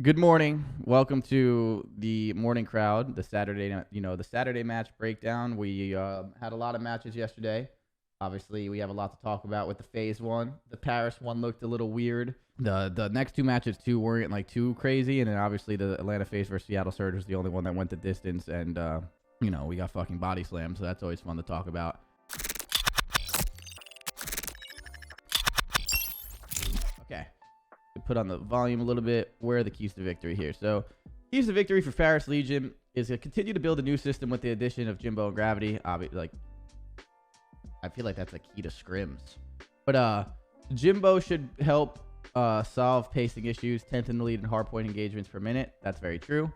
Good morning. Welcome to the morning crowd, the Saturday, the Saturday match breakdown. We had a lot of matches yesterday. Obviously, we have a lot to talk about with the FaZe one. The Paris one looked a little weird. The next two matches too weren't like too crazy, and then obviously the Atlanta FaZe versus Seattle Surge was the only one that went the distance, and we got fucking body slammed, so that's always fun to talk about. Okay. Put on the volume a little bit. Where are the keys to victory here? So keys to victory for Paris Legion is to continue to build a new system with the addition of Jimbo and Gravity. Like, I feel like that's a key to scrims, but Jimbo should help solve pacing issues, 10th in the lead in hardpoint engagements per minute. That's very true.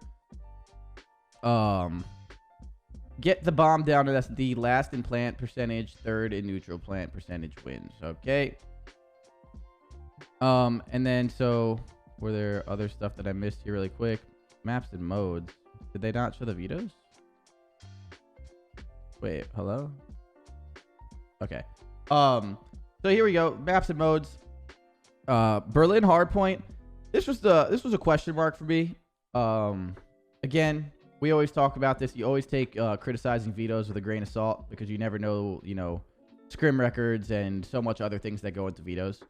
Get the bomb down to SD, last in plant percentage, third in neutral plant percentage wins. Okay. And then, so were there other stuff that I missed here really quick? Maps and modes. Did they not show the vetoes? Wait, hello? Okay. So here we go. Maps and modes. Berlin Hardpoint. This was a question mark for me. Again, we always talk about this. You always take criticizing vetoes with a grain of salt because you never know, scrim records and so much other things that go into vetoes.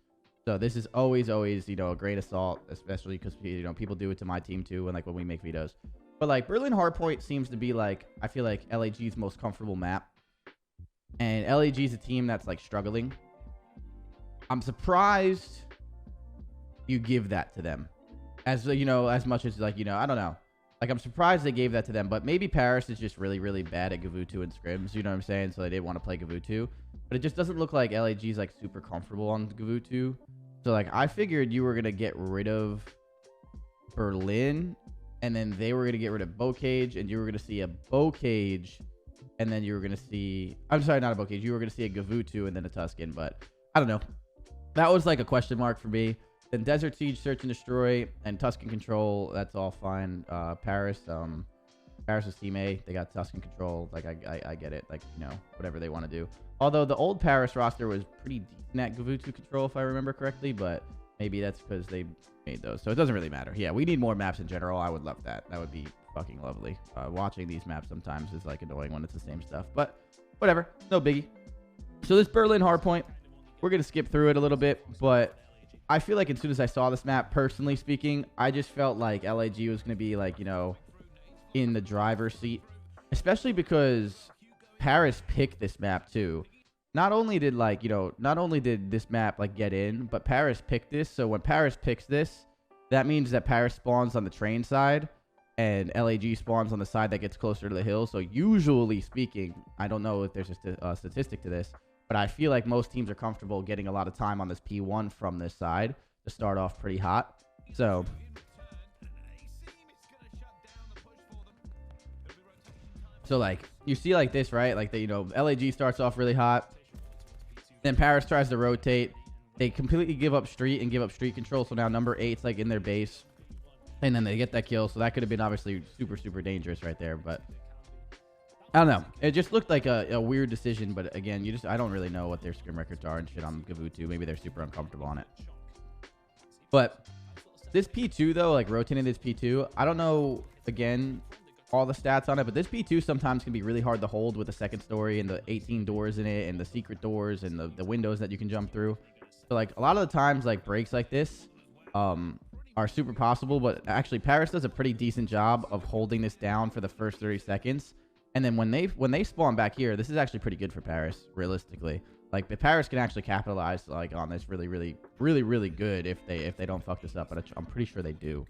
So this is always, a grain of salt, especially because, people do it to my team too. And when we make vetoes, but like Berlin Hardpoint seems to be I feel like LAG's most comfortable map, and LAG's a team that's struggling. I'm surprised you give that to them as much as I don't know. I'm surprised they gave that to them, but maybe Paris is just really, really bad at Gavutu and scrims. You know what I'm saying? So they didn't want to play Gavutu, but it just doesn't look like LAG's super comfortable on Gavutu. So I figured you were gonna get rid of Berlin, and then they were gonna get rid of Bocage, and you were gonna see a Bocage, and then you were gonna see. I'm sorry, not a Bocage. You were gonna see a Gavutu and then a Tuscan, but I don't know. That was a question mark for me. Then Desert Siege, Search and Destroy, and Tuscan Control. That's all fine. Paris. Paris is Team A. They got Tuscan Control. I get it. Whatever they want to do. Although the old Paris roster was pretty decent at Gavutu Control, if I remember correctly, but maybe that's because they made those. So it doesn't really matter. Yeah, we need more maps in general. I would love that. That would be fucking lovely. Watching these maps sometimes is annoying when it's the same stuff, but whatever. No biggie. So this Berlin Hardpoint, we're going to skip through it a little bit, but I feel like as soon as I saw this map, personally speaking, I just felt like LAG was going to be in the driver's seat, especially because Paris picked this map too. Not only did this map get in, but Paris picked this. So when Paris picks this, that means that Paris spawns on the train side and LAG spawns on the side that gets closer to the hill. So usually speaking, I don't know if there's just a statistic to this, but I feel like most teams are comfortable getting a lot of time on this P1 from this side to start off pretty hot. So you see this, right? LAG starts off really hot. Then Paris tries to rotate. They completely give up street and give up street control. So now number 8's in their base. And then they get that kill. So that could have been obviously super, super dangerous right there. But I don't know. It just looked like a weird decision. But again, I don't really know what their scrim records are and shit on Gavutu. Maybe they're super uncomfortable on it. But this P2 though, rotating this P2, I don't know, again, all the stats on it, but this P2 sometimes can be really hard to hold with the second story and the 18 doors in it and the secret doors and the windows that you can jump through. So a lot of the times breaks like this are super possible, but actually Paris does a pretty decent job of holding this down for the first 30 seconds. And then when they spawn back here, this is actually pretty good for Paris, realistically. Paris can actually capitalize on this really, really, really, really good if they don't fuck this up, but I'm pretty sure they do.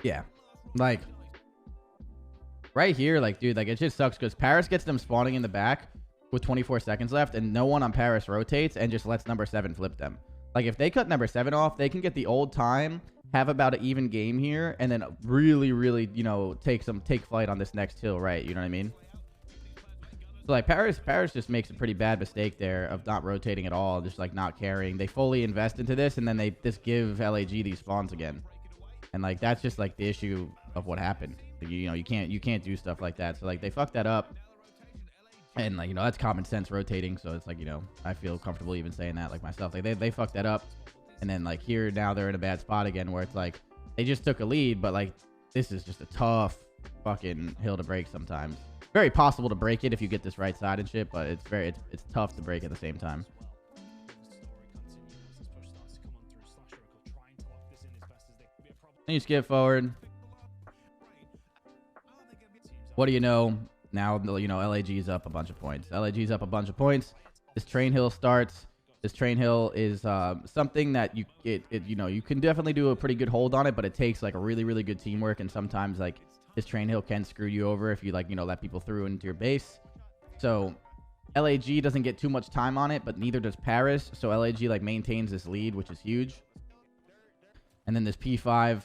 Yeah, right here, dude, it just sucks because Paris gets them spawning in the back with 24 seconds left, and no one on Paris rotates and just lets number 7 flip them. If they cut number 7 off, they can get the old time, have about an even game here, and then really, really, take flight on this next hill, right? You know what I mean? So Paris just makes a pretty bad mistake there of not rotating at all, just not caring. They fully invest into this, and then they just give LAG these spawns again. And that's just the issue of what happened. You can't do stuff like that. So they fucked that up. And like, you know, that's common sense rotating. So it's like, you know, I feel comfortable even saying that like myself. Like they fucked that up. And then like here now they're in a bad spot again where it's like they just took a lead, but like this is just a tough fucking hill to break sometimes. Very possible to break it if you get this right side and shit, but it's tough to break at the same time. Then you skip forward. What do you know? Now, you know, LAG's up a bunch of points. LAG's up a bunch of points. This train hill starts. This train hill is something that you know, you can definitely do a pretty good hold on it, but it takes like a really good teamwork, and sometimes like this train hill can screw you over if you like, you know, let people through into your base. So LAG doesn't get too much time on it, but neither does Paris. So LAG like maintains this lead, which is huge. And then this P5,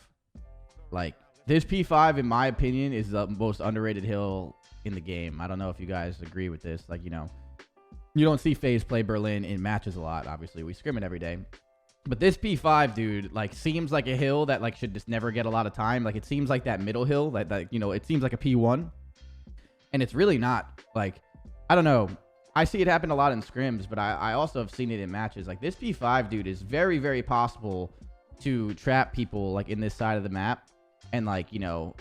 like this P5, in my opinion, is the most underrated hill in the game. I don't know if you guys agree with this. Like, you know, you don't see FaZe play Berlin in matches a lot. Obviously, we scrim it every day. But this P5, dude, like seems like a hill that like should just never get a lot of time. Like it seems like that middle hill that you know, it seems like a P1. And it's really not. Like, I don't know. I see it happen a lot in scrims, but I also have seen it in matches. Like this P5, dude, is very possible to trap people like in this side of the map and like, you know,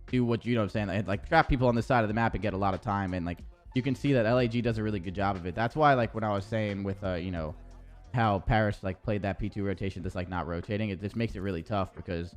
do what, you know what I'm saying, like trap people on this side of the map and get a lot of time. And like you can see that LAG does a really good job of it. That's why like when I was saying with you know, how Paris like played that P2 rotation that's like not rotating, it just makes it really tough because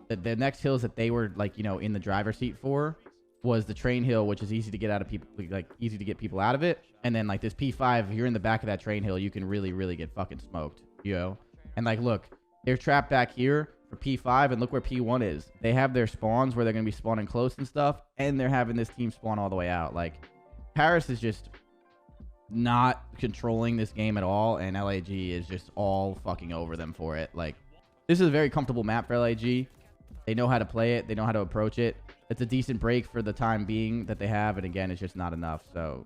the next hills that they were like, you know, in the driver's seat for was the train hill, which is easy to get out of people, like easy to get people out of it. And then like this P5, if you're in the back of that train hill, you can really get fucking smoked, you know. And like, look, they're trapped back here for P5, and look where P1 is. They have their spawns where they're going to be spawning close and stuff, and they're having this team spawn all the way out. Like, Paris is just not controlling this game at all, and LAG is just all fucking over them for it. Like, this is a very comfortable map for LAG. They know how to play it. They know how to approach it. It's a decent break for the time being that they have, and again, it's just not enough. So,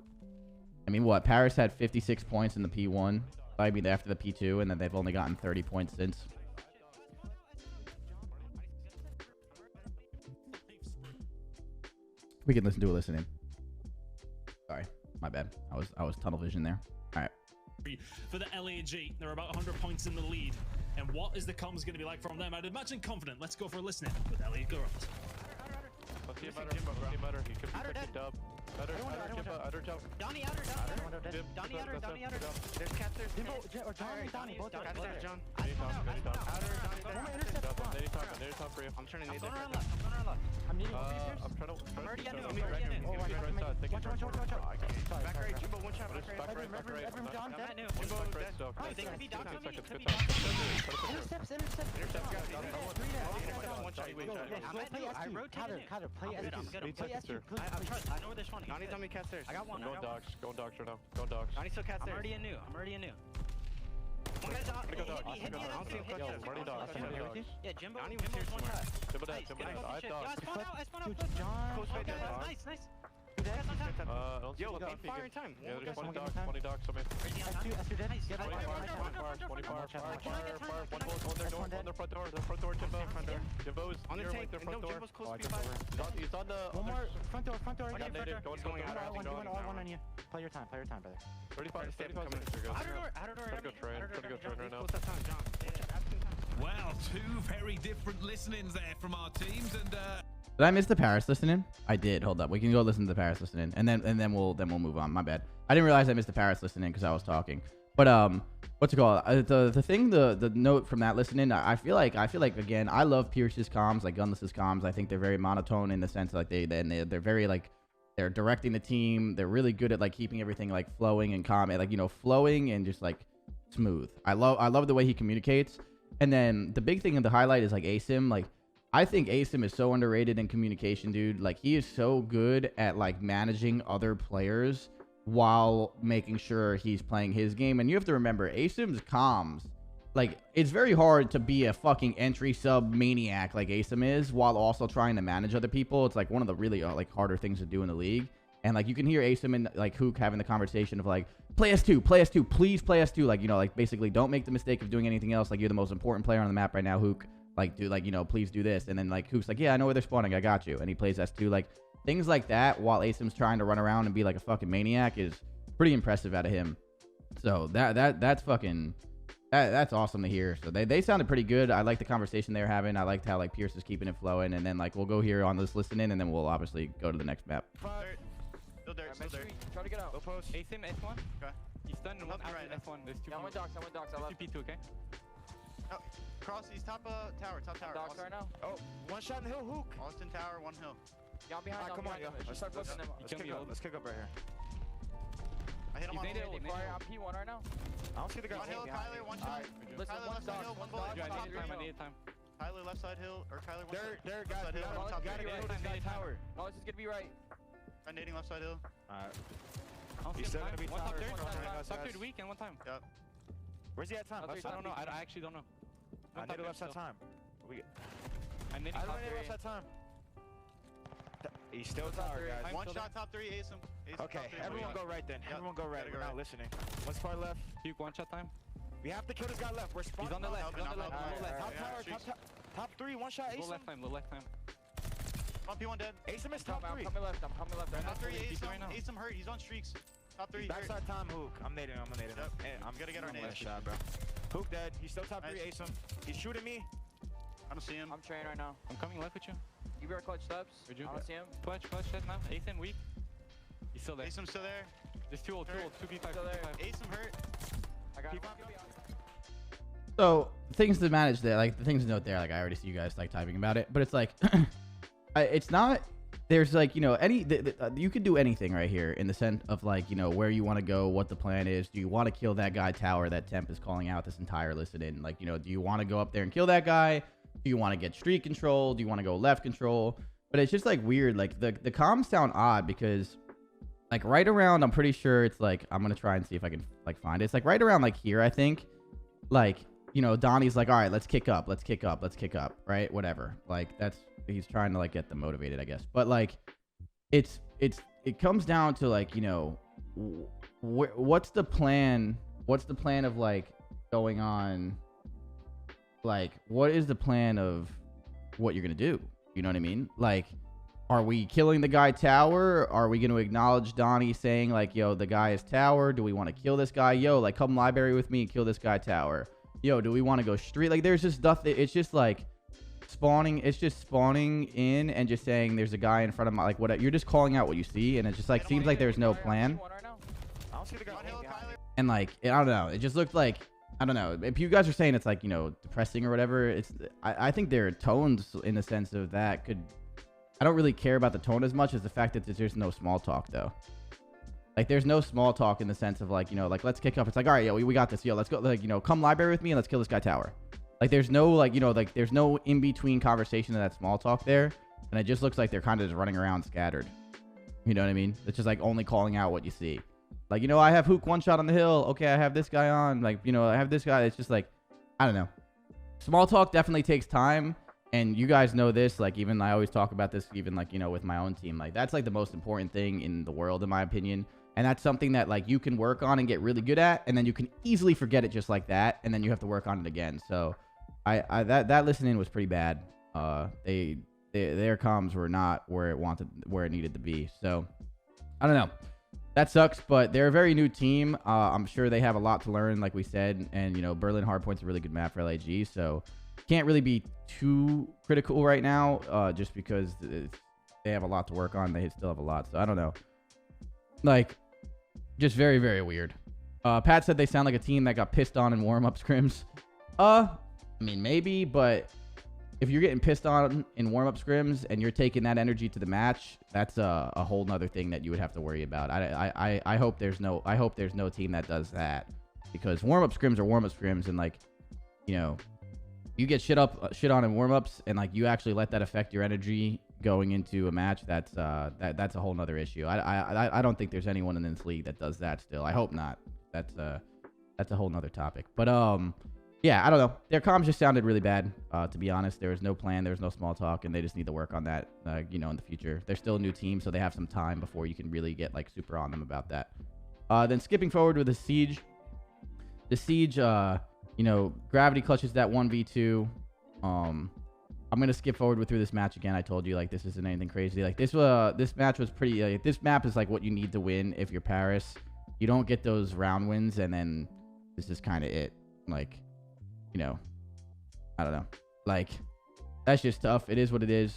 I mean, what? Paris had 56 points in the P1. I mean, after the P2, and then they've only gotten 30 points since. We can listen to a listening. Sorry, my bad. I was tunnel vision there. All right. For the LAG, they're about 100 points in the lead. And what is the comms going to be like from them? I'd imagine confident. Let's go for a listening with LA Girls. Donnie outer. There's cats there. Donnie, both John. I'm turning nades. I'm needing I'm already in. Back right, Jimbo, one shot. Back right. John, Jimbo, they can be down. Intercept. I rotated. Play SQ. I know where they're spawning. Donnie's on me, cat stairs. I got one. Go dogs right now. Go dogs. Donnie's still cat stairs. I'm already in new. One guy's out. Hit me. I don't see him. Yeah, Jimbo. Donnie was here one shot. Jimbo down. I spawn out. Nice. Yo, fire in time. Yeah, there's 20 dogs on me. Nice. Fire. One there, front door, Jimbo. Jimbo's on the tank. front door. Jimbo's close to P5. He's on the one more front door. Going out. One on you. Play your time, brother. 35 seconds. Outer door. Try to go train right now. Wow, two very different listenings there from our teams, and Did I miss the Paris listening? I did. Hold up. We can go listen to the Paris listening, and then we'll move on. My bad. I didn't realize I missed the Paris listening because I was talking. But what's it called? The note from that listening. I feel like again, I love Pierce's comms, like Gunless's comms. I think they're very monotone in the sense like they're very like they're directing the team. They're really good at like keeping everything like flowing and calm, like, you know, flowing and just like smooth. I love the way he communicates. And then the big thing in the highlight is like Asim. Like, I think Asim is so underrated in communication, dude. Like, he is so good at like managing other players while making sure he's playing his game. And you have to remember, Asim's comms, like, it's very hard to be a fucking entry sub maniac like Asim is while also trying to manage other people. It's like one of the really like harder things to do in the league. And like you can hear Asim and like Hook having the conversation of like, play S2, please play S2. Like, you know, like basically don't make the mistake of doing anything else. Like, you're the most important player on the map right now, Hook. Like, dude, like, you know, please do this. And then like Hook's like, yeah, I know where they're spawning. I got you. And he plays S2. Like, things like that while Asim's trying to run around and be like a fucking maniac is pretty impressive out of him. So that's fucking that's awesome to hear. So they sounded pretty good. I like the conversation they were having. I liked how like Pierce is keeping it flowing, and then like we'll go here on this listening, and then we'll obviously go to the next map. Still there, still there. Try to get out. Go post. Asim, S1. Okay. He's stunned and one Help me after right S1. There's two. Yeah, I went docks. I went docks. I left. P2, okay? No, cross, he's top tower, top tower. Docks right now. Oh, one shot in the hill, hook. Austin tower, one hill. Yeah, I'm behind. Come on, yo. Let's start pushing them. Let's kick up. Let's kick up right here. I hit him on He's native, the Fire on P1 right now. I don't see the guy. One hill, Kyler, one shot. Listen, Kyler one left side dog, hill, one one bullet. dog. I needed time. Kyler left side hill, or Kyler one side. There, Left side hill, No, top gotta three. kill this guy tower. No, it's just gonna be right. I'm nading left side hill. He's still gonna be One top tower. third. Top third weak and one time. Yep. Where's he at time? Left I don't know. I actually don't know. I need a left side time. I'm nading I top don't need a left three. side time. He's still tower, guys. One shot top three, Asim. Okay, everyone go right then. Yep. Everyone go right. Gotta We're go not right. listening. What's far left? Puke, one shot time. We have to kill this guy left. We're He's on the left. He's on the left. Alright, Low left. Top Yeah, tower, streaks. top three, one shot, Low Asim. left time. Low left time. One P1 dead. Asim is I'm top three. coming left. I'm coming left. Top three, He's Asim. right now. Asim hurt. He's on streaks. Top three. hurt. Backside time, Hook. I'm nading. Yep. Hey, I'm gonna get our I'm nades. left. shot, bro. Hook dead. He's still top three, Nice. Asim. He's shooting me. I don't see him. I'm trained right now. I'm coming left with you. Give me our clutch steps. Where'd you I go? don't see him. Clutch shot now. Asim weak. He's still there. Asim's still there. There's two old, 2v5, Still there. 2v5. Asim hurt. I got him. So things to manage there, like the things to note there, like I already see you guys like typing about it, but it's like it's not. There's like you could do anything right here in the sense of like where you want to go, what the plan is. Do you want to kill that guy tower that Temp is calling out this entire listen in? Like do you want to go up there and kill that guy? Do you want to get street control? Do you want to go left control? But it's just like weird. Like the comms sound odd because like right around, I'm pretty sure it's like I'm gonna try and see if I can like find it. It's like right around like here, I think. Like Donnie's like, all right, let's kick up, right? Whatever. Like he's trying to like get them motivated, I guess. But like, it comes down to like, what's the plan? What's the plan of like going on? Like, what is the plan of what you're gonna do? You know what I mean? Like, are we killing the guy tower? Are we gonna acknowledge Donnie saying like, yo, the guy is tower? Do we want to kill this guy? Yo, like come library with me and kill this guy tower. Yo, do we want to go street? Like, there's just stuff that it's just like spawning. It's just spawning in and just saying there's a guy in front of my like what you're just calling out what you see, and it just like seems like there's no plan. I don't see the guy. One hill, Kyler. And like I don't know, it just looked like I don't know. If you guys are saying it's like depressing or whatever, it's I think their tones in the sense of that could. I don't really care about the tone as much as the fact that there's no small talk though. Like there's no small talk in the sense of like, like let's kick up. It's like, all right, yo, we got this. Yo, let's go. Like, come library with me and let's kill this guy tower. Like there's no like, like there's no in between conversation of that small talk there. And it just looks like they're kind of just running around scattered. You know what I mean? It's just like only calling out what you see. Like, I have Hook one shot on the hill. Okay, I have this guy on. Like, I have this guy. It's just like, I don't know. Small talk definitely takes time. And you guys know this, like, even I always talk about this, even like, with my own team. Like, that's like the most important thing in the world, in my opinion. And that's something that like you can work on and get really good at, and then you can easily forget it just like that, and then you have to work on it again. So, that listening was pretty bad. Their comms were not where it needed to be. So, I don't know. That sucks, but they're a very new team. I'm sure they have a lot to learn, like we said, and Berlin Hardpoint's a really good map for LAG. So, can't really be too critical right now, just because they have a lot to work on. They still have a lot, so I don't know. Like, just very, very weird. Pat said they sound like a team that got pissed on in warm-up scrims. I mean, maybe, but if you're getting pissed on in warm-up scrims and you're taking that energy to the match, that's a whole nother thing that you would have to worry about. I hope there's no team that does that, because warm-up scrims are warm-up scrims, and like, you get shit on in warm-ups, and like you actually let that affect your energy going into a match. That's a whole nother issue. I don't think there's anyone in this league that does that still. I hope not. That's a whole nother topic. But yeah, I don't know. Their comms just sounded really bad. To be honest, there was no plan. There was no small talk, and they just need to work on that. In the future, they're still a new team, so they have some time before you can really get like super on them about that. Then skipping forward with the Siege. The Siege, Gravity clutches that 1v2. I'm gonna skip forward through this match again. I told you like this isn't anything crazy. Like this match was pretty. This map is like what you need to win if you're Paris. You don't get those round wins, and then this is kind of it. Like, you know, I don't know. Like that's just tough. It is what it is.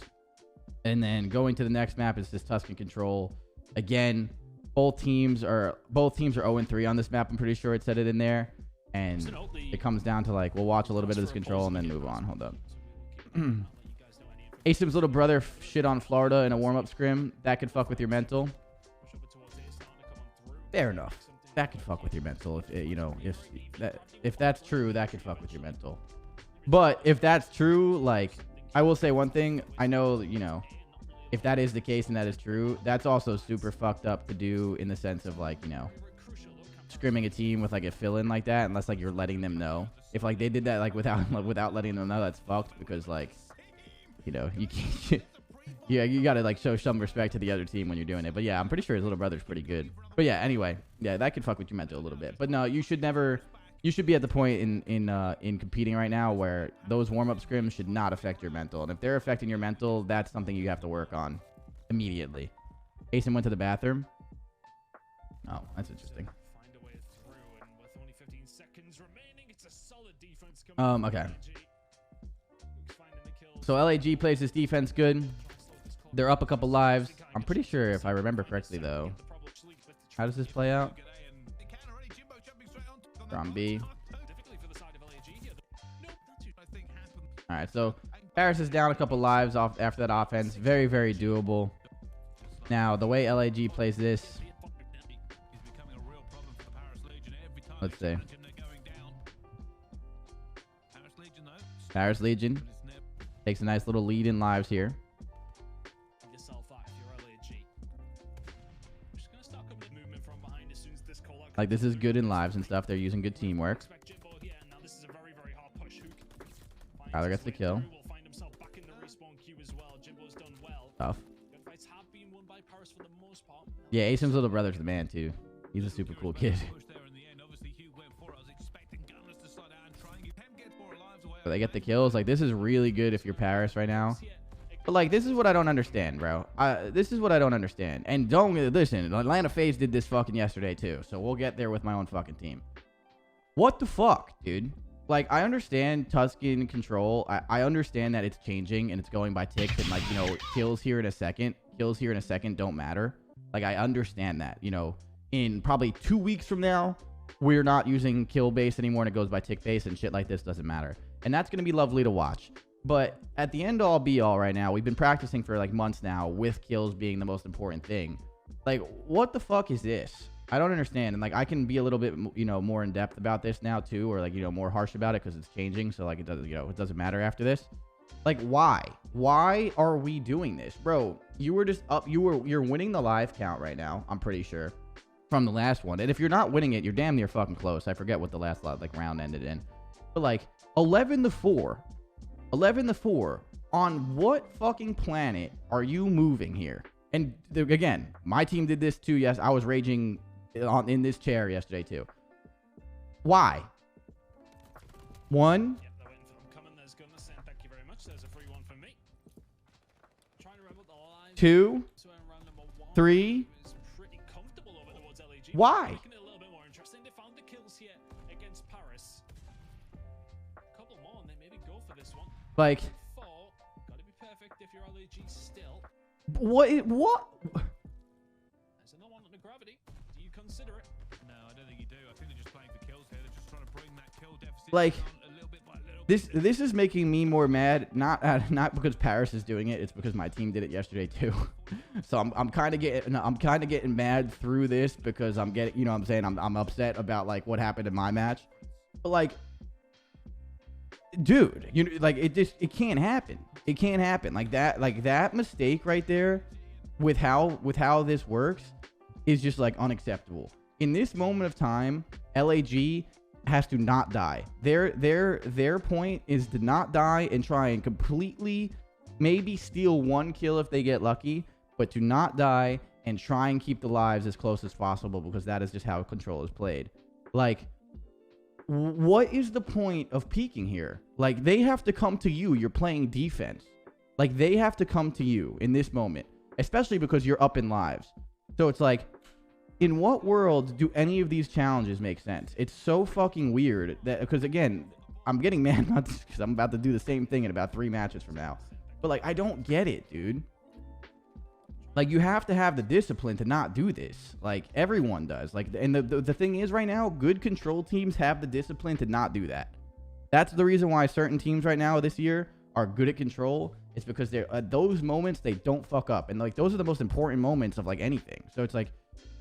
And then going to the next map is this Tuscan Control. Again, both teams are 0-3 on this map. I'm pretty sure it said it in there. And it comes down to like we'll watch a little bit of this control and then move on. Hold up. Asim's little brother shit on Florida in a warm-up scrim. That could fuck with your mental. Fair enough. That could fuck with your mental. If you know, if that's true, that could fuck with your mental. But if that's true, like I will say one thing. I know, you know, if that is the case and that is true, that's also super fucked up to do in the sense of like, you know, scrimming a team with like a fill-in like that, unless like you're letting them know. If like they did that like without letting them know, that's fucked, because like, you know, you can't. Yeah, you gotta like show some respect to the other team when you're doing it. But yeah, I'm pretty sure his little brother's pretty good. But yeah, anyway, yeah, that could fuck with your mental a little bit. But no, you should never. You should be at the point in competing right now where those warm-up scrims should not affect your mental. And if they're affecting your mental, that's something you have to work on immediately. Asim went to the bathroom. Oh, that's interesting. Okay. So LAG plays this defense good. They're up a couple lives. I'm pretty sure if I remember correctly though. How does this play out? From B. Alright, so Paris is down a couple lives off after that offense. Very, very doable. Now, the way LAG plays this. Let's see. Paris Legion takes a nice little lead in lives here. Like, this is good in lives and stuff. They're using good teamwork. Tyler gets the kill. Tough. Yeah, Asim's little brother's the man, too. He's a super cool kid. So they get the kills. Like, this is really good if you're Paris right now. But, like, this is what I don't understand, bro. This is what I don't understand. And don't listen, Atlanta FaZe did this fucking yesterday, too. So we'll get there with my own fucking team. What the fuck, dude? Like, I understand Tuscan Control. I understand that it's changing and it's going by ticks and, like, you know, kills here in a second don't matter. Like, I understand that, you know, in probably 2 weeks from now, we're not using kill base anymore and it goes by tick base and shit like this doesn't matter. And that's going to be lovely to watch. But at the end all be all right now, we've been practicing for like months now with kills being the most important thing. Like, what the fuck is this? I don't understand. And like, I can be a little bit, you know, more in depth about this now too, or like, you know, more harsh about it because it's changing. So like, it doesn't, you know, it doesn't matter after this. Like, why are we doing this, bro? You were just up. You're winning the live count right now. I'm pretty sure from the last one. And if you're not winning it, you're damn near fucking close. I forget what the last like round ended in, but like 11-4. 11-4. On what fucking planet are you moving here? And again, my team did this too. Yes, I was raging in this chair yesterday too. Why? One. Two. 3. Why? Like, what? There's another one on the gravity. Do you consider it? No, I don't think you do. I think they're just playing for kills here. They're just trying to bring that kill deficit like down a little bit by a little bit. This is making me more mad. Not because Paris is doing it. It's because my team did it yesterday too. So I'm kind of getting mad through this because I'm getting, you know what I'm saying, I'm upset about like what happened in my match. But like, dude, you know, like it can't happen. It can't happen like that mistake right there with how this works is just like unacceptable. In this moment of time, LAG has to not die. Their point is to not die and try and completely maybe steal one kill if they get lucky, but to not die and try and keep the lives as close as possible because that is just how Control is played. Like, what is the point of peeking here? Like, they have to come to you. You're playing defense. Like, they have to come to you in this moment, especially because you're up in lives. So it's like, in what world do any of these challenges make sense? It's so fucking weird that, because again, I'm getting mad because I'm about to do the same thing in about 3 matches from now. But like, I don't get it, dude. Like, you have to have the discipline to not do this. Like, everyone does. Like, and the thing is right now, good control teams have the discipline to not do that. That's the reason why certain teams right now this year are good at control. It's because they're at those moments, they don't fuck up. And like, those are the most important moments of like anything. So it's like,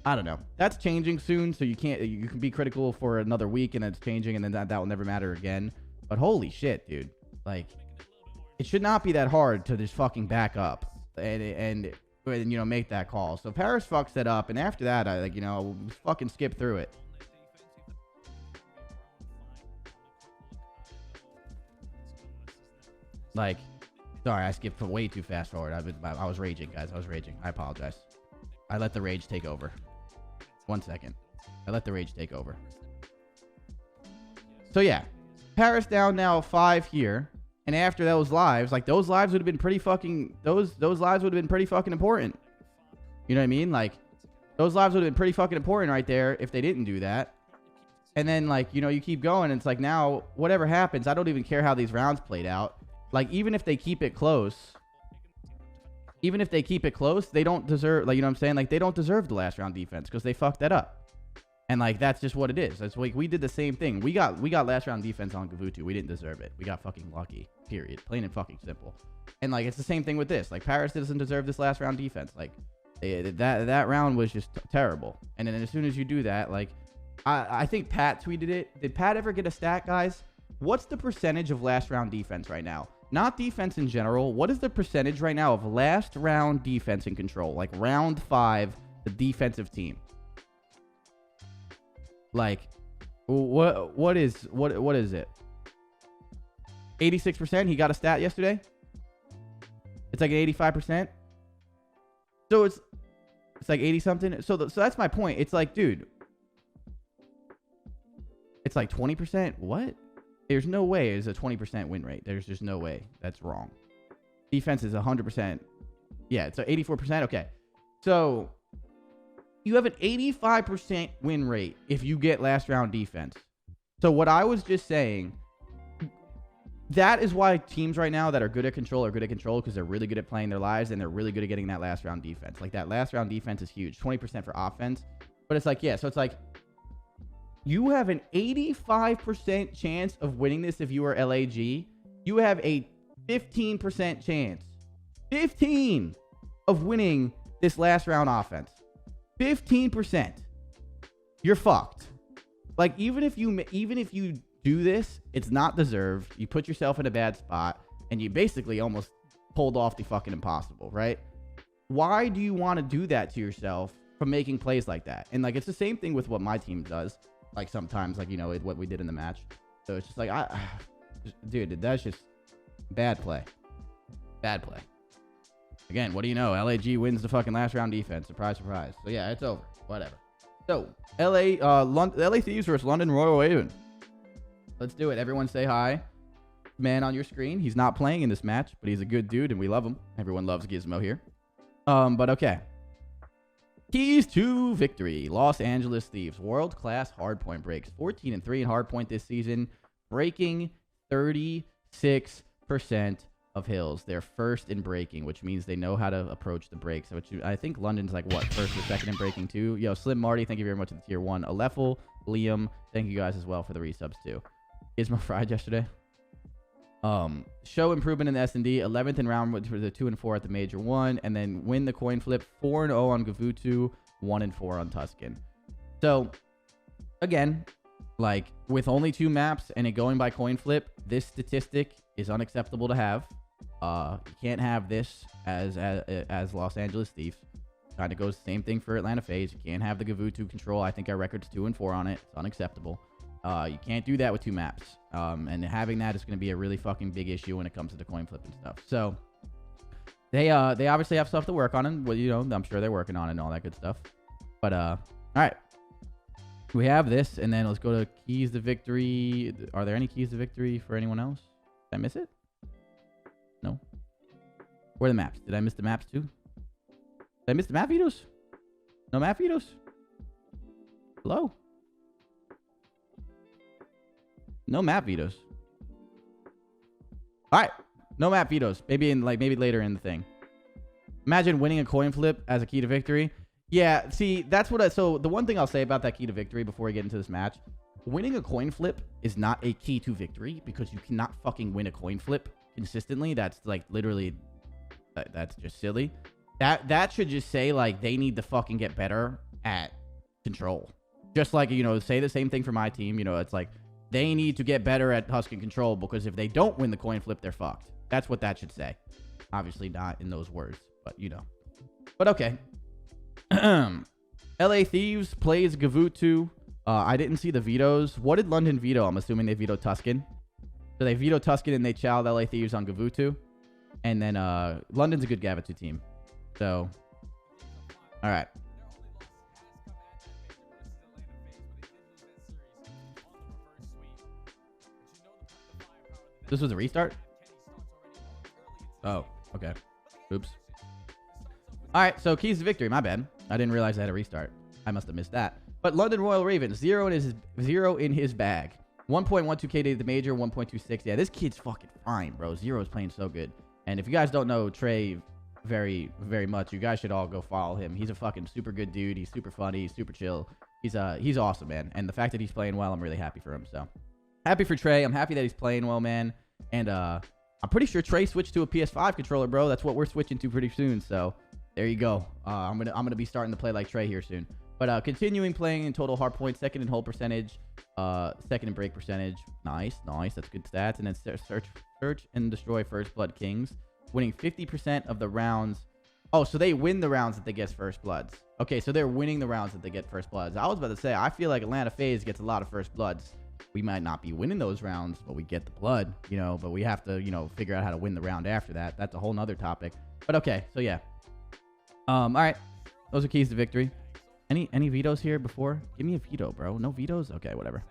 I don't know. That's changing soon. So you can be critical for another week and it's changing and then that will never matter again. But holy shit, dude. Like, it should not be that hard to just fucking back up and you know, make that call. So Paris fucks that up. And after that, I like, you know, fucking skip through it. Like, sorry, I skipped way too fast forward. I was raging, guys. I was raging. I apologize. I let the rage take over. 1 second. I let the rage take over. So yeah, Paris down now 5 here, and after those lives, like those lives would have been pretty fucking. Those lives would have been pretty fucking important. You know what I mean? Like, those lives would have been pretty fucking important right there if they didn't do that. And then like, you know, you keep going, and it's like now whatever happens, I don't even care how these rounds played out. Like, even if they keep it close, they don't deserve, like, you know what I'm saying? Like, they don't deserve the last round defense because they fucked that up. And, like, that's just what it is. It's like, we did the same thing. We got last round defense on Gavutu. We didn't deserve it. We got fucking lucky, period. Plain and fucking simple. And, like, it's the same thing with this. Like, Paris doesn't deserve this last round defense. Like, that round was just terrible. And then as soon as you do that, like, I think Pat tweeted it. Did Pat ever get a stat, guys? What's the percentage of last round defense right now? Not defense in general. What is the percentage right now of last round defense and control? Like round 5, the defensive team. Like, what is it? 86%. He got a stat yesterday. It's like 85%. So it's like 80 something. So that's my point. It's like, dude, it's like 20%. What? There's no way it's a 20% win rate. There's just no way. That's wrong. Defense is 100%. Yeah, so 84%. Okay. So you have an 85% win rate if you get last round defense. So what I was just saying, that is why teams right now that are good at control are good at control, because they're really good at playing their lives and they're really good at getting that last round defense. Like, that last round defense is huge. 20% for offense. But it's like, yeah, so it's like, you have an 85% chance of winning this if you are LAG. You have a 15% chance. 15 of winning this last round offense. 15%. You're fucked. Like, even if you do this, it's not deserved. You put yourself in a bad spot and you basically almost pulled off the fucking impossible, right? Why do you want to do that to yourself from making plays like that? And like, it's the same thing with what my team does. Like, sometimes, like, you know, what we did in the match. So it's just like, dude, that's just bad play. Bad play. Again, what do you know? LAG wins the fucking last round defense. Surprise, surprise. So yeah, it's over. Whatever. So LA Thieves versus London Royal Haven. Let's do it. Everyone say hi. Man on your screen. He's not playing in this match, but he's a good dude and we love him. Everyone loves Gizmo here. But okay. Keys to victory. Los Angeles Thieves. World-class hardpoint breaks. 14-3 in hardpoint this season. Breaking 36% of hills. They're first in breaking, which means they know how to approach the breaks. Which I think London's like, what, first or second in breaking too? Yo, Slim Marty, thank you very much for the tier 1. Aleffel, Liam, thank you guys as well for the resubs too. Gizmo fried yesterday. Show improvement in the S&D, 11th in round for the 2 and 4 at the major 1, and then win the coin flip, 4-0 on Gavutu, 1 and 4 on Tuscan. So again, like, with only 2 maps and it going by coin flip, this statistic is unacceptable to have. You can't have this as Los Angeles Thieves. Kind of goes the same thing for Atlanta FaZe. You can't have the Gavutu control. I think our record's 2 and 4 on it. It's unacceptable. You can't do that with 2 maps. And having that is going to be a really fucking big issue when it comes to the coin flip and stuff. So they obviously have stuff to work on, and well, you know, I'm sure they're working on it and all that good stuff. But all right. We have this, and then let's go to keys to victory. Are there any keys to victory for anyone else? Did I miss it? No. Where are the maps? Did I miss the maps too? Did I miss the map vetoes? No map vetoes? Hello? No map vetoes. All right. No map vetoes. Maybe later in the thing. Imagine winning a coin flip as a key to victory. Yeah, see, that's what so the one thing I'll say about that key to victory before we get into this match, winning a coin flip is not a key to victory because you cannot fucking win a coin flip consistently. That's like literally, that's just silly. That should just say like they need to fucking get better at control. Just like, you know, say the same thing for my team. You know, it's like they need to get better at Tuscan control because if they don't win the coin flip, they're fucked. That's what that should say. Obviously not in those words, but you know. But okay. LA Thieves plays Gavutu. I didn't see the vetoes. What did London veto? I'm assuming they vetoed Tuscan. So they vetoed Tuscan and they chowed LA Thieves on Gavutu. And then London's a good Gavutu team. So, all right. This was a restart? Oh, okay. Oops. All right, so keys to victory. My bad. I didn't realize I had a restart. I must have missed that. But London Royal Ravens, zero in his bag. 1.12K to the major, 1.26. Yeah, this kid's fucking fine, bro. Zero is playing so good. And if you guys don't know Trey very, very much, you guys should all go follow him. He's a fucking super good dude. He's super funny. He's super chill. He's awesome, man. And the fact that he's playing well, I'm really happy for him. So happy for Trey. I'm happy that he's playing well, man. And I'm pretty sure Trey switched to a PS5 controller, bro. That's what we're switching to pretty soon. So there you go. I'm gonna be starting to play like Trey here soon. But continuing playing in total hardpoint, second in hold percentage, second in break percentage. Nice. That's good stats. And then search and destroy first blood kings, winning 50% of the rounds. Oh, so they win the rounds that they get first bloods. Okay, so they're winning the rounds that they get first bloods. I was about to say, I feel like Atlanta FaZe gets a lot of first bloods. We might not be winning those rounds, but we get the blood, you know, but we have to, you know, figure out how to win the round after that. That's a whole nother topic. But okay, so yeah. All right. Those are keys to victory. Any vetoes here before? Give me a veto, bro. No vetoes? Okay, whatever.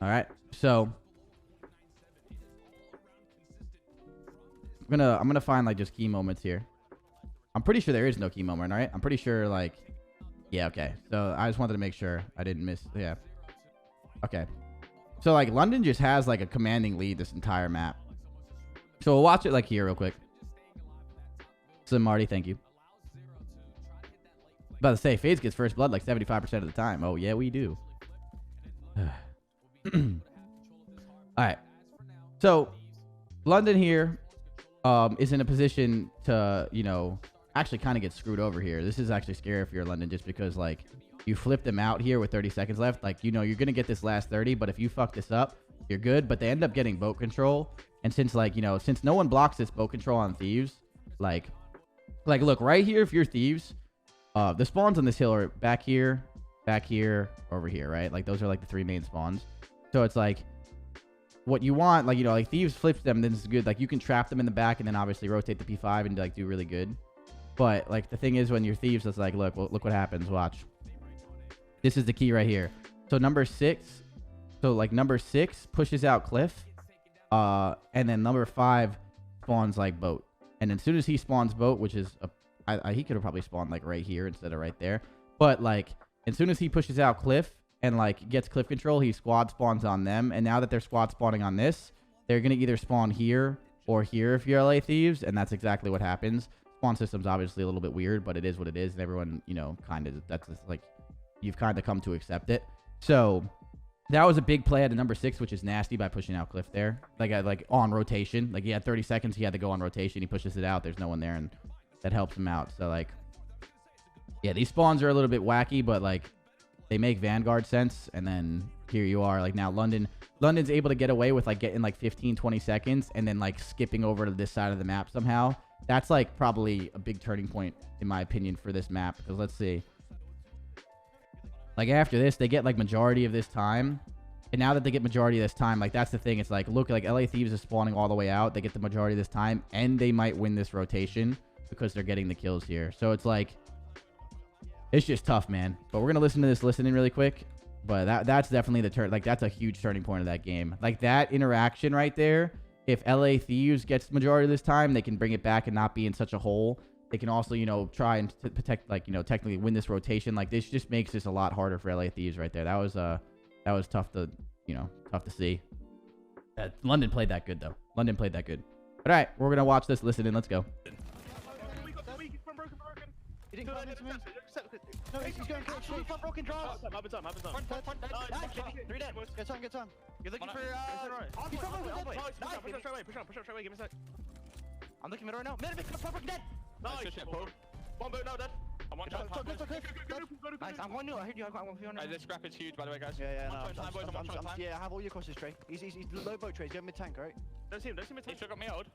All right. So I'm gonna find like just key moments here. I'm pretty sure there is no key moment, right? I'm pretty sure like, yeah, okay. So I just wanted to make sure I didn't miss. Yeah. Okay. So like London just has like a commanding lead this entire map. So we'll watch it like here real quick. So Marty, thank you. About to say FaZe gets first blood like 75% of the time. Oh yeah, we do. All right. So London here is in a position to, you know, actually kind of get screwed over here. This is actually scary if you're London just because like you flip them out here with 30 seconds left. Like, you know, you're going to get this last 30, but if you fuck this up, you're good. But they end up getting boat control. And since like, you know, since no one blocks this boat control on Thieves, like look right here. If you're Thieves, the spawns on this hill are back here, over here, right? Like those are like the three main spawns. So it's like what you want, like, you know, like Thieves flips them, then it's good. Like you can trap them in the back and then obviously rotate the P5 and like do really good. But like the thing is when you're Thieves, it's like, look what happens. Watch. This is the key right here. So number 6. So like number 6 pushes out Cliff. And then number 5 spawns like boat. And as soon as he spawns boat, which is he could have probably spawned like right here instead of right there. But like as soon as he pushes out Cliff and like gets Cliff control, he squad spawns on them. And now that they're squad spawning on this, they're gonna either spawn here or here if you're LA Thieves, and that's exactly what happens. Spawn system's obviously a little bit weird, but it is what it is, and everyone, you know, kind of, that's just like you've kind of come to accept it. So that was a big play at a number 6, which is nasty by pushing out Cliff there. Like on rotation. Like he had 30 seconds, he had to go on rotation. He pushes it out. There's no one there, and that helps him out. So like, yeah, these spawns are a little bit wacky, but like they make Vanguard sense. And then here you are, like now London's able to get away with like getting like 15-20 seconds and then like skipping over to this side of the map somehow. That's like probably a big turning point in my opinion for this map, because let's see. Like after this, they get like majority of this time And now that they get majority this time, like that's the thing. It's like, look, like LA Thieves is spawning all the way out. They get the majority this time, and they might win this rotation because they're getting the kills here. So it's like, it's just tough, man. But we're gonna listen to this listening really quick. But that's definitely the turn. Like that's a huge turning point of that game. Like that interaction right there. If LA Thieves gets the majority this time, they can bring it back and not be in such a hole. They can also, you know, try and protect, like, you know, technically win this rotation. Like this just makes this a lot harder for LA Thieves right there. That was tough to, you know, tough to see. London played that good though. London played that good. But all right, we're gonna watch this. Listen in. Let's go. He didn't come into me. No, he's going straight front broken draws. Front. 3 dead. Get on. You're looking for he's front broken dead. Push on, give me a sec. I'm looking middle right now. Middle, front broken dead. Nice. One boat now dead. I'm one shot. Nice, I'm going new. I heard you. I'm going for you. This scrap is huge, by the way, guys. Yeah, no. Yeah, I have all your crosses, Trey. He's low boat trades. He's going mid tank, right? Don't see him. He still got me out.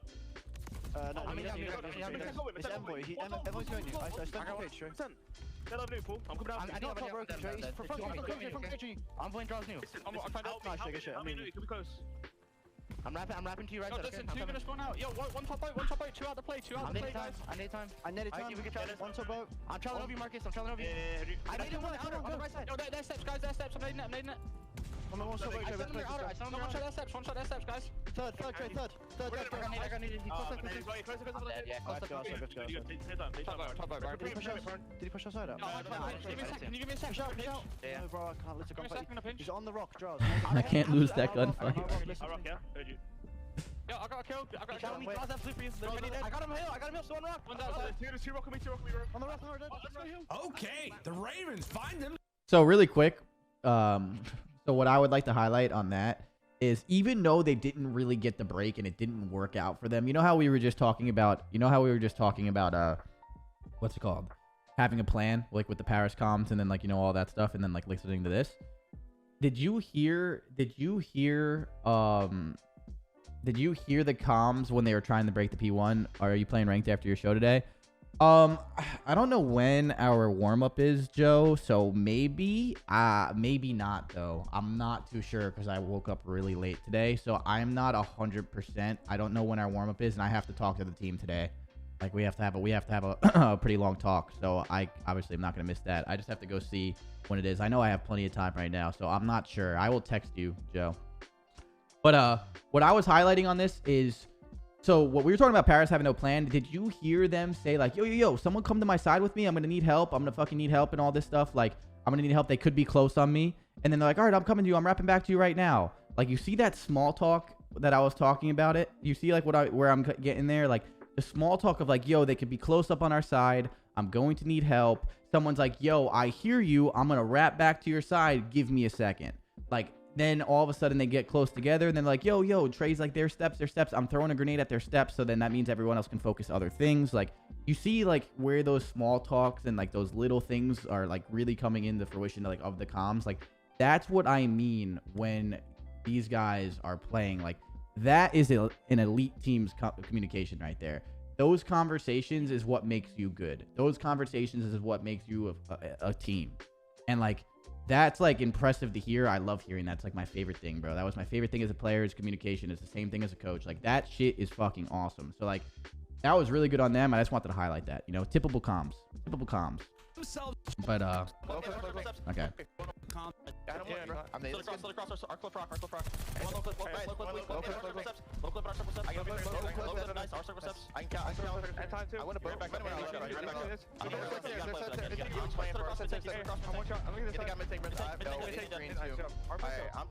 No, it's Envoy. Envoy's going you. I stuck the page, Trey. Get out of Paul. I'm coming out. I need top broken, Trey. He's front. I'm playing draws new. I'm trying to help. Nice, good shit. I mean, you can be close. I'm rapping to you right now. Listen, 2 minutes going out. Yo, one top boat, 2 out the play, 2 out the play, guys. I need time. We can try this. One top boat. I'm traveling over you, Marcus. I'm traveling over you. Yeah. I need one on the right side. Yo, there's steps, guys. There's steps. I'm nading it. I'm on one top boat. I sent them out. One shot their steps, guys. Third. I got needed. He close. Top boat, right? Did he push us out? Can you give me a sec? Yeah. No, bro, I can't listen. He's on the rock, draws. I can't lose that gunfight. I rock, yeah? Heard you. Yo, I got a kill. I got a kill. I got him here, so on rock. One's outside. Two rock on me, On the rock, dead. Okay, the Ravens find them. So really quick, so what I would like to highlight on that is, even though they didn't really get the break and it didn't work out for them, you know how we were just talking about, what's it called? Having a plan, like with the Paris comms and then like, you know, all that stuff, and then like listening to this. Did you hear the comms when they were trying to break the P1? Are you playing ranked after your show today? I don't know when our warm-up is, Joe, so maybe not, though. I'm not too sure because I woke up really late today, so I'm not 100%. I don't know when our warm-up is, and I have to talk to the team today. Like, we have to have a pretty long talk, so I obviously am not going to miss that. I just have to go see when it is. I know I have plenty of time right now, so I'm not sure. I will text you, Joe. But what I was highlighting on this is, so what we were talking about Paris having no plan. Did you hear them say like, yo, someone come to my side with me. I'm going to need help. I'm going to fucking need help and all this stuff. Like, I'm going to need help. They could be close on me. And then they're like, all right, I'm coming to you. I'm rapping back to you right now. Like, you see that small talk that I was talking about it? You see like where I'm getting there? Like the small talk of like, yo, they could be close up on our side. I'm going to need help. Someone's like, yo, I hear you. I'm going to rap back to your side. Give me a second. Like, then all of a sudden they get close together and then like, yo, Trey's like their steps. I'm throwing a grenade at their steps. So then that means everyone else can focus other things. Like, you see like where those small talks and like those little things are like really coming into fruition, like of the comms. Like, that's what I mean when these guys are playing. Like, that is an elite team's communication right there. Those conversations is what makes you good. Those conversations is what makes you a team. And like, that's like impressive to hear. I love hearing that. It's like my favorite thing, bro. That was my favorite thing as a player, is communication. It's the same thing as a coach. Like, that shit is fucking awesome. So like, that was really good on them. I just wanted to highlight that. You know, typical comms. But okay. I'm the across our cliff rock. I can count. I want to boat back. I'm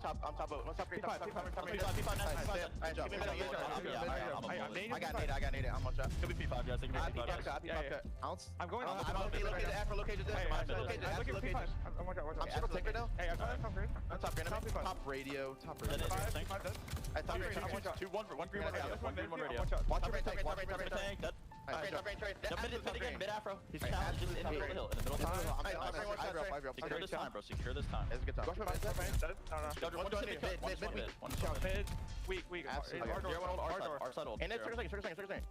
top boat. I got nade. I'm on shot. Could be P5, guys. I'm going. I'm located after location. I'm super tinker now. Hey, I'm top green. Top radio. I thought you were 2-1 green, 1 radio. Watch your tank. Mid afro. He's challenged in the middle. Secure this time, bro. Secure this time. It's a good time. Weak. Our side. And it's circle.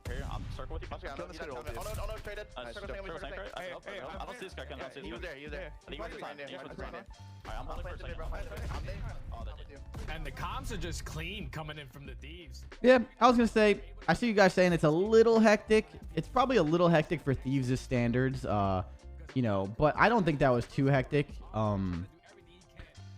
Here, I'm circle with you. Oh no, traded. Nice. Circle thing, we circle thing. Hey, I don't see this guy. I don't see He was there, he was there. I think He he's signed in. he was He signed in. signed in. Alright, I'm holding for a second. I'm there. Oh, I'm with you. And the comms are just clean coming in from the Thieves. Yeah, I was gonna say, I see you guys saying it's a little hectic. It's probably a little hectic for Thieves' standards, you know, but I don't think that was too hectic.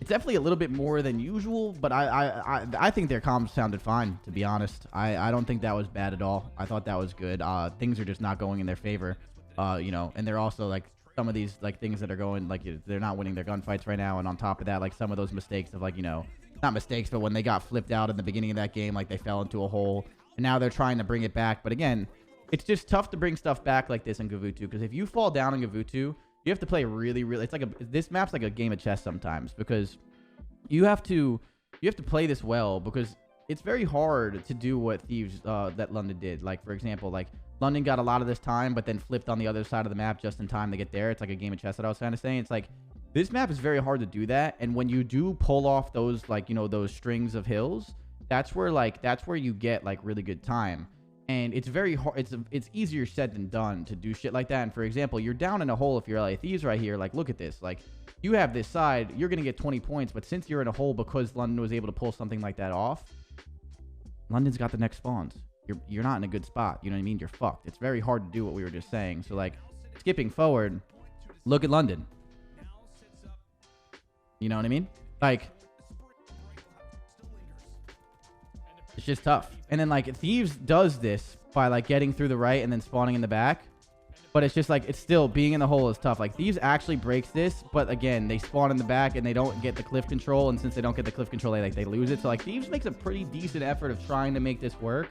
It's definitely a little bit more than usual, but I think their comms sounded fine, to be honest. I don't think that was bad at all. I thought that was good. Things are just not going in their favor, you know, and they're also like some of these like things that are going like they're not winning their gunfights right now, and on top of that, like some of those mistakes of like, you know, not mistakes, but when they got flipped out in the beginning of that game, like they fell into a hole, and now they're trying to bring it back. But again, it's just tough to bring stuff back like this in Gavutu, because if you fall down in Gavutu, you have to play really, it's like this map's like a game of chess sometimes, because you have to play this well, because it's very hard to do what Thieves that London did. Like, for example, like London got a lot of this time, but then flipped on the other side of the map just in time to get there. It's like a game of chess that I was trying to say. It's like this map is very hard to do that, and when you do pull off those, like, you know, those strings of hills, that's where you get like really good time. And it's very hard. It's easier said than done to do shit like that. And for example, you're down in a hole if you're LA Thieves right here. Like, look at this. Like, you have this side, you're gonna get 20 points, but since you're in a hole because London was able to pull something like that off, London's got the next spawns. You're not in a good spot. You know what I mean? You're fucked. It's very hard to do what we were just saying. So like, skipping forward, look at London. You know what I mean? Like, it's just tough. And then like Thieves does this by like getting through the right and then spawning in the back. But it's just like, it's still being in the hole is tough. Like Thieves actually breaks this, but again, they spawn in the back and they don't get the cliff control. And since they don't get the cliff control, they lose it. So like Thieves makes a pretty decent effort of trying to make this work.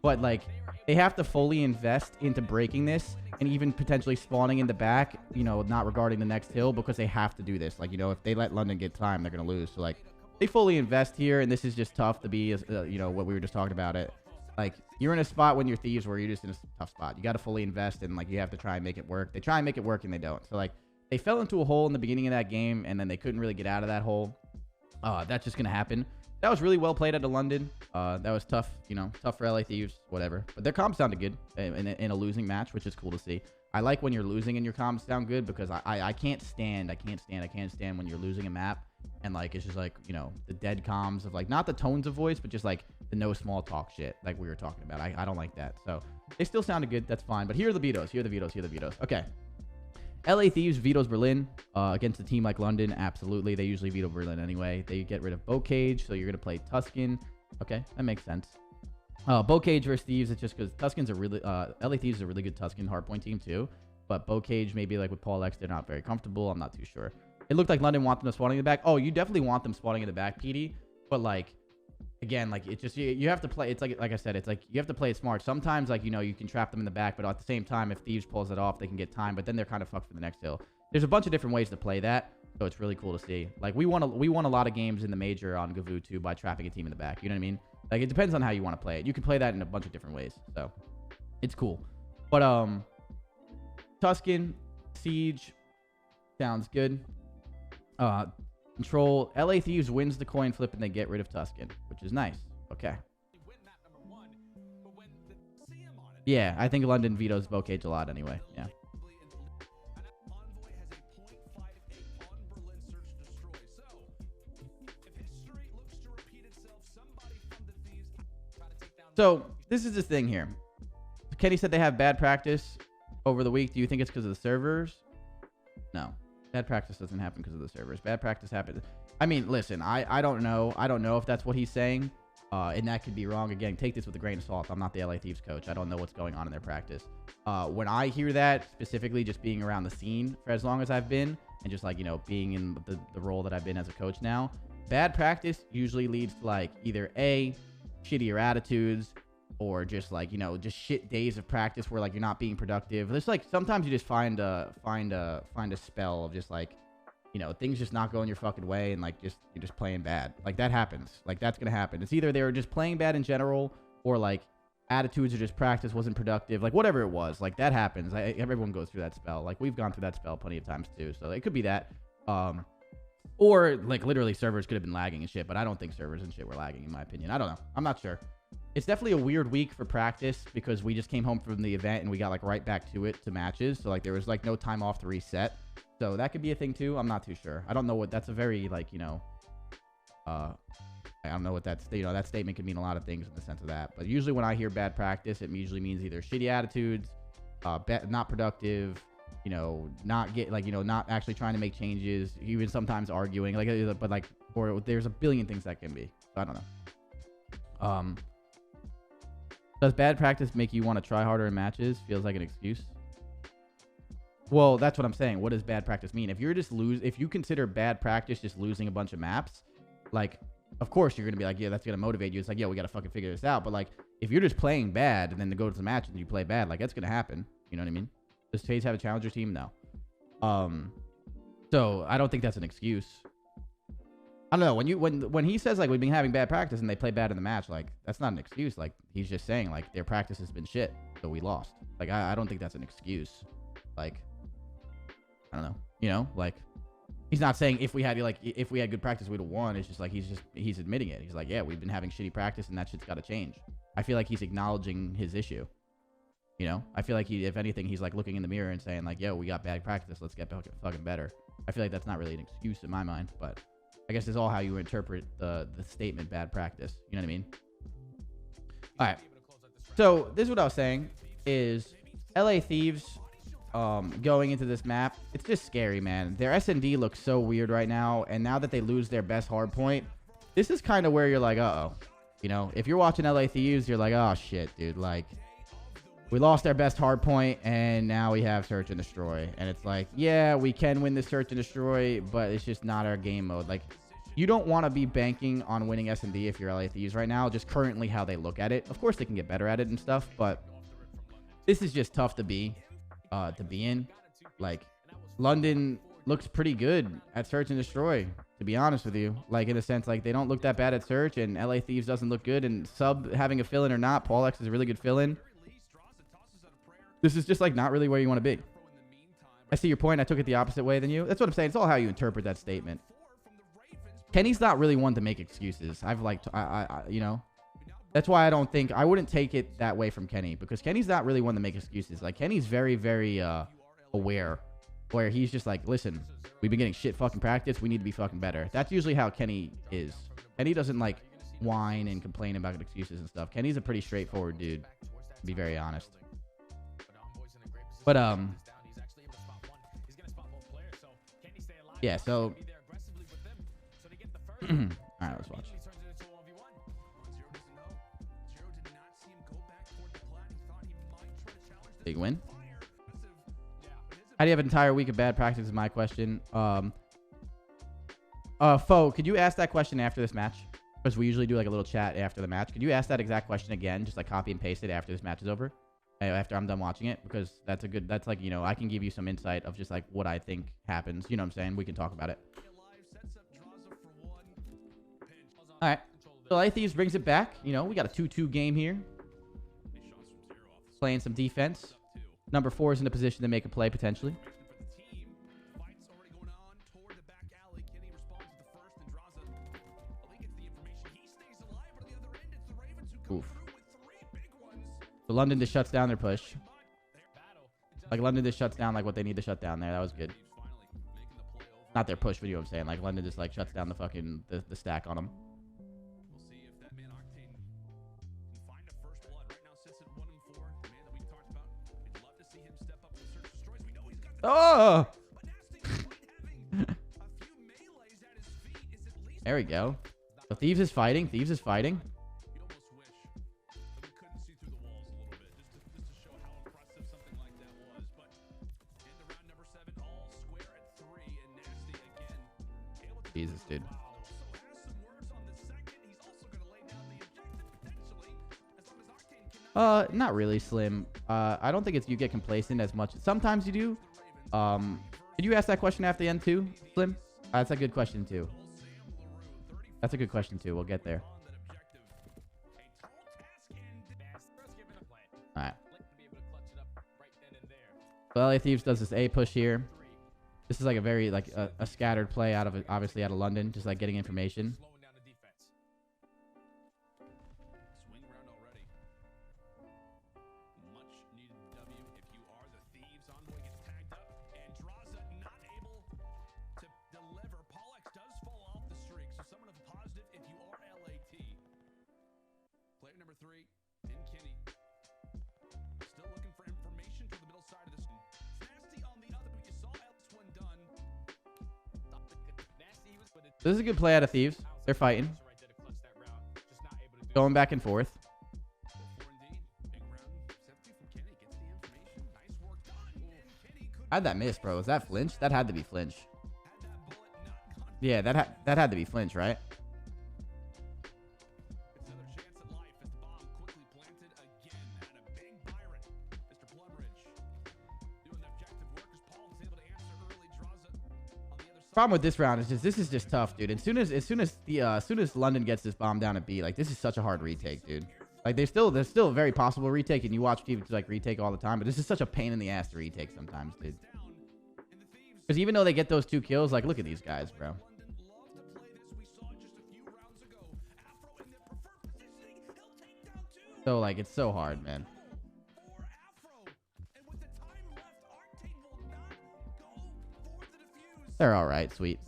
But like, they have to fully invest into breaking this and even potentially spawning in the back, you know, not regarding the next hill, because they have to do this. Like, you know, if they let London get time, they're going to lose. So like, they fully invest here, and this is just tough to be, you know, what we were just talking about it. Like, you're in a spot when you're Thieves where you're just in a tough spot. You got to fully invest, and like, you have to try and make it work. They try and make it work, and they don't. So like, they fell into a hole in the beginning of that game, and then they couldn't really get out of that hole. That's just going to happen. That was really well played out of London. That was tough, you know, tough for LA Thieves, whatever. But their comms sounded good in a losing match, which is cool to see. I like when you're losing and your comms sound good, because I can't stand when you're losing a map and like, it's just like, you know, the dead comms of like, not the tones of voice, but just like the no small talk shit like we were talking about. I don't like that. So they still sounded good. That's fine. But here are the vetoes. Okay. LA Thieves vetoes Berlin against a team like London. Absolutely. They usually veto Berlin anyway. They get rid of Bocage, so you're going to play Tuscan. Okay, that makes sense. Bocage versus Thieves, it's just because Tuscan's a really... LA Thieves is a really good Tuscan hardpoint team too. But Bocage, maybe like with Paul X, they're not very comfortable. I'm not too sure. It looked like London want them spawning in the back. Oh, you definitely want them spawning in the back, PD. But like... Again, like, it's just, you have to play, it's like I said, it's like, you have to play it smart. Sometimes, like, you know, you can trap them in the back, but at the same time, if Thieves pulls it off, they can get time, but then they're kind of fucked for the next hill. There's a bunch of different ways to play that, so it's really cool to see. Like, we won a lot of games in the major on Gavutu by trapping a team in the back, you know what I mean? Like, it depends on how you want to play it. You can play that in a bunch of different ways, so it's cool. But, Tuscan, Siege, sounds good. Control, LA Thieves wins the coin flip and they get rid of Tuscan, which is nice. Okay. Yeah, I think London vetoes Bocage a lot anyway. Yeah. So, this is the thing here. Kenny said they have bad practice over the week. Do you think it's because of the servers? No. Bad practice doesn't happen because of the servers. Bad practice happens. I mean, listen, I don't know. I don't know if that's what he's saying. And that could be wrong. Again, take this with a grain of salt. I'm not the LA Thieves coach. I don't know what's going on in their practice. When I hear that, specifically just being around the scene for as long as I've been, and just like, you know, being in the role that I've been as a coach now, bad practice usually leads to like either A, shittier attitudes, or just like, you know, just shit days of practice where like you're not being productive. There's like, sometimes you just find a spell of just like, you know, things just not going your fucking way, and like you're just playing bad. Like that happens. Like that's gonna happen. It's either they were just playing bad in general, or like attitudes or just practice wasn't productive. Like whatever it was, like that happens. Everyone goes through that spell. Like we've gone through that spell plenty of times too. So it could be that. Or like literally servers could have been lagging and shit, but I don't think servers and shit were lagging in my opinion. I don't know. I'm not sure. it's definitely a weird week for practice because we just came home from the event and we got like right back to it to matches. So like there was like no time off to reset. So that could be a thing too. I'm not too sure. I don't know what that's a very like, you know, I don't know what that's, you know, that statement could mean a lot of things in the sense of that. But usually when I hear bad practice, it usually means either shitty attitudes, not productive, you know, not get like, you know, not actually trying to make changes, even sometimes arguing like, but like, or there's a billion things that can be. So I don't know. Does bad practice make you want to try harder in matches? Feels like an excuse. Well, that's what I'm saying. What does bad practice mean? If you're just if you consider bad practice just losing a bunch of maps, like, of course you're going to be like, yeah, that's going to motivate you. It's like, yeah, we got to fucking figure this out. But like, if you're just playing bad and then to go to the match and you play bad, like that's going to happen. You know what I mean? Does FaZe have a challenger team? No. So I don't think that's an excuse. I don't know. When he says like we've been having bad practice and they play bad in the match, like that's not an excuse. Like he's just saying like their practice has been shit, so we lost. Like I don't think that's an excuse. Like I don't know. You know, like he's not saying if we had good practice we'd have won. It's just like he's admitting it. He's like, yeah, we've been having shitty practice and that shit's got to change. I feel like he's acknowledging his issue. You know, I feel like if anything, he's like looking in the mirror and saying like, yo, we got bad practice. Let's get fucking better. I feel like that's not really an excuse in my mind, but I guess it's all how you interpret the statement bad practice. You know what I mean? All right. So this is what I was saying is LA Thieves going into this map. It's just scary, man. Their SND looks so weird right now. And now that they lose their best hardpoint, this is kind of where you're like, uh-oh. You know, if you're watching LA Thieves, you're like, oh, shit, dude. Like, we lost our best hardpoint, and now we have Search and Destroy. And it's like, yeah, we can win this Search and Destroy, but it's just not our game mode. Like, you don't want to be banking on winning S&D if you're LA Thieves right now, just currently how they look at it. Of course, they can get better at it and stuff, but this is just tough to be in. Like, London looks pretty good at Search and Destroy, to be honest with you. Like, in a sense, like, they don't look that bad at Search, and LA Thieves doesn't look good. And sub having a fill-in or not, Paul X is a really good fill-in. This is just, like, not really where you want to be. I see your point. I took it the opposite way than you. That's what I'm saying. It's all how you interpret that statement. Kenny's not really one to make excuses. I've liked, you know, that's why I wouldn't take it that way from Kenny, because Kenny's not really one to make excuses. Like, Kenny's very, very aware, where he's just like, listen, we've been getting shit fucking practice. We need to be fucking better. That's usually how Kenny is. Kenny doesn't like whine and complain about excuses and stuff. Kenny's a pretty straightforward dude, to be very honest. But, yeah, so, all right, let's watch. Big win. How do you have an entire week of bad practice is my question. Fo, could you ask that question after this match? Because we usually do like a little chat after the match. Could you ask that exact question again? Just like copy and paste it after this match is over. After I'm done watching it, because that's like, you know, I can give you some insight of just like what I think happens. You know what I'm saying? We can talk about it. All right. So LA Thieves brings it back. You know, we got a 2-2 game here. Playing some defense. Number 4 is in a position to make a play potentially. Oof. So London just shuts down their push. Like, London just shuts down like what they need to shut down there. That was good. Not their push, but you know what I'm saying. Like, London just like shuts down the fucking the stack on them. Oh! There we go. So Thieves is fighting. Thieves is fighting. Jesus, dude. Not really, Slim. I don't think it's you get complacent as much. Sometimes you do. Did you ask that question after the end too, Slim? That's a good question too. That's a good question too. We'll get there. All right. Well, LA Thieves does this A push here. This is like a very like a scattered play out of obviously out of London, just like getting information. This is a good play out of Thieves. They're fighting. Going back and forth. How'd that miss, bro? Was that flinch? That had to be flinch. Yeah, that had to be flinch, right? Problem with this round is just this is just tough, dude. As soon as London gets this bomb down at B, like this is such a hard retake, dude. Like there's still a very possible retake, and you watch teams like retake all the time, but this is such a pain in the ass to retake sometimes, dude. Because even though they get those 2 kills, like look at these guys, bro. So like it's so hard, man. They're all right, sweet.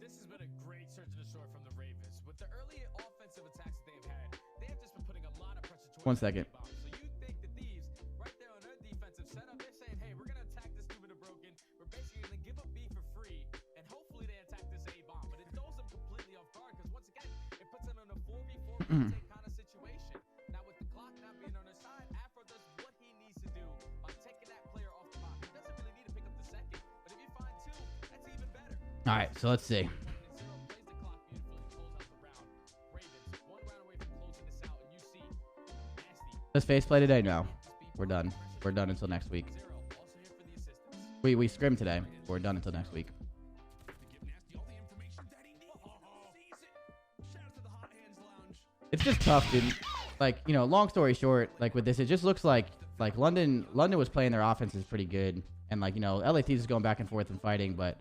This has been a great search and destroy from the Ravens. With the early offensive attacks that they've had, they have just been putting a lot of pressure towards 1 second. so you think the Thieves, right there on their defensive setup, they're saying, hey, we're going to attack this stupid and broken. We're basically going to give up B for free, and hopefully they attack this A bomb. But it throws them completely off guard, because once again, it puts them in a 4v4 retake kind of situation. Now with the clock not being on their side, Afro does what he needs to do by taking that player off the bomb. He doesn't really need to pick up the second, but if you find 2, that's even better. All right, so let's see. Let's face play today? No. We're done. We're done until next week. We scrim today. We're done until next week. It's just tough, dude. Like, you know, long story short, like with this, it just looks like London was playing their offenses pretty good. And like, you know, LA Thieves is going back and forth and fighting, but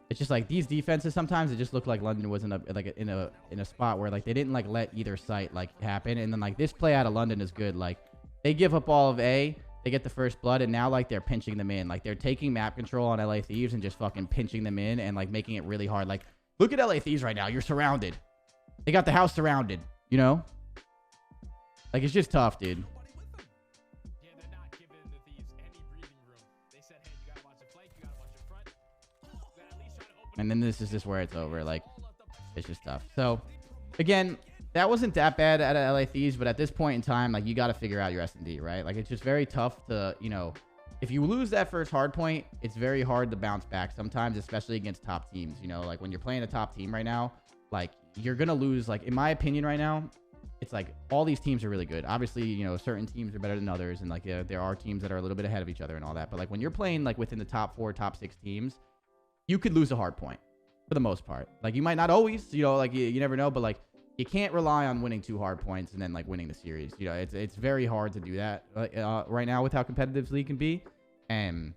it's just like these defenses sometimes it just looked like London was in a spot where like they didn't like let either site like happen. And then like this play out of London is good. Like they give up all of A, they get the first blood, and now like they're pinching them in. Like they're taking map control on LA Thieves and just fucking pinching them in and like making it really hard. Like look at LA Thieves right now. You're surrounded. They got the house surrounded, you know? Like it's just tough, dude. And then this is just where it's over. Like, it's just tough. So, again, that wasn't that bad at LA Thieves, but at this point in time, like, you got to figure out your S&D, right? Like, it's just very tough to, you know, if you lose that first hard point, it's very hard to bounce back sometimes, especially against top teams. You know, like, when you're playing a top team right now, like, you're going to lose. Like, in my opinion right now, it's like all these teams are really good. Obviously, you know, certain teams are better than others, and, like, there are teams that are a little bit ahead of each other and all that. But, like, when you're playing, like, within the top 4, top 6 teams, you could lose a hard point for the most part. Like, you might not always, you know, like, you never know, but, like, you can't rely on winning 2 hard points and then, like, winning the series. You know, it's very hard to do that right now with how competitive this league can be. And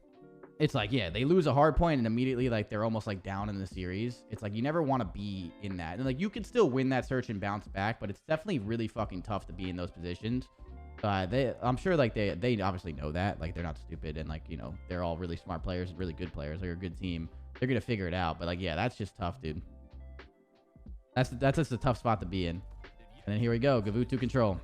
it's like, yeah, they lose a hard point and immediately, like, they're almost, like, down in the series. It's like, you never want to be in that. And, like, you can still win that search and bounce back, but it's definitely really fucking tough to be in those positions. I'm sure, like, they obviously know that. Like, they're not stupid, and, like, you know, they're all really smart players, really good players. They're a good team. They're gonna figure it out. But, like, yeah, that's just tough, dude. That's just a tough spot to be in. And then here we go, Gavutu control.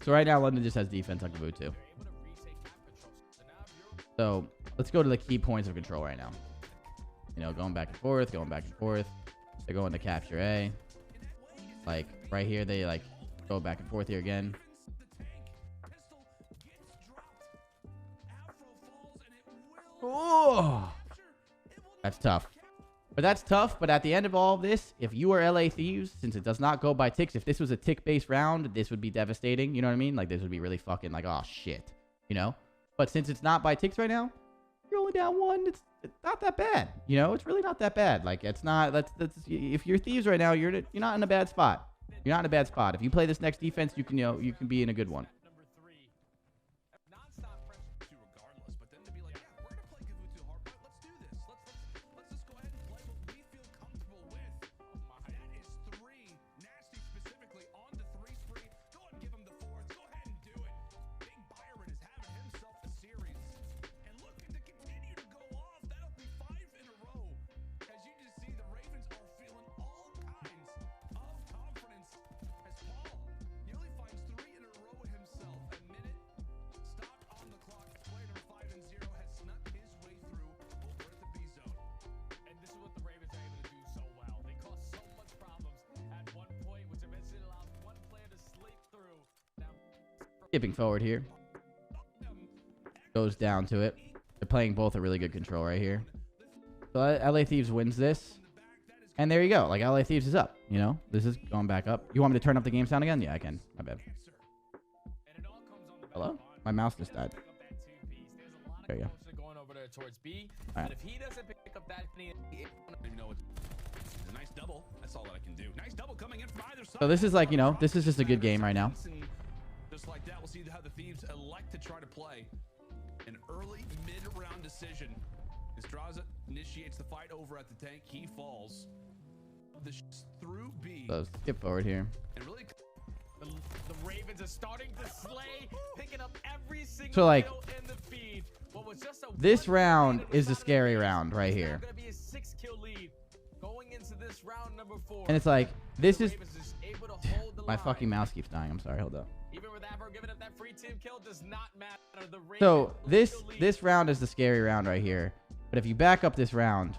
So right now, London just has defense on Gavutu. So let's go to the key points of control right now. You know, going back and forth, going back and forth. They're going to capture A. Like, right here, they, like, go back and forth here again. Oh! That's tough. But that's tough. But at the end of all of this, if you are LA Thieves, since it does not go by ticks, if this was a tick-based round, this would be devastating. You know what I mean? Like, this would be really fucking like, oh, shit. You know? But since it's not by ticks right now, you're you're only down 1. It's not that bad. You know, it's really not that bad. Like, it's not. That's if you're Thieves right now, you're not in a bad spot. You're not in a bad spot. If you play this next defense, you can be in a good one. Number 3. Non-stop pressure. Regardless, but then to be like, yeah, we're gonna play Gavutu Hardpoint. Let's do this. Let's just go ahead and play what we feel comfortable with. That is 3. Nasty specifically on the 3 spree. Go ahead and give him the 4s. Go ahead and do it. Big Byron is having himself a series and looking to continue to go off. That'll be 5 in a row. As you just see, the Ravens are feeling all kinds of confidence as Paul nearly finds 3 in a row himself. A minute stopped on the clock. Player number 5 and 0 has snuck his way through over at the B zone. And this is what the Ravens are able to do so well. They caused so much problems at one point, which eventually allowed one player to sleep through. Now, Skipping forward here. Goes down to it. They're playing both a really good control right here. So LA Thieves wins this. And there you go. Like, LA Thieves is up. You know, this is going back up. You want me to turn up the game sound again? Yeah, I can. My bad. Hello? My mouse just died. There you go. going over there towards B. All right. And if he doesn't pick up that, I don't even know it's a nice double. That's all that I can do. Nice double coming in from either side. So this is like, you know, this is just a good game right now. Just like that, we'll see how the Thieves elect to try to play an early mid-round decision. Estraza initiates the fight over at the tank. He falls. Through B. So skip forward here. And really, the Ravens are starting to slay, picking up every single So, like, kill in the feed. What was just a this one round lead is the was scary not round right It's now here. gonna be a 6-kill lead going into this round number 4. And it's like, this The is... Ravens is able to hold the My line. fucking mouse keeps dying. I'm sorry. Hold up. Even with Avro giving up that free team kill does not matter. The Ravens So this still lead. this round is the scary round right here. But if you back up this round,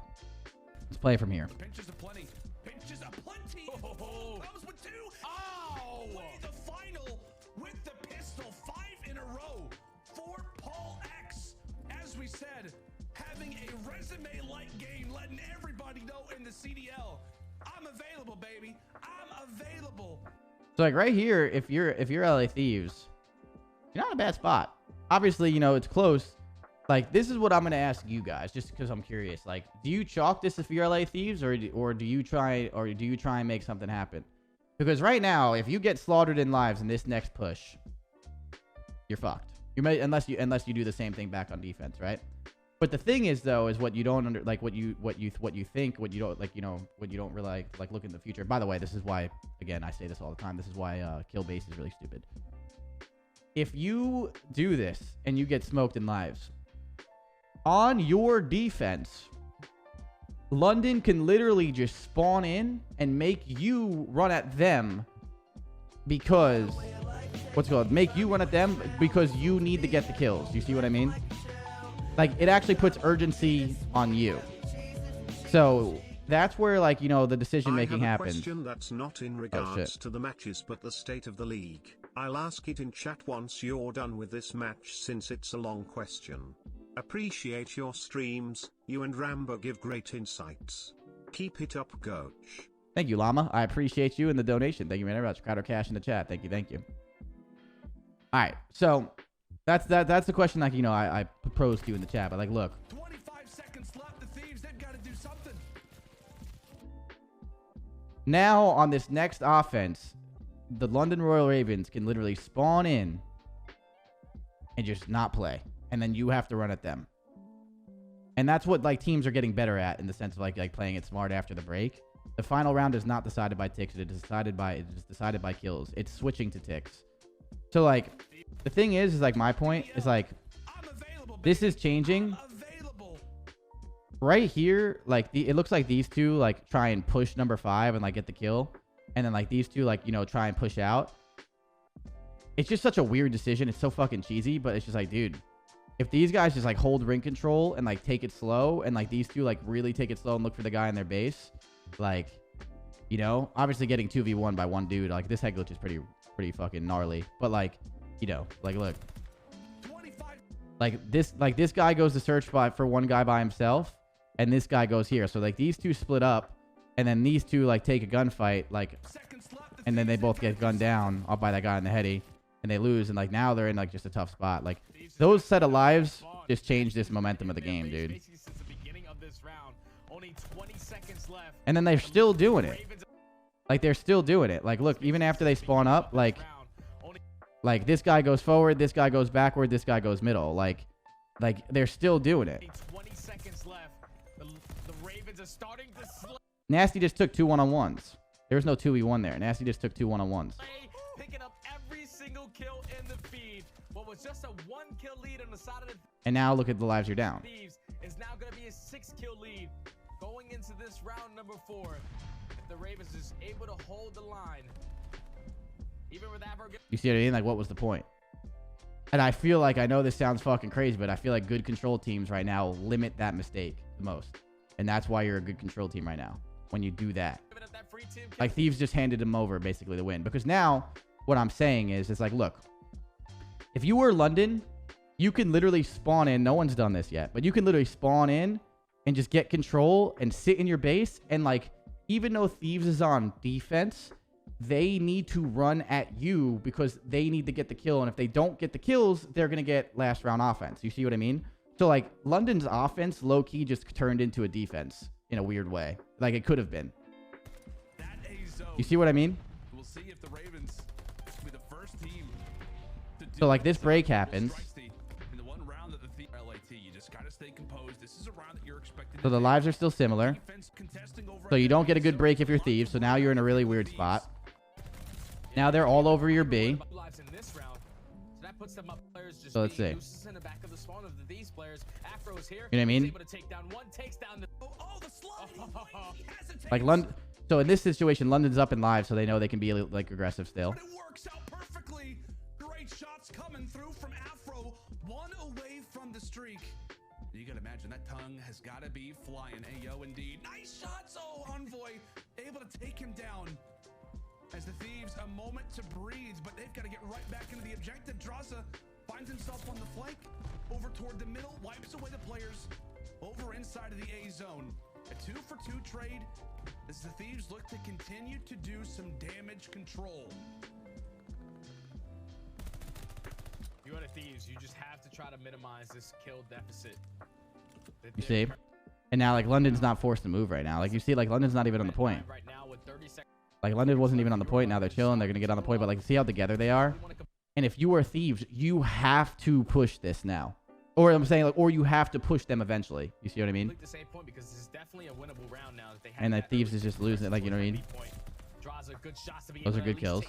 let's play from here. Pinches aplenty. Pinches aplenty. Oh. Comes with 2. Oh! Away the final with the pistol. 5 in a row for Paul X. As we said, having a resume-like game, letting everybody know in the CDL, I'm available, baby. I'm available. So like right here, if you're LA Thieves, you're not in a bad spot. Obviously, you know, it's close. Like, this is what I'm gonna ask you guys, just because I'm curious. Like, do you chalk this if you're LA Thieves, or do you try and make something happen? Because right now, if you get slaughtered in lives in this next push, you're fucked. You may unless you do the same thing back on defense, right? But the thing is, though, is what you don't what you think, what you don't like, you know, what you don't really like look in the future. By the way, this is why, again, I say this all the time. This is why kill base is really stupid. If you do this and you get smoked in lives, on your defense, London can literally just spawn in and make you run at them because make you run at them because you need to get the kills. You see what I mean? Like, it actually puts urgency on you. So that's where, like, you know, the decision making happens. I have a question that's not in regards to the matches but the state of the league. I'll ask it in chat once you're done with this match since it's a long question. Appreciate your streams, you and Rambo give great insights. Keep it up, coach. Thank you, Llama. I appreciate you and the donation. Thank you very much. Crowder Cash in the chat. Thank you. All right, so that's the question, like, you know, I proposed to you in the chat. But like, look, 25 seconds left. The Thieves, they've got to do something. now on this next offense, the London Royal Ravens can literally spawn in and just not play. And then you have to run at them. And that's what, like, teams are getting better at, in the sense of like playing it smart after the break. The final round is not decided by ticks. It is decided by kills. It's switching to ticks. So, like, the thing is like, my point is, like, this is changing. Right here, like, it looks like these two, like, try and push number 5 and, like, get the kill. And then, like, these two, like, you know, try and push out. It's just such a weird decision. It's so fucking cheesy, but it's just like, dude, if these guys just, like, hold ring control and, like, take it slow, and, like, these two, like, really take it slow and look for the guy in their base, like, you know, obviously getting 2v1 by one dude, like, this head glitch is pretty fucking gnarly. But, like, you know, like, look, like, this guy goes to search for one guy by himself, and this guy goes here. So, like, these two split up, and then these two, like, take a gunfight, like, and then they both get gunned down off by that guy in the heady, and they lose, and, like, now they're in, like, just a tough spot. Like, those set of lives just change this momentum of the game, dude. Basically since the beginning of this round, only 20 seconds left. And then they're still doing it. Like, they're still doing it. Like, look, even after they spawn up, like this guy goes forward, this guy goes backward, this guy goes middle. Like they're still doing it. 20 seconds left. The Ravens are starting to slay. Nasty just took 2 1-on-1s. There was no 2v1 there. Nasty just took 2 1-on-1s. Picking up every single kill in the feed. What was just a 1-kill lead on the side of the And now look at the lives you're down. Thieves is now going to be a 6-kill lead going into this round number 4. If the Ravens is able to hold the line, even with Afro. You see what I mean? Like, what was the point? And I feel like, I know this sounds fucking crazy, but I feel like good control teams right now limit that mistake the most. And that's why you're a good control team right now, when you do that. Like, Thieves just handed them over, basically, the win. Because now, what I'm saying is, it's like, look, if you were London, you can literally spawn in. No one's done this yet, but you can literally spawn in and just get control and sit in your base. And, like, even though Thieves is on defense, they need to run at you because they need to get the kill. And if they don't get the kills, they're going to get last round offense. You see what I mean? So, like, London's offense, low-key, just turned into a defense in a weird way. Like, it could have been. You see what I mean? We'll see if the Ravens will be the first team to do So, like, this break happens. in the one round that the LAT, you just gotta stay composed. This is a round that you're expected So the lives are still similar. So you don't get a good break if you're Thieves. So now you're in a really weird spot. Now they're all over your B. So let's see. You know what I mean? Like London. So in this situation, London's up in live, so they know they can be like aggressive still. But it works out perfectly. Great shots coming through from Afro. 1 away from the streak. You gotta imagine that tongue has gotta be flying. Ayo, indeed. Nice shots. Oh, Envoy able to take him down. As the Thieves a moment to breathe, but they've got to get right back into the objective. Draza finds himself on the flank, over toward the middle, wipes away the players, over inside of the A zone. A 2-for-2 trade as the Thieves look to continue to do some damage control. You are the Thieves. You just have to try to minimize this kill deficit. You see? And now, like, London's not forced to move right now. Like, you see, like, London's not even on the point. Right now with 30 seconds. Like, London wasn't even on the point. Now they're chilling. They're going to get on the point. But, like, see how together they are? And if you are Thieves, you have to push this now. Or I'm saying, like, or you have to push them eventually. You see what I mean? The same point because this is definitely a winnable round now that they have. And that Thieves is just losing it. Like, you know what I mean? Those are good kills.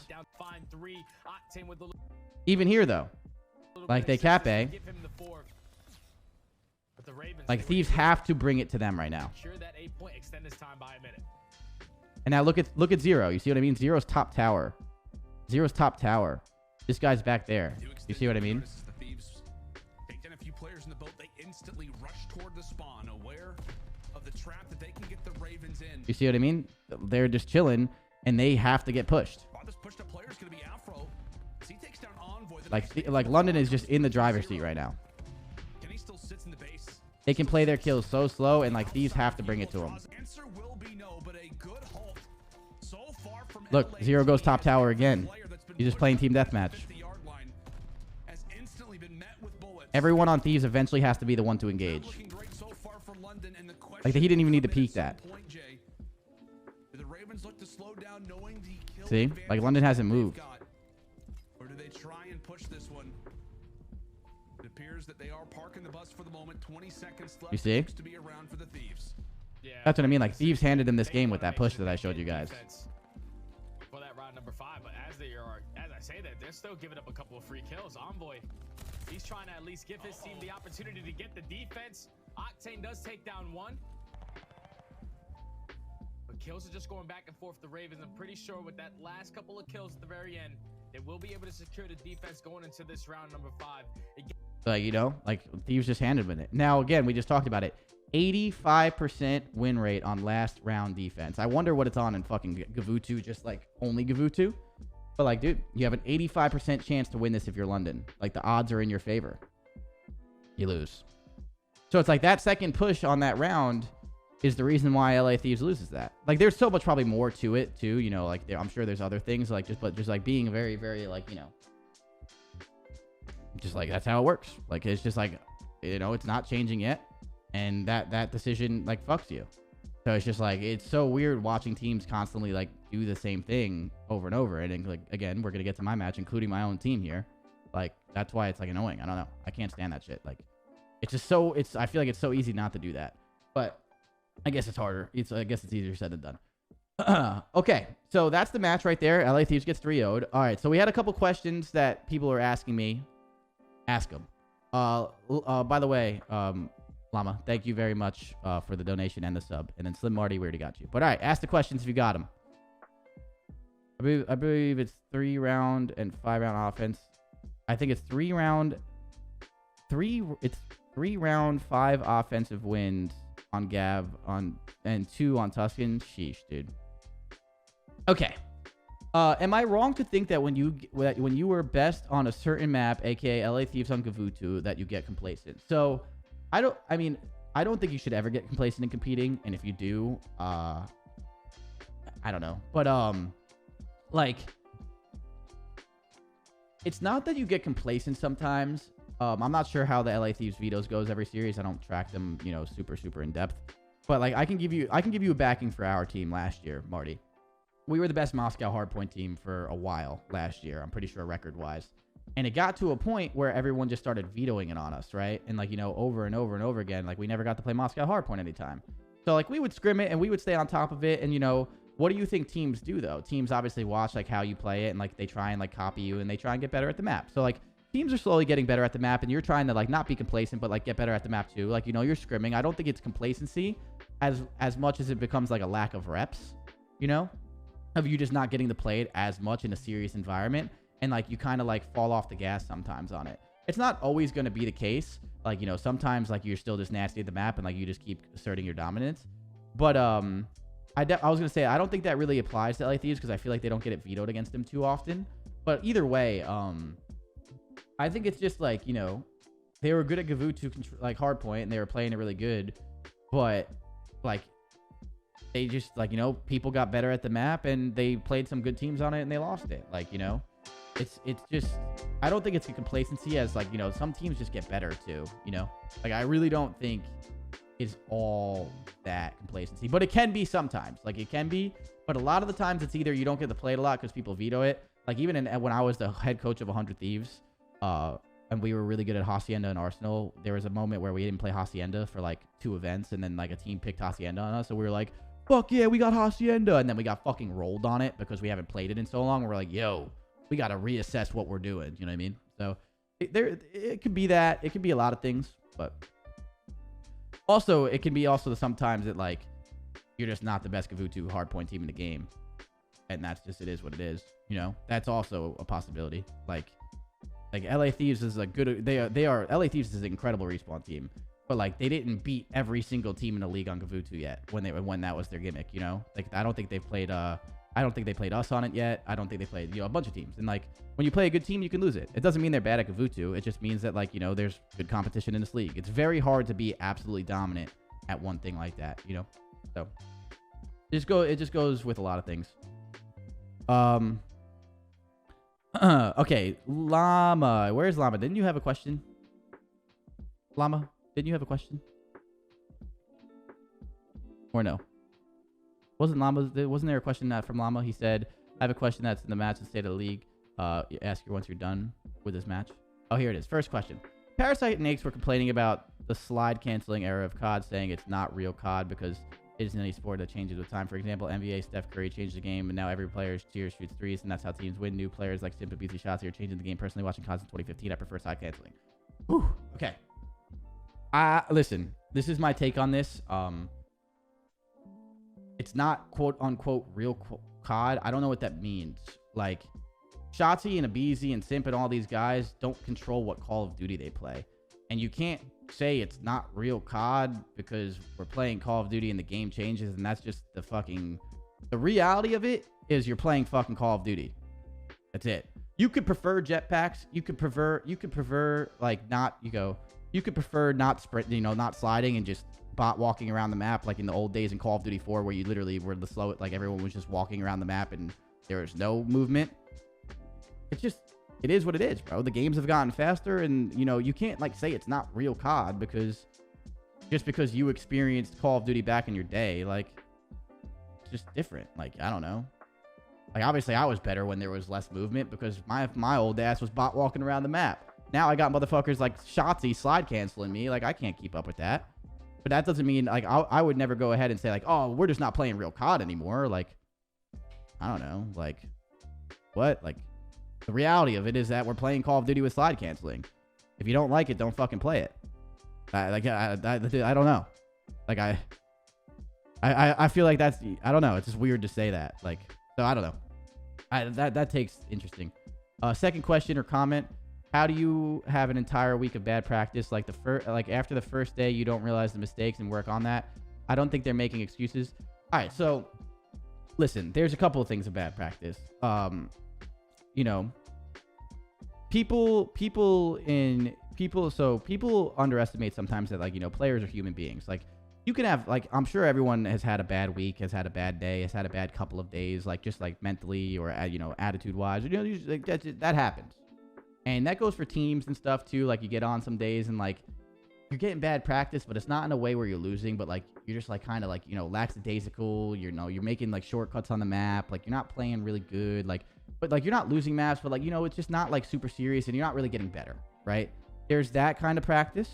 Even here, though. Like, they cap A. Like, Thieves have to bring it to them right now. And now look at Zero. You see what I mean? Zero's top tower. Zero's top tower. This guy's back there. You see what I mean? Take down a few players in the boat. They instantly rush toward the spawn, aware of the trap that they can get the Ravens in. You see what I mean? They're just chilling, and they have to get pushed. This pushed up player is going to be Afro. As he takes down Envoy. Like London is just in the driver's seat right now. Kenny still sits in the base. They can play their kills so slow, and like Thieves have to bring it to them. Answer will be no, but a good halt. So far from Look, Zero goes top tower again. He's just playing team deathmatch. Everyone on Thieves eventually has to be the one to engage. Like, he didn't even need to peek that. See? Like, London hasn't moved. Or do they try and push this one? It appears that they are parking the bus for the moment. 20 seconds left. You see? To be around for the Thieves. Yeah. That's what I mean. Like, Thieves handed them this game with that push that I showed you guys. For that round number 5, but as I say that, they're still giving up a couple of free kills. Envoy, he's trying to at least give his team the opportunity to get the defense. Octane does take down 1. But kills are just going back and forth. The Ravens, I'm pretty sure with that last couple of kills at the very end, they will be able to secure the defense going into this round number 5. Like, you know, like Thieves just handed them it. Now, again, we just talked about it. 85% win rate on last round defense. I wonder what it's on in fucking Gavutu, just like only Gavutu. But like, dude, you have an 85% chance to win this if you're London. Like, the odds are in your favor. You lose. So it's like that second push on that round is the reason why LA Thieves loses that. Like, there's so much probably more to it too. You know, like I'm sure there's other things like just like being very, very like, you know, just like that's how it works. Like, it's just like you know, it's not changing yet. And that decision, like, fucks you. So it's just like, it's so weird watching teams constantly, like, do the same thing over and over. And, like, again, we're going to get to my match, including my own team here. Like, that's why it's, like, annoying. I don't know. I can't stand that shit. Like, it's just so, I feel like it's so easy not to do that. But I guess it's harder. I guess it's easier said than done. Okay, so that's the match right there. LA Thieves gets 3-0'd. All right, so we had a couple questions that people are asking me. Ask them. By the way, Llama, thank you very much for the donation and the sub. And then Slim Marty, we already got you. But all right, ask the questions if you got them. I believe it's 3-round and 5-round offense. I think it's 3-round, 5 offensive wins on Gav and 2 on Tuscan. Sheesh, dude. Okay. Am I wrong to think that when you were best on a certain map, aka LA Thieves on Gavutu, that you get complacent? So I don't think you should ever get complacent in competing, and if you do, I don't know. But like, it's not that you get complacent sometimes. I'm not sure how the LA Thieves vetoes goes every series. I don't track them, you know, super in depth. But like, I can give you a backing for our team last year, Marty. We were the best Moscow Hardpoint team for a while last year. I'm pretty sure record-wise. And it got to a point where everyone just started vetoing it on us, right? And like, you know, over and over again, like we never got to play Moscow Hardpoint anytime. So like we would scrim it and we would stay on top of it. And you know, what do you think teams do though? Teams obviously watch like how you play it and like they try and like copy you and they try and get better at the map. So like teams are slowly getting better at the map and you're trying to like not be complacent, but like get better at the map too. Like, you know, you're scrimming. I don't think it's complacency as much as it becomes like a lack of reps, you know, of you just not getting to play it as much in a serious environment. And like, you kind of like fall off the gas sometimes on it. It's not always going to be the case. Like, you know, sometimes like you're still just nasty at the map and like you just keep asserting your dominance. But I was going to say, I don't think that really applies to LA Thieves because I feel like they don't get it vetoed against them too often. But either way, I think it's just like, you know, they were good at Gavutu like Hardpoint and they were playing it really good. But like, they just like, you know, people got better at the map and they played some good teams on it and they lost it. Like, you know, it's just, I don't think it's a complacency as like, you know, some teams just get better too, you know, like I really don't think it's all that complacency, but it can be sometimes. Like it can be, but a lot of the times it's either you don't get to play it a lot because people veto it. Like even when I was the head coach of 100 Thieves, and we were really good at Hacienda and Arsenal, there was a moment where we didn't play Hacienda for like 2 events, and then like a team picked Hacienda on us, so we were like, fuck yeah, we got Hacienda, and then we got fucking rolled on it because we haven't played it in so long. We're like, yo, we got to reassess what we're doing. You know what I mean? So it could be that. It could be a lot of things, but also it can be also sometimes that like you're just not the best Gavutu Hardpoint team in the game, and that's just, it is what it is. You know, that's also a possibility. Like LA Thieves is a good, they are LA Thieves is an incredible respawn team, but like they didn't beat every single team in the league on Gavutu yet when that was their gimmick, you know? Like I don't think they've played I don't think they played us on it yet. I don't think they played, you know, a bunch of teams. And like when you play a good team, you can lose it. It doesn't mean they're bad at Gavutu. It just means that like, you know, there's good competition in this league. It's very hard to be absolutely dominant at one thing like that, you know? So it just goes with a lot of things. Okay, Llama. Where's Llama? Didn't you have a question? Llama, didn't you have a question? Or no? Wasn't there a question from Llama? He said, I have a question that's in the match and state of the league. Ask you once you're done with this match. Oh, here it is. First question. Parasite and Aches were complaining about the slide canceling era of COD, saying it's not real COD because it isn't any sport that changes with time. For example, NBA Steph Curry changed the game, and now every player's tier shoots threes, and that's how teams win. New players like Simp and BC Shots are changing the game. Personally, watching COD since 2015, I prefer slide canceling. Whew. Okay. Listen, this is my take on this. It's not quote unquote real COD. I don't know what that means. Like, Shotzi and Abizi and Simp and all these guys don't control what Call of Duty they play. And you can't say it's not real COD because we're playing Call of Duty and the game changes, and that's just the reality of it is you're playing fucking Call of Duty. That's it. You could prefer jetpacks. You could prefer like you could prefer not sprint, you know, not sliding and just bot walking around the map like in the old days in Call of Duty 4 where you literally were the slow, like everyone was just walking around the map and there was no movement. It's just, it is what it is, bro. The games have gotten faster, and you know, you can't like say it's not real COD because just because you experienced Call of Duty back in your day, like it's just different. Like, I don't know. Like, obviously I was better when there was less movement because my old ass was bot walking around the map. Now I got motherfuckers like Shotzzy slide canceling me. Like, I can't keep up with that. But that doesn't mean, like, I would never go ahead and say, like, oh, we're just not playing real COD anymore. Like, I don't know. Like, what? Like, the reality of it is that we're playing Call of Duty with slide canceling. If you don't like it, don't fucking play it. I don't know. Like, I feel like that's, I don't know. It's just weird to say that. Like, so I don't know. That takes interesting. Second question or comment. How do you have an entire week of bad practice? Like after the first day, you don't realize the mistakes and work on that. I don't think they're making excuses. All right. So listen, there's a couple of things of bad practice. You know, people underestimate sometimes that, like, you know, players are human beings. Like, you can have, like, I'm sure everyone has had a bad week, has had a bad day, has had a bad couple of days, like, just like mentally or, you know, attitude wise, you know, like, that happens. And that goes for teams and stuff too. Like, you get on some days and, like, you're getting bad practice, but it's not in a way where you're losing, but, like, you're just, like, kind of, like, you know, lackadaisical. You know, you're making, like, shortcuts on the map. Like, you're not playing really good. Like, but, like, you're not losing maps, but, like, you know, it's just not, like, super serious, and you're not really getting better, right? There's that kind of practice.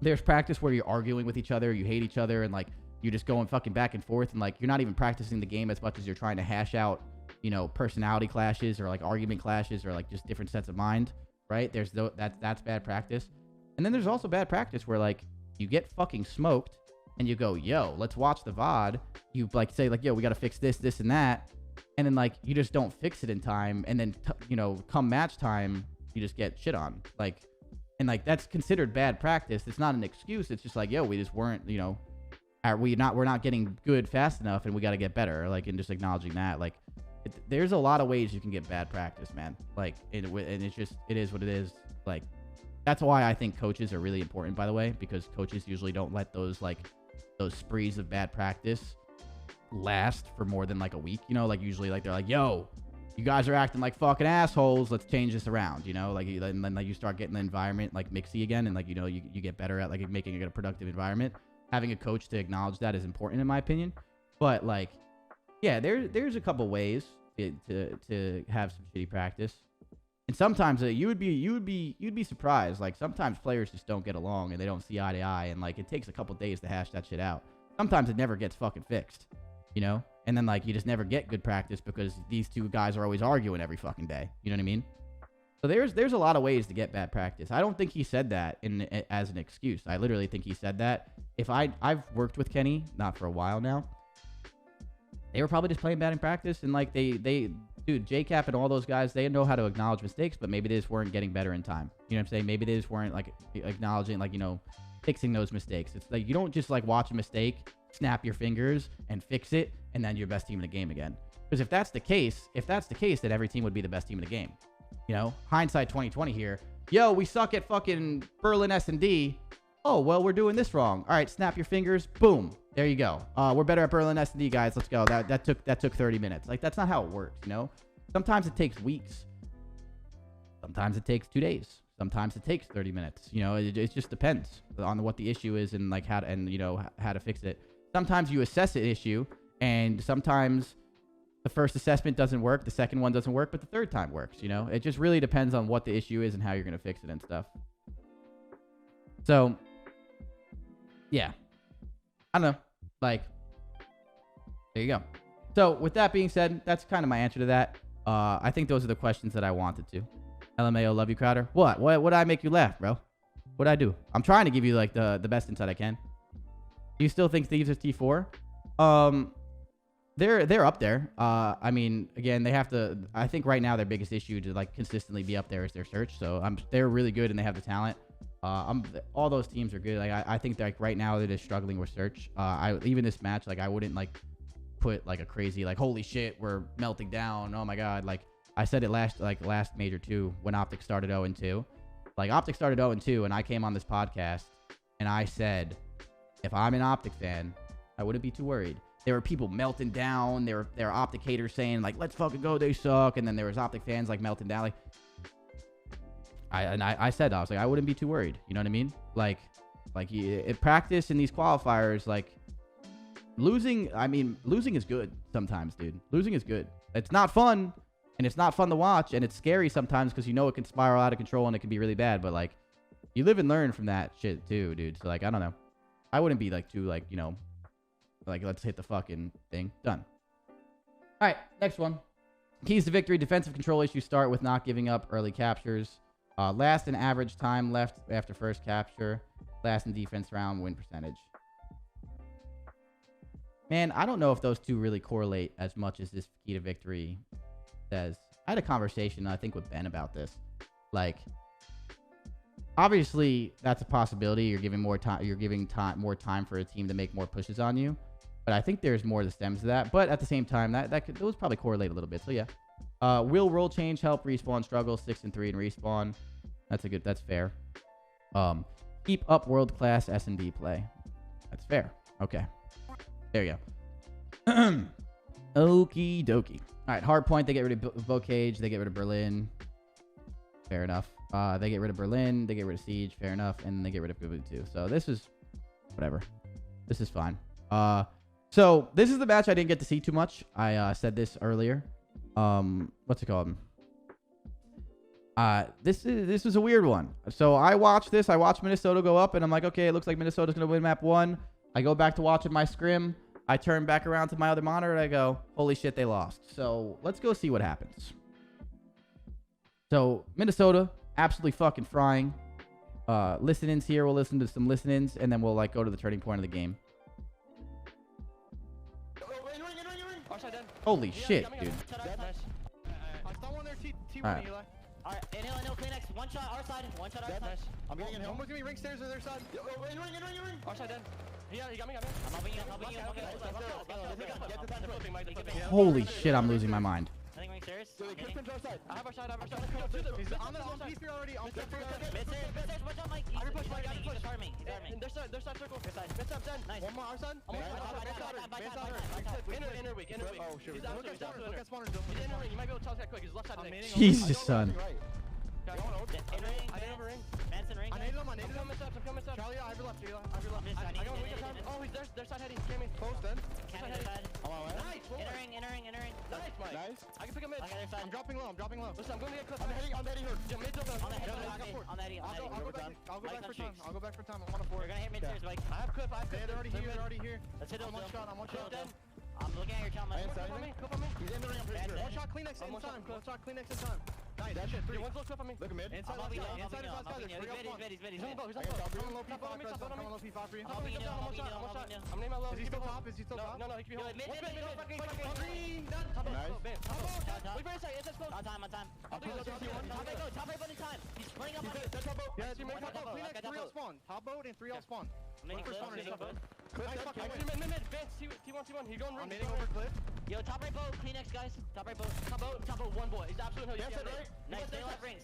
There's practice where you're arguing with each other, you hate each other, and, like, you're just going fucking back and forth, and, like, you're not even practicing the game as much as you're trying to hash out, you know, personality clashes or, like, argument clashes or, like, just different sets of mind, right? There's that's bad practice. And then there's also bad practice where, like, you get fucking smoked and you go, yo, let's watch the VOD. You, like, say, like, yo, we got to fix this, this, and that. And then, like, you just don't fix it in time. And then, you know, come match time, you just get shit on. Like, and, like, that's considered bad practice. It's not an excuse. It's just like, yo, we just weren't, you know, we're not getting good fast enough, and we got to get better. Like, and just acknowledging that, like, there's a lot of ways you can get bad practice, man. Like, and it's just, it is what it is. Like, that's why I think coaches are really important, by the way, because coaches usually don't let those, like, those sprees of bad practice last for more than, like, a week, you know? Like, usually, like, they're like, yo, you guys are acting like fucking assholes, let's change this around, you know? Like, and then, like, you start getting the environment, like, mixy again, and, like, you know, you get better at, like, making it a productive environment. Having a coach to acknowledge that is important, in my opinion. But, like, yeah, there's a couple ways to have some shitty practice. And sometimes you'd be surprised. Like, sometimes players just don't get along and they don't see eye to eye, and, like, it takes a couple days to hash that shit out. Sometimes it never gets fucking fixed, you know? And then, like, you just never get good practice because these two guys are always arguing every fucking day. You know what I mean? So there's a lot of ways to get bad practice. I don't think he said that as an excuse. I literally think he said that. I've worked with Kenny, not for a while now. They were probably just playing bad in practice, and, like, dude, JCap and all those guys, they know how to acknowledge mistakes, but maybe they just weren't getting better in time. You know what I'm saying? Maybe they just weren't, like, acknowledging, like, you know, fixing those mistakes. It's like, you don't just, like, watch a mistake, snap your fingers, and fix it, and then you're best team in the game again. Because if that's the case, then every team would be the best team in the game. You know, hindsight 2020 here. Yo, we suck at fucking Berlin SND. Oh, well, we're doing this wrong. All right, snap your fingers. Boom. There you go. We're better at Berlin SND, guys. Let's go. That took 30 minutes. Like, that's not how it works, you know? Sometimes it takes weeks. Sometimes it takes 2 days. Sometimes it takes 30 minutes. You know, it just depends on what the issue is and, like, how to fix it. Sometimes you assess an issue, and sometimes the first assessment doesn't work, the second one doesn't work, but the third time works, you know? It just really depends on what the issue is and how you're going to fix it and stuff. So, yeah. I don't know. Like, there you go. So, with that being said, that's kind of my answer to that. I think those are the questions that I wanted to. LMAO, love you, Crowder. What did I make you laugh, bro? What'd I do? I'm trying to give you, like, the best insight I can. Do you still think Thieves is T4? They're up there. I mean, again, they have to. I think right now their biggest issue to, like, consistently be up there is their search. So they're really good and they have the talent. All those teams are good. Like, I think, like, right now they're just struggling with search. Even this match, like, I wouldn't, like, put, like, a crazy, like, holy shit, we're melting down. Oh my god. Like, I said it last Major 2 when Optic started 0-2. Like, Optic started 0-2 and I came on this podcast and I said, if I'm an Optic fan, I wouldn't be too worried. There were people melting down. There were Optic haters saying, like, let's fucking go, they suck. And then there was Optic fans, like, melting down. Like, I said, I was like, I wouldn't be too worried. You know what I mean? Like in practice in these qualifiers, like losing is good sometimes, dude. Losing is good. It's not fun, and it's not fun to watch, and it's scary sometimes because you know it can spiral out of control and it can be really bad. But like, you live and learn from that shit too, dude. So like, I don't know. I wouldn't be like too like, you know, like let's hit the fucking thing. Done. All right, next one. Keys to victory: defensive control issues start with not giving up early captures. Last and average time left after first capture. Last in defense round win percentage. Man, I don't know if those two really correlate as much as this key to victory says. I had a conversation, I think, with Ben about this. Like, obviously, that's a possibility. You're giving more time. You're giving more time for a team to make more pushes on you. But I think there's more that stems to that. But at the same time, those probably correlate a little bit. So yeah, will role change help respawn struggle 6 and 3 in respawn? That's fair. Keep up world class SND play. That's fair. Okay. There you go. Okie dokie. All right, Hardpoint, they get rid of Bocage, they get rid of Berlin. Fair enough. They get rid of Berlin, they get rid of Siege. Fair enough. And they get rid of Gavutu. So this is whatever. This is fine. So this is the match I didn't get to see too much. I said this earlier. What's it called? This is a weird one. So I watched this. I watched Minnesota go up, and I'm like, okay, it looks like Minnesota's gonna win map 1. I go back to watching my scrim. I turn back around to my other monitor, and I go, holy shit, they lost. So let's go see what happens. So Minnesota, absolutely fucking frying. Listen-ins here. We'll listen to some listen-ins, and then we'll like go to the turning point of the game. Holy shit, dude. Alright. Alright, inhale, Kleenex. One shot our side, one shot our side. I'm getting in. Almost gonna be ring stairs on their side. In ring. Our side dead. Yeah, he got me. I'm helping you. Holy shit, I'm losing my mind. I think ring stairs. I have our side. He's on the piece here already. On step mid stairs, watch out, Mike. I repush Mike. He's harming me. Their side circle. Mid step 10. Nice. One more our side. Inner weak. Oh shit. Look at spawners. He's inner ring. You might be able to tell us that quick. He's left side. Jesus, son. I didn't have a ring. Manson ring. I naded him. I'm coming up. Charlie, I left. I got weak time. Oh, he's their side heading. Came in close then. Nice. Entering. Nice, Mike. Nice. I can pick him mid. I'm dropping low. Listen, I'm going to get clipped. I'm heading here. Mid open. On that. I'll go back for time. I'm on a 4. You're gonna hit mid stairs, Mike. I have clip. They're already here. Let's hit him. I'm one shot. I'm looking at your channel. Clip on me. He's in the ring. I'm pretty sure. One shot Kleenex in time. Nice. That shit. 3. One's low clip on me. Look at mid. Inside his He's on low P5 for you. I'm naming low. Is he still top? No, he can be home. Green. Nice. Wait for inside. It's close. On time. I'll put the top right button time. He's playing up. Yeah, you make top boat. Kleenex 3 all spawn. Top boat and 3 all spawn. Mid. T1. He's going ring. I'm nading over cliff. Yo, top right boat. Kleenex, guys. Top right boat. Top boat. One boy. He's absolutely no. Nice. Stay alive ring.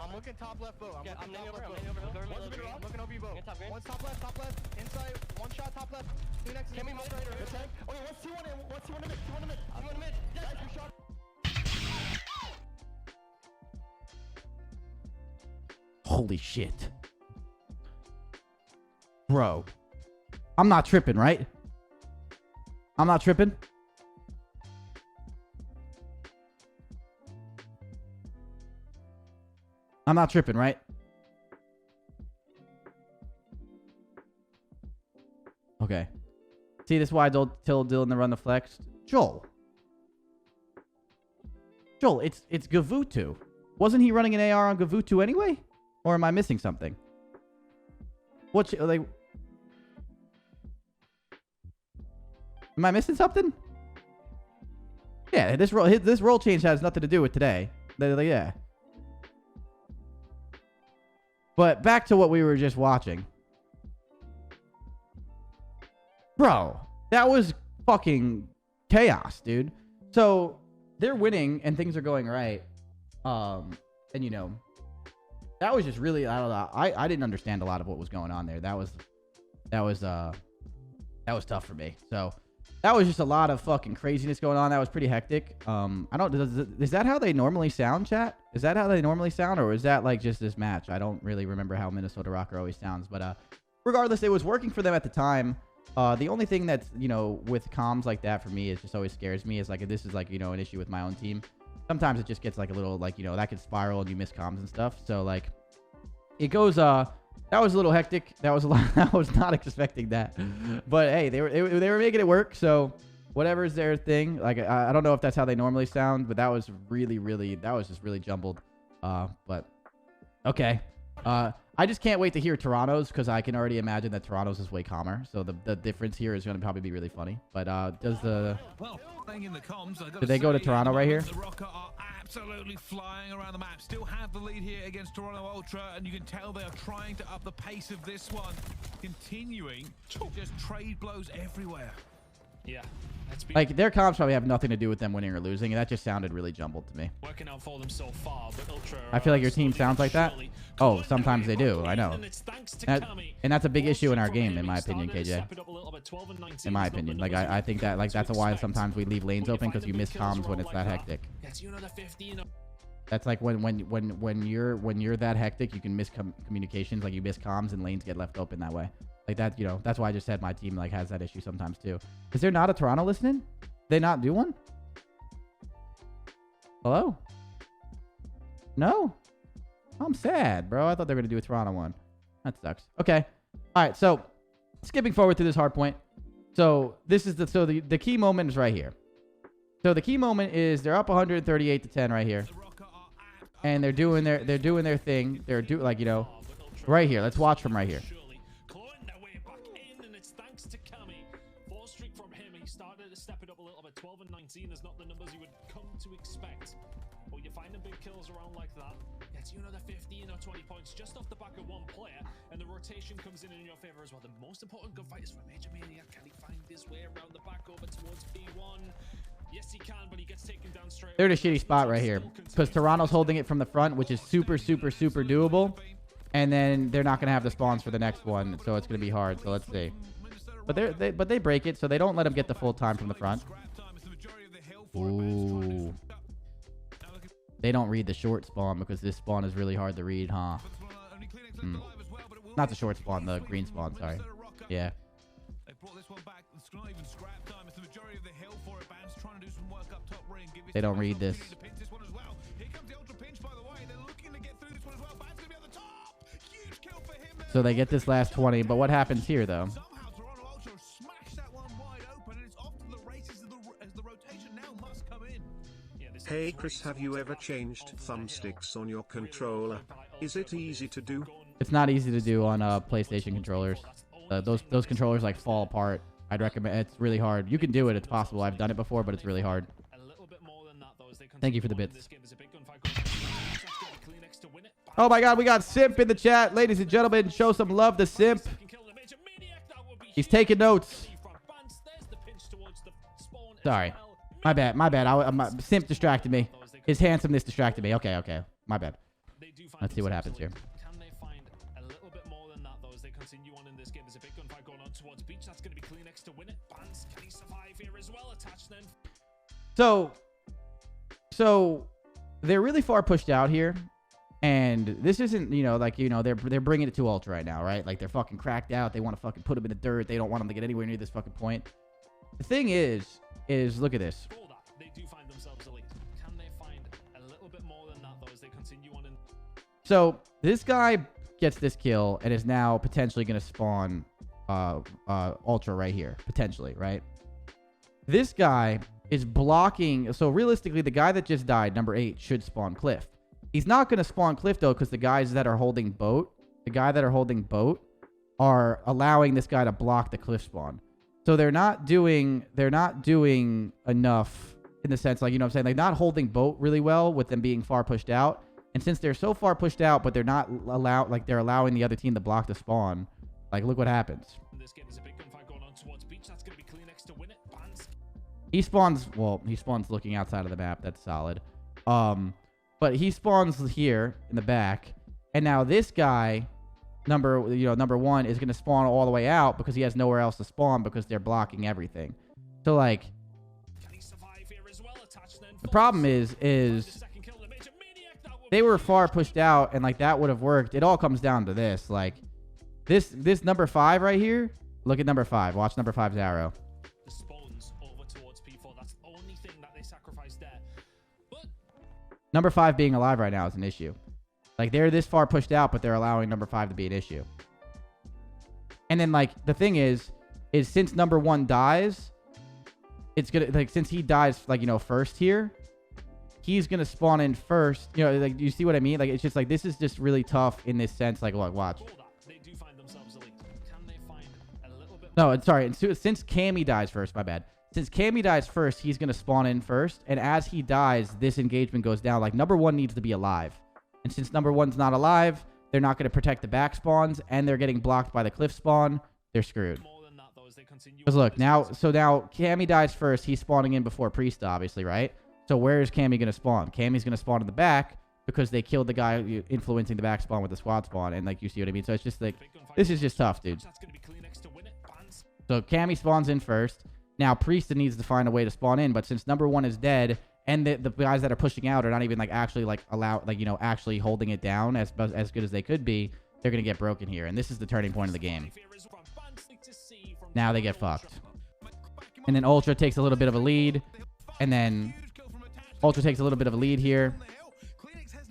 I'm looking top left boat. I'm nading over hill. I'm looking over you boat. One's top left. Inside. One shot top left. Kleenex is coming. Okay, what's T1 in? What's T1 in mid? T1 in mid. Nice, you shot. Holy shit. Bro. I'm not tripping, right? I'm not tripping. I'm not tripping, right? Okay. See, this is why I don't tell Dylan to run the flex. Joel, it's Gavutu. Wasn't he running an AR on Gavutu anyway? Or am I missing something? What, like... Am I missing something? Yeah, this role change has nothing to do with today. Yeah. But back to what we were just watching. Bro, that was fucking chaos, dude. So they're winning and things are going right. And you know, that was just really, I don't know. I didn't understand a lot of what was going on there. That was tough for me. So that was just a lot of fucking craziness going on. That was pretty hectic. Is that how they normally sound, chat? Is that how they normally sound, or is that like just this match? I don't really remember how Minnesota ROKKR always sounds, but regardless, it was working for them at the time. The only thing that's, you know, with comms like that for me, it just always scares me, is like, if this is like, you know, an issue with my own team, sometimes it just gets like a little, like, you know, that could spiral and you miss comms and stuff. So like, it goes, that was a little hectic. That was a lot. I was not expecting that, but hey, they were making it work. So whatever is their thing. Like, I don't know if that's how they normally sound, but that was just really jumbled. But okay. I just can't wait to hear Toronto's, because I can already imagine that Toronto's is way calmer. So the difference here is going to probably be really funny. But does the... Did they go to Toronto right here? The ROKKR are absolutely flying around the map. Still have the lead here against Toronto Ultra, and you can tell they are trying to up the pace of this one. Continuing to just trade blows everywhere. Yeah. Like, their comps probably have nothing to do with them winning or losing, and that just sounded really jumbled to me. Working out for them so far, but Ultra I feel like your team sounds like that. Oh, sometimes they do. I know. And that's a big issue in our game, in my opinion, KJ. In my opinion. Like, I think that, like, that's why sometimes we leave lanes open, because you miss comms when it's that hectic. That's like when you're that hectic, you can miss communications, like you miss comms and lanes get left open that way. Like that, you know, that's why I just said my team like has that issue sometimes too. Is there not a Toronto listening? They not do one? Hello? No? I'm sad, bro. I thought they were gonna do a Toronto one. That sucks. Okay. All right. So skipping forward to this hard point. So this is the key moment is right here. So the key moment is they're up 138 to 10 right here, and they're doing their thing. They're like, you know, right here. Let's watch from right here. Step it up a little bit. 12 and 19 is not the numbers you would come to expect. But you're finding big kills around like that. Gets you another 15 or 20 points just off the back of one player, and the rotation comes in your favor as well. The most important gunfight is for Major Maniac. Can he find his way around the back over towards B1? Yes, he can, but he gets taken down straight. They're in a shitty spot right here, because Toronto's holding it from the front, which is super doable. And then they're not going to have the spawns for the next one, so it's going to be hard. So let's see. But they break it, so they don't let them get the full time from the front. Ooh. They don't read the short spawn, because this spawn is really hard to read, huh? Not the short spawn, the green spawn, sorry. Yeah. They don't read this. So they get this last 20, but what happens here, though? Hey Chris, have you ever changed thumbsticks on your controller? Is it easy to do? It's not easy to do on PlayStation controllers. Those controllers like fall apart. I'd recommend. It's really hard. You can do it. It's possible. I've done it before, but it's really hard. Thank you for the bits. Oh my God, we got Simp in the chat, ladies and gentlemen. Show some love to Simp. He's taking notes. Sorry. My bad. Simp distracted me. His handsomeness distracted me. Okay. My bad. Let's see what happens here. Can they find a little bit more than that, though, as they continue on in this game? There's a big gunfight going on towards beach. That's going to be Kleenex to win it. Bans, can he survive here as well? Attached then. So they're really far pushed out here. And this isn't, you know, like, you know, they're bringing it to Ultra right now, right? Like, they're fucking cracked out. They want to fucking put him in the dirt. They don't want him to get anywhere near this fucking point. The thing is look at this. They do find themselves elite. Can they find a little bit more than that, though, as they continue on in... So this guy gets this kill and is now potentially going to spawn Ultra right here, potentially, right? This guy is blocking. So realistically, the guy that just died, number 8, should spawn Cliff. He's not going to spawn Cliff, though, because the guys that are holding boat, are allowing this guy to block the Cliff spawn. So they're not doing enough in the sense, like, you know what I'm saying? Like, not holding boat really well with them being far pushed out. And since they're so far pushed out, but they're not they're allowing the other team to block the spawn. Like, look what happens. This game is a big gunfight going on towards beach. That's going to be Kleenex to win it. Bans. He spawns looking outside of the map. That's solid. But he spawns here in the back. And now this guy, number 1, is going to spawn all the way out because he has nowhere else to spawn because they're blocking everything. So, like, the problem is they were far pushed out, and like that would have worked. It all comes down to this. Like this number 5 right here. Look at number 5. Watch number 5's arrow. The spawns over towards P4. That's the only thing that they sacrificed there. But Number 5 being alive right now is an issue. Like they're this far pushed out, but they're allowing number 5 to be an issue. And then like the thing is since number 1 dies, it's gonna like since he dies like first here, he's gonna spawn in first. Like you see what I mean? Like it's just like this is just really tough in this sense. Like look, watch. they do find themselves elite. Can they find a little bit? No, sorry. And since Cammy dies first, my bad. Since Cammy dies first, he's gonna spawn in first, and as he dies, this engagement goes down. Like number 1 needs to be alive, and since number 1's not alive, they're not gonna protect the back spawns, and they're getting blocked by the cliff spawn. They're screwed. Because look, now Cammy dies first. He's spawning in before Priest, obviously, right? So where is Cammy going to spawn? Cammy's going to spawn in the back because they killed the guy influencing the back spawn with the squad spawn. And, like, you see what I mean? So it's just, like, this is just tough, dude. So Cammy spawns in first. Now Priest needs to find a way to spawn in. But since number 1 is dead and the guys that are pushing out are not even, like, actually, like, actually holding it down as good as they could be, they're going to get broken here. And this is the turning point of the game. Now they get fucked. And then Ultra takes a little bit of a lead. And then Ultra takes a little bit of a lead here.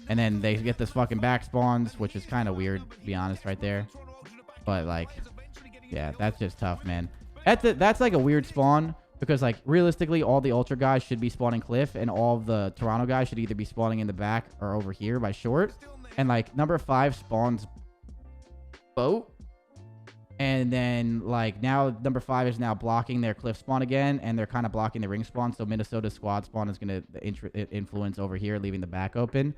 And then they get this fucking back spawns, which is kind of weird, to be honest, right there. But, like, yeah, that's just tough, man. That's like a weird spawn. Because, like, realistically, all the Ultra guys should be spawning Cliff. And all of the Toronto guys should either be spawning in the back or over here by short. And, like, number 5 spawns Boat. And then, like, now number 5 is now blocking their cliff spawn again, and they're kind of blocking the ring spawn, so Minnesota's squad spawn is going to influence over here, leaving the back open.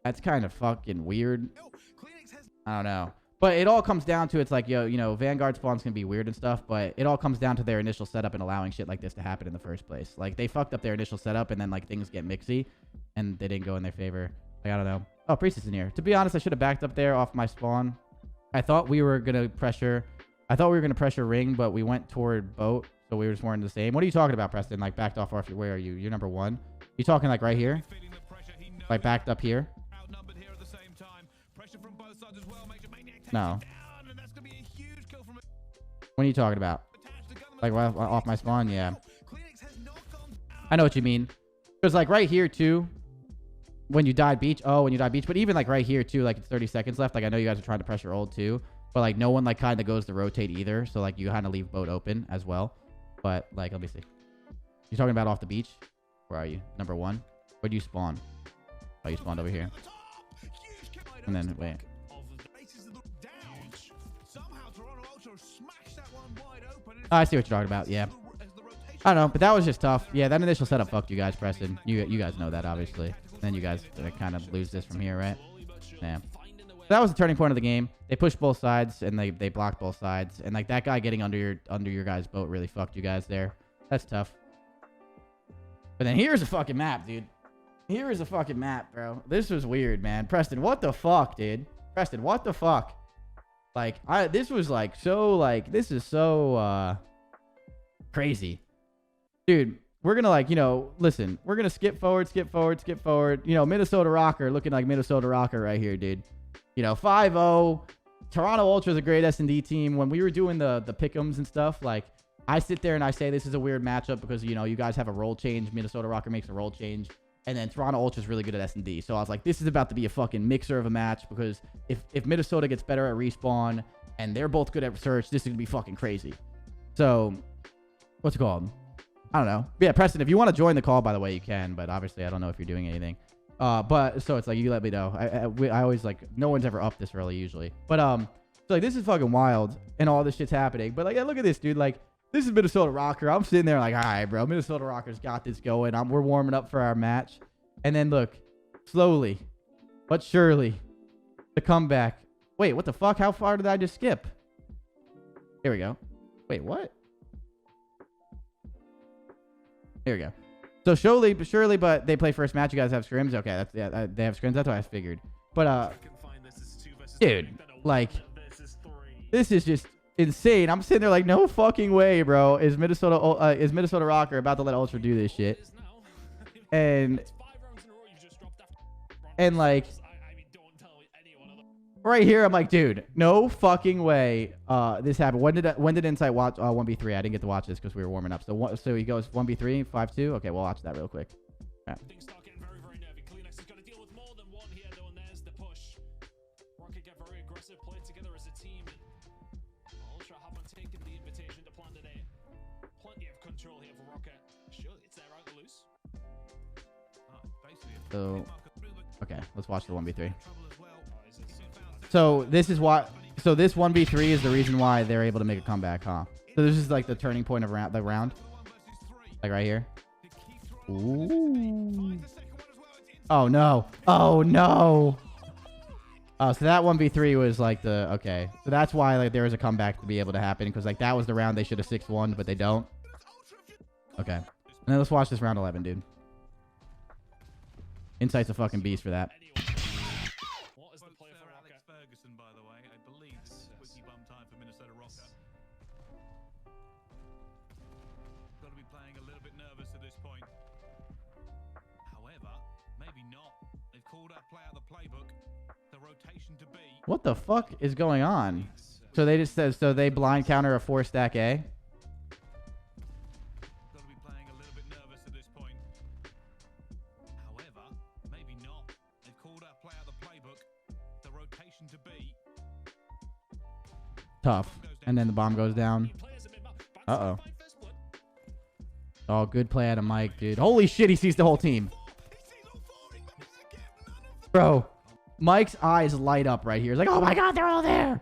That's kind of fucking weird. I don't know. But it all comes down to, it's like, Vanguard spawns can be weird and stuff, but it all comes down to their initial setup and allowing shit like this to happen in the first place. Like, they fucked up their initial setup, and then, like, things get mixy, and they didn't go in their favor. Like, I don't know. Oh, Priest is in here. To be honest, I should have backed up there off my spawn. I thought we were going to pressure ring, but we went toward boat, so we were just weren't the same. What are you talking about, Preston? Like, backed off, where are you? You're number 1? You talking, like, right here? Like, backed up here? No. What are you talking about? Like, off my spawn? Yeah. I know what you mean. Because, like, right here, too, when you die beach. Oh, when you die beach. But even, like, right here, too, like, it's 30 seconds left. Like, I know you guys are trying to pressure old, too. But, like, no one, like, kind of goes to rotate either. So, like, you kind of leave boat open as well. But, like, let me see. You're talking about off the beach? Where are you? Number 1? Where do you spawn? Oh, you spawned over here. And then, wait. Oh, I see what you're talking about. Yeah. I don't know, but that was just tough. Yeah, that initial setup fucked you guys, Preston. You guys know that, obviously. And then you guys kind of lose this from here, right? Yeah. So that was the turning point of the game. They pushed both sides, and they blocked both sides. And, like, that guy getting under your guys' boat really fucked you guys there. That's tough. But then here's a fucking map, dude. Here is a fucking map, bro. This was weird, man. Preston, what the fuck, dude? Preston, what the fuck? Like, this was, like, so, like, this is so, crazy. Dude, we're going to, like, listen, we're going to skip forward. Minnesota ROKKR looking like Minnesota ROKKR right here, dude. 5-0. Toronto Ultra's a great S&D team. When we were doing the pick'ems and stuff, like, I sit there and I say this is a weird matchup because, you guys have a role change. Minnesota ROKKR makes a role change. And then Toronto Ultra's really good at S&D. So I was like, this is about to be a fucking mixer of a match because if Minnesota gets better at respawn and they're both good at research, this is going to be fucking crazy. So, what's it called? I don't know. But yeah, Preston, if you want to join the call, by the way, you can. But obviously, I don't know if you're doing anything. But so it's like, you let me know. I always, like, no one's ever up this early usually. But, so, like, this is fucking wild and all this shit's happening. But, like, yeah, look at this, dude. Like, this is Minnesota ROKKR. I'm sitting there like, all right, bro. Minnesota ROKKR's got this going. We're warming up for our match. And then, look, slowly but surely, the comeback. Wait, what the fuck? How far did I just skip? Here we go. Wait, what? Here we go. So surely, but they play first match. You guys have scrims? Okay, that's yeah. They have scrims. That's what I figured. But dude, like, this is just insane. I'm sitting there like, no fucking way, bro. Is Minnesota ROKKR about to let Ultra do this shit? And And like, right here, I'm like, dude, no fucking way this happened. When did Insight watch 1v3? I didn't get to watch this because we were warming up. So he goes 1v3, 5-2. Okay, we'll watch that real quick. All right. Things start getting very, very nervy. Kleenex is going to deal with more than one here, though, and there's the push. ROKKR get very aggressive, play together as a team, and Ultra haven't taken the invitation to plan today. Plenty of control here for ROKKR. Surely it's their right to lose. So, okay, let's watch the 1v3. So this is why. So this 1v3 is the reason why they're able to make a comeback, huh? So this is like the turning point of the round, like right here. Ooh. Oh no! Oh no! Oh, so that 1v3 was like the okay. So that's why like there was a comeback to be able to happen because like that was the round they should have 6-1, but they don't. Okay, and then let's watch this round 11, dude. Insight's a fucking beast for that. What is the play for ROKKR? Ferguson, by the way, I believe wiki bum time for Minnesota ROKKR. Got to be playing a little bit nervous at this point. However, maybe not. They've called out play out the playbook. The rotation to be. What the fuck is going on? So they just said so they blind counter a 4-stack A. Got to be playing a little bit nervous at this point. However, maybe not. They've called out play out the playbook. The rotation to be. Tough. And then the bomb goes down. Uh-oh. Oh, good play out of Mike, dude. Holy shit, he sees the whole team. Bro, Mike's eyes light up right here. He's like, oh my god, they're all there.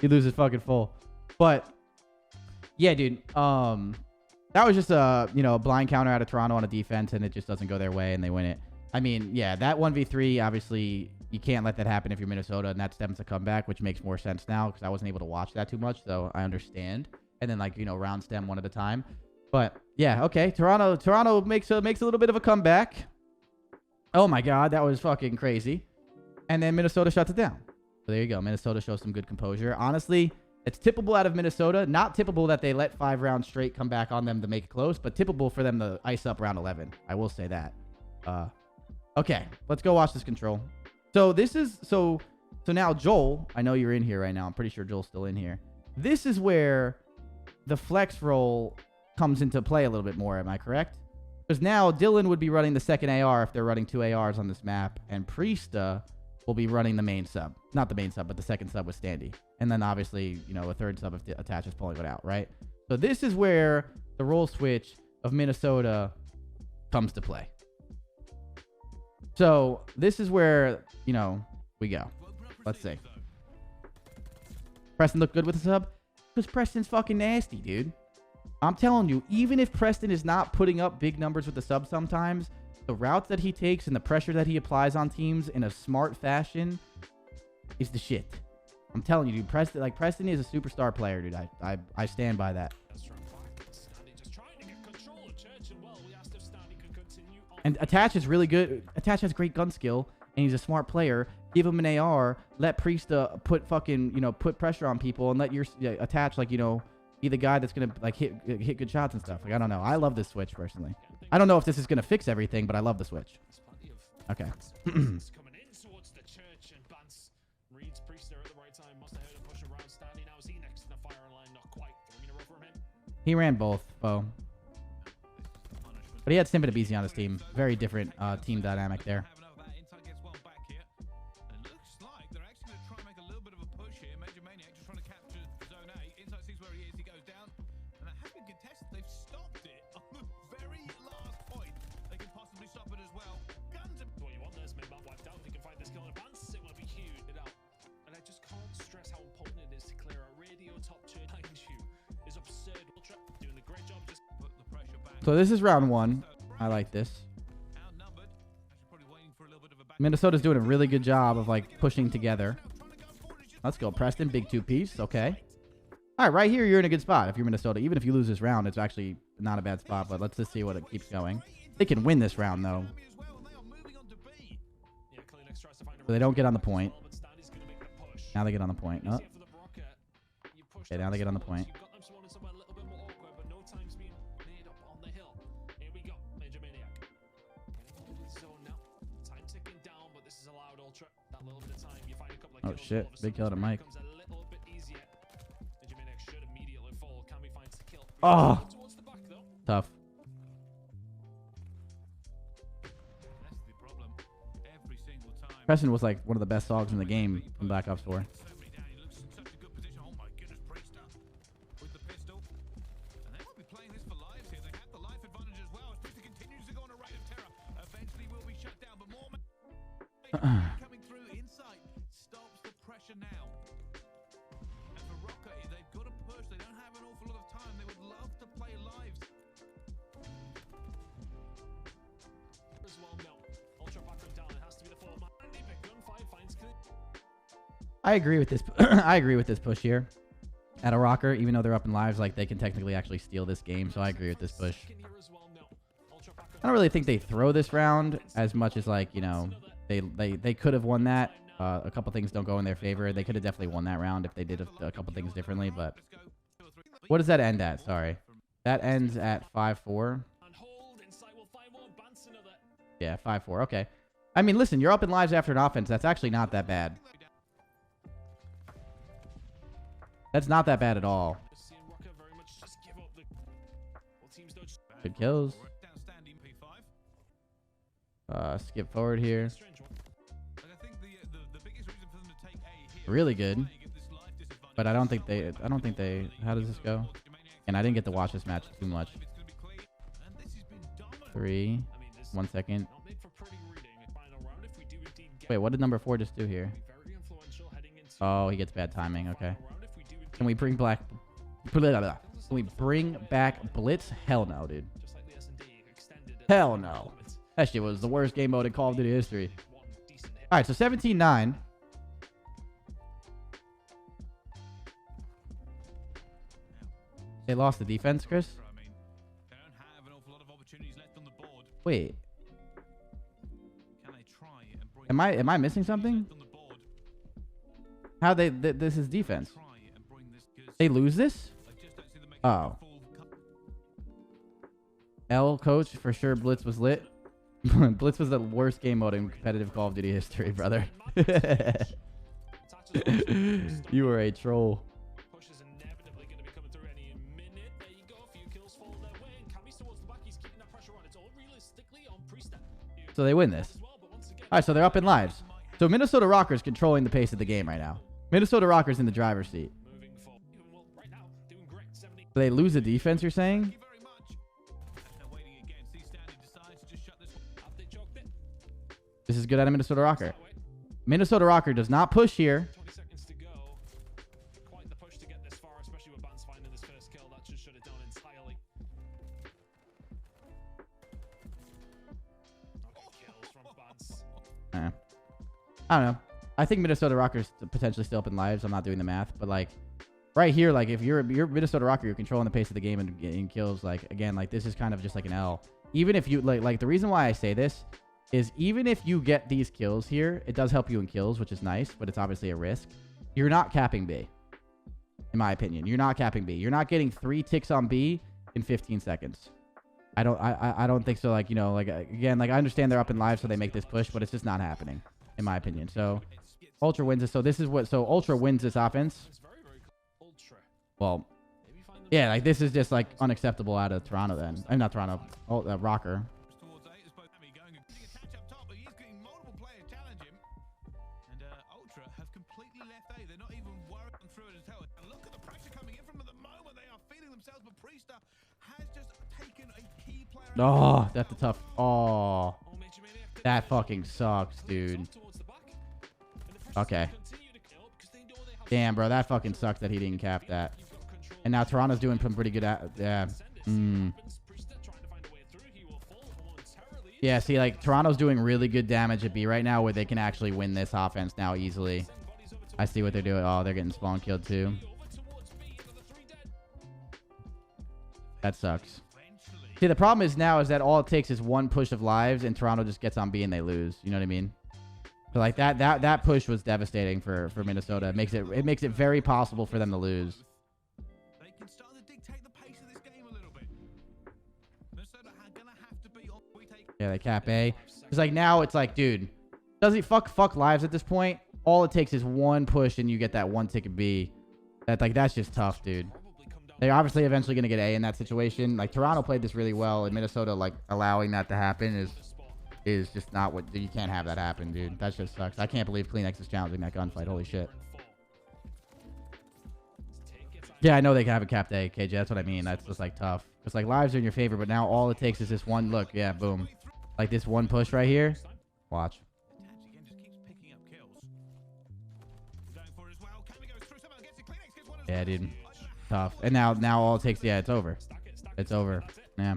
He loses fucking full. But, yeah, dude. That was just a, blind counter out of Toronto on a defense, and it just doesn't go their way, and they win it. I mean, yeah, that 1v3, obviously, you can't let that happen if you're Minnesota, and that stems a comeback, which makes more sense now, because I wasn't able to watch that too much, so I understand. And then, like, round stem one at a time. But, yeah, okay. Toronto makes a little bit of a comeback. Oh, my God. That was fucking crazy. And then Minnesota shuts it down. So there you go. Minnesota shows some good composure. Honestly, it's tippable out of Minnesota. Not tippable that they let 5 rounds straight come back on them to make it close, but tippable for them to ice up round 11. I will say that. Okay. Let's go watch this control. So this is... So now, Joel, I know you're in here right now. I'm pretty sure Joel's still in here. This is where the flex roll comes into play a little bit more. Am I correct? Because now Dylan would be running the second AR if they're running 2 ARs on this map, and Priesta will be running the main sub. Not the main sub, but the second sub with Standy. And then obviously, a third sub if the attach is pulling it out, right? So this is where the role switch of Minnesota comes to play. So this is where, we go. Let's see. Preston looked good with the sub? Because Preston's fucking nasty, dude. I'm telling you, even if Preston is not putting up big numbers with the sub sometimes, the routes that he takes and the pressure that he applies on teams in a smart fashion is the shit. I'm telling you, dude, Preston is a superstar player, dude. I stand by that. And Attach is really good. Attach has great gun skill, and he's a smart player. Give him an AR, let Priesta put fucking, put pressure on people, and let your Attach, be the guy that's gonna hit good shots and stuff. I don't know. I love this switch personally. I don't know if this is gonna fix everything, but I love the switch. Okay. He ran both, Bo. But he had Simba to BZ on his team. Very different team dynamic there. So this is round 1. I like this. Minnesota's doing a really good job of pushing together. Let's go, Preston. Big 2-piece. Okay. All right, right here, you're in a good spot if you're Minnesota. Even if you lose this round, it's actually not a bad spot. But let's just see what it keeps going. They can win this round, though. So they don't get on the point. Now they get on the point. Oh. Okay, now they get on the point. is allowed, Ultra. That little bit of time, you find a couple of Oh kills, shit, all of a big sudden kill to it Mike. becomes a little bit easier. And Jimenez should immediately fall. Can we find the kill? Oh. Towards the back, though. Tough. That's the problem. Every single time. Preston was like one of the best dogs in the game in Black Ops 4. So many down. He looks in such a good position. Oh my goodness, Priester with the pistol. And they might be playing this for lives here. They have the life advantage as well. As Priester continues to go on a reign of terror. Eventually will be shut down, but more coming through. Insight stops the pressure now. And for ROKKR, they've got to push. They don't have an awful lot of time. They would love to play lives. As well, no. Ultra back them down. It has to be the full man. But gunfire finds clear. I agree with this. I agree with this push here. At a ROKKR, even though they're up in lives, like they can technically actually steal this game. So I agree with this push. Second here as well, no. Ultra back them I don't really think they throw this round as much as like, you know, they could have won that. A couple things don't go in their favor. They could have definitely won that round if they did a couple things differently. But what does that end at? Sorry, that ends at 5-4. on hold. Insight will find one. Bants another. Yeah, 5-4. Okay. I mean, listen, you're up in lives after an offense. That's actually not that bad. That's not that bad at all. Just seeing ROKKR very much just give up the. Well, teams don't just. Good kills. Outstanding P5. Skip forward here. Strange one. Like, I think the biggest reason for them to take A here Really good. is get this life disadvantage. But I don't think they. How does this go? And I didn't get to watch this match too much. It's gonna be clean. And this has been dominant. 3. I mean, this 1 second. not made for pretty reading. Final round, if we do indeed get Wait, what did number 4 just do here? be very influential heading into Oh, he gets bad timing. Okay. final round if we do indeed Can we bring black? Can we bring back Blitz? Hell no, dude. just like the S&D extended it. Hell no. That shit was the worst game mode in Call of Duty history. One decent hit. All right, so 17-9. They lost the defense, Chris. I mean, they don't have an awful lot of opportunities left on the board. Wait, Can they try and bring am I missing something? left on the board? How this is defense? Try and bring this good. They lose this? I just don't see them making Oh. a full cut. L coach for sure. Blitz was lit. Blitz was the worst game mode in competitive Call of Duty history, brother. You were a troll. Push is inevitably going to be coming through any minute. There you go. A few kills fall their way. And Cammy's towards the back. He's keeping that pressure on. It's all realistically on Priester. So they win this. As well, but once again, All right, so they're up in lives. So Minnesota ROKKR's controlling the pace of the game right now. Minnesota ROKKR's in the driver's seat. moving forward. Well, right now, doing great. 70. So they lose the defense, you're saying? Thank you very much. They're waiting again. See, Stanley decides to just shut this one. Have they choked it? This is good out of Minnesota ROKKR. That way. Minnesota ROKKR does not push here. 20 seconds to go. Quite the push to get this far, especially with Bans finding this first kill. That should shut it down entirely. Okay, kills from Bans. I don't know. I think Minnesota ROKKR's potentially still up in lives. I'm not doing the math, but like right here, like if you're Minnesota ROKKR, you're controlling the pace of the game and getting kills. Like again, like this is kind of just like an L. Even if you like the reason why I say this is even if you get these kills here, it does help you in kills, which is nice, but it's obviously a risk. You're not capping B, in my opinion. You're not capping B. You're not getting 3 ticks on B in 15 seconds. I don't think so. Like, you know, like again, like I understand they're up in live, so they make this push, but it's just not happening, in my opinion. So Ultra wins this. So this is what. So Ultra wins this offense. It's very, very close. Ultra. Well, Maybe find them. yeah, like this is just like unacceptable out of Toronto. Then I'm not Toronto. ROKKR. Towards A, it's both Hammy going and getting attached up top, but he's getting multiple players challenge him. And Ultra have completely left A. They're not even worried on through it as hell. And look at the pressure coming in from them at the moment. They are feeling themselves, but Priester has just taken a key player. Oh, that's a tough. Oh, Oh, Major Maniac did that fucking sucks, dude. towards the back. And the pressure's Okay. gonna continue to kill because they know they have Damn, bro, that fucking sucks that he didn't cap that. You've got control. And now Toronto's doing some pretty good at. Yeah. Mm. Priester trying to find a way through. He will fall momentarily. Yeah, see, like, Toronto's doing really good damage at B right now where they can actually win this offense now easily. Send bodies over to I see what they're doing. Oh, they're getting spawn killed too. over towards B. Another 3 dead. That sucks. Eventually. See, the problem is now is that all it takes is one push of lives and Toronto just gets on B and they lose. You know what I mean? But like that push was devastating for Minnesota. It makes it very possible for them to lose. They can start to dictate the pace of this game a little bit. Minnesota are gonna have to be on. We take Yeah, they cap A. It's like now it's like, dude, Does he fuck lives at this point? All it takes is one push and you get that one ticket B. That's just tough, dude. They're obviously eventually going to get A in that situation. Like, Toronto played this really well, and Minnesota, like, allowing that to happen is just not what... You can't have that happen, dude. That just sucks. I can't believe CleanX is challenging that gunfight. Holy shit. Yeah, I know they can have a capped A, KJ. That's what I mean. That's just, like, tough. It's like, lives are in your favor, but now all it takes is this one look. Yeah, boom. Like, this one push right here. Watch. Yeah, dude. Tough. And now all it takes, yeah, it's over. It's over. Yeah.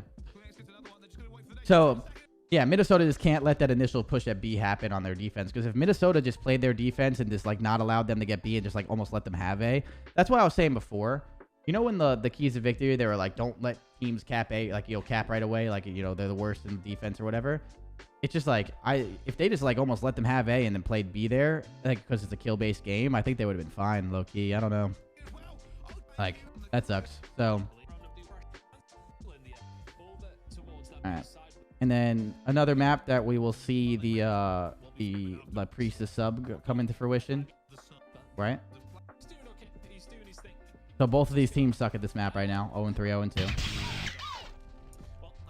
So, yeah, Minnesota just can't let that initial push at B happen on their defense. Because if Minnesota just played their defense and just, like, not allowed them to get B and just, like, almost let them have A. That's what I was saying before. You know, when the keys to victory, they were like, don't let teams cap A, like, cap right away. Like, they're the worst in defense or whatever. It's just like, if they just, like, almost let them have A and then played B there, like, because it's a kill-based game, I think they would have been fine, low-key. I don't know. Like, that sucks. So, alright. And then another map that we will see the Priestess sub come into fruition. Right? So both of these teams suck at this map right now. 0-3, 0-2.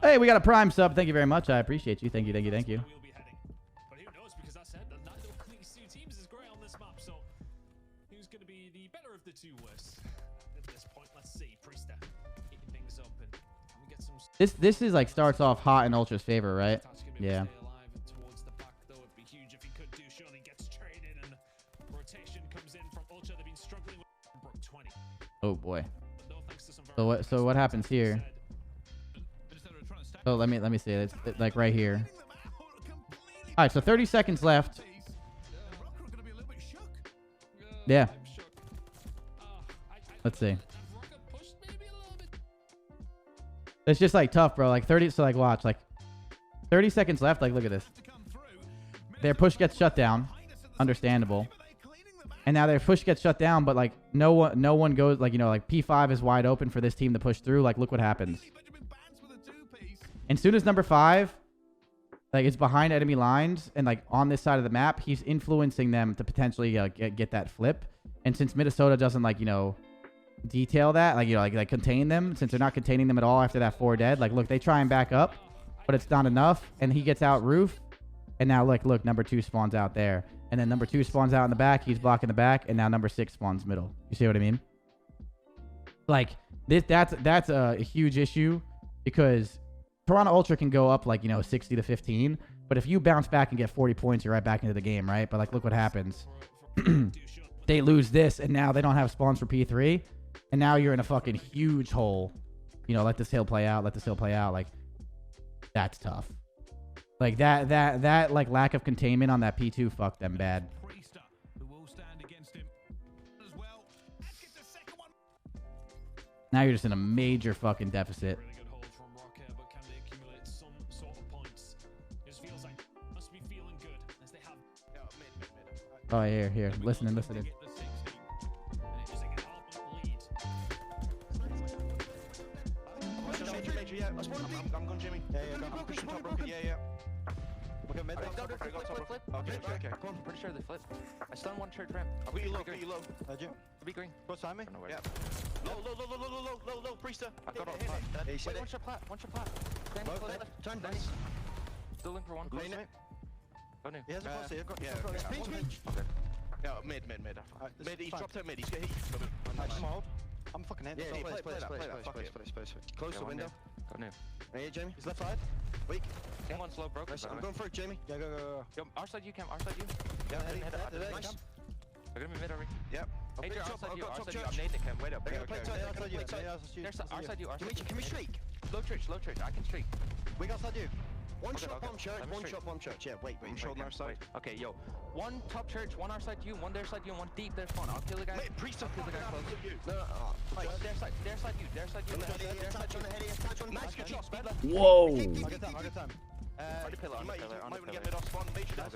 Hey, we got a Prime sub. Thank you very much. I appreciate you. Thank you, thank you, thank you. But who knows, because I said that neither of these two teams is great on this map, so who's going to be the better of the two worst? At this point, let's see. Priester hitting things up, and can we get some... This is like starts off hot in Ultra's favor, right? Yeah. Towards the back, though, it'd be huge if he could do. Surely gets traded, and rotation comes in from Ultra. They've been struggling with broke 20. Oh boy. So what happens here? So let me see. It's like right here. All right, so 30 seconds left. Yeah. Let's see. It's just like tough, bro. Like 30. So like watch. Like 30 seconds left. Like look at this. Their push gets shut down. Understandable. And now their push gets shut down, but like no one goes, like, like P5 is wide open for this team to push through. Like, look what happens. And soon as number 5, like, it's behind enemy lines and like on this side of the map, he's influencing them to potentially get that flip. And since Minnesota doesn't like, detail that, like, like contain them, since they're not containing them at all after that 4 dead, like, look, they try and back up, but it's not enough. And he gets out roof. And now look, number 2 spawns out there. And then number 2 spawns out in the back. He's blocking the back. And now number 6 spawns middle. You see what I mean? Like, that's a huge issue. Because Toronto Ultra can go up, like, 60 to 15. But if you bounce back and get 40 points, you're right back into the game, right? But, like, look what happens. They lose this. And now they don't have spawns for P3. And now you're in a fucking huge hole. Let this hill play out. Let this hill play out. Like, that's tough. Like that like lack of containment on that P2 fucked them bad. Now you're just in a major fucking deficit. Really good hold from ROKKR, but can they accumulate some sort of points? It just feels like must be feeling good as they have. Oh, here. Listening. I'm going Jimmy. I'm pushing top broken. Yeah. Okay, mid. Flip. Okay. Come on, pretty sure they flip. I stun one church ramp. I'll be low. Jim. Be green. Go side me. Yeah. Low, Priester. I got off. Wait, one shot plat. Turn nice. Still link for one. Go in. Go new. He has a cross here. Yeah, mid. Mid, he's dropped out mid. He's gonna hit you. I'm fucking head. Yeah, play that. Close the window. Go new. Hey, Jamie. He's left side. Weak. Team one slow broke. I'm going for it, Jamie. Yeah, go. Yo, our side you, Cam. Our side you. Yeah, Nice. They're gonna be mid already. Yep. Hey, our side you. I'm nading Cam. Wait up. Our side you. Can we streak? Low church. I can streak. We got side you. One shot, bomb church. Yeah, wait. I'm showing our side. Okay, yo. One top church, one our side you, one their side you, and one deep their spawn. I'll kill the guy. Wait, Priest, I'll kill the guy close. No. Their side you. Nice, good shot, man. Whoa. I'll get time. On the pillar. You might want to get mid off spawn. Major does.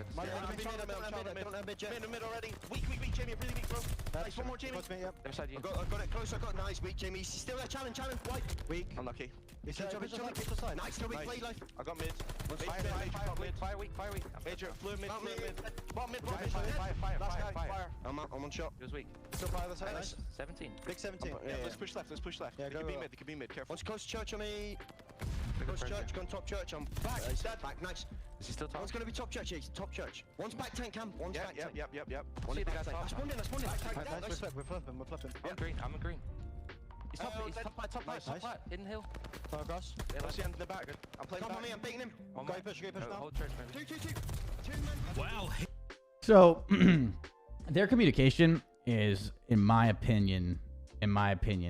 Mid already. Weak, Jamie. Really weak, bro. Nice, one more, Jamie. Their side you. I got it close. I got nice, weak, Jamie. He's still there. Challenge. White. Weak. Unlucky. Nice, I got mid. Fire weak. Major, fluid mid. Bottom mid, fire. I'm on shot. He was weak. Still fire the side. Nice. 17. Big 17. Yeah, let's push left. Yeah, They could be mid, careful. Once close to church on me. Close to church, go on top church. I'm back. Back, nice. Is he still top? One's gonna be top church, top church. One's back tank cam, one's back tank. Yep. One See back the guy tank. top. I spawned in. Nice. We're flipping. I'm in green. He's top flat. Hidden hill. Across. Yeah, let's see him in the back. I'm playing Come back. on me, I'm beating him. One Go more. push now. Hold church, maybe. Two men. Well, So their communication is, in my opinion,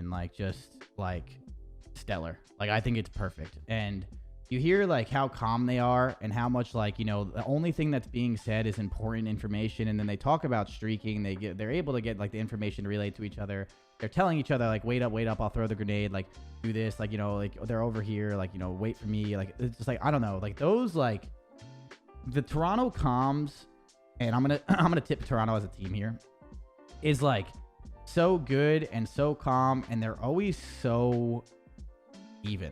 like just like stellar. Like I think it's perfect. And you hear like how calm they are and how much like, you know, the only thing that's being said is important information. And then they talk about streaking. They're able to get like the information relayed to each other. They're telling each other like, wait up, I'll throw the grenade, like do this, like, you know, like they're over here, like, you know, wait for me. Like it's just like, I don't know, like those, like the Toronto comms, and I'm gonna tip Toronto as a team here, is like so good and so calm, and they're always so even.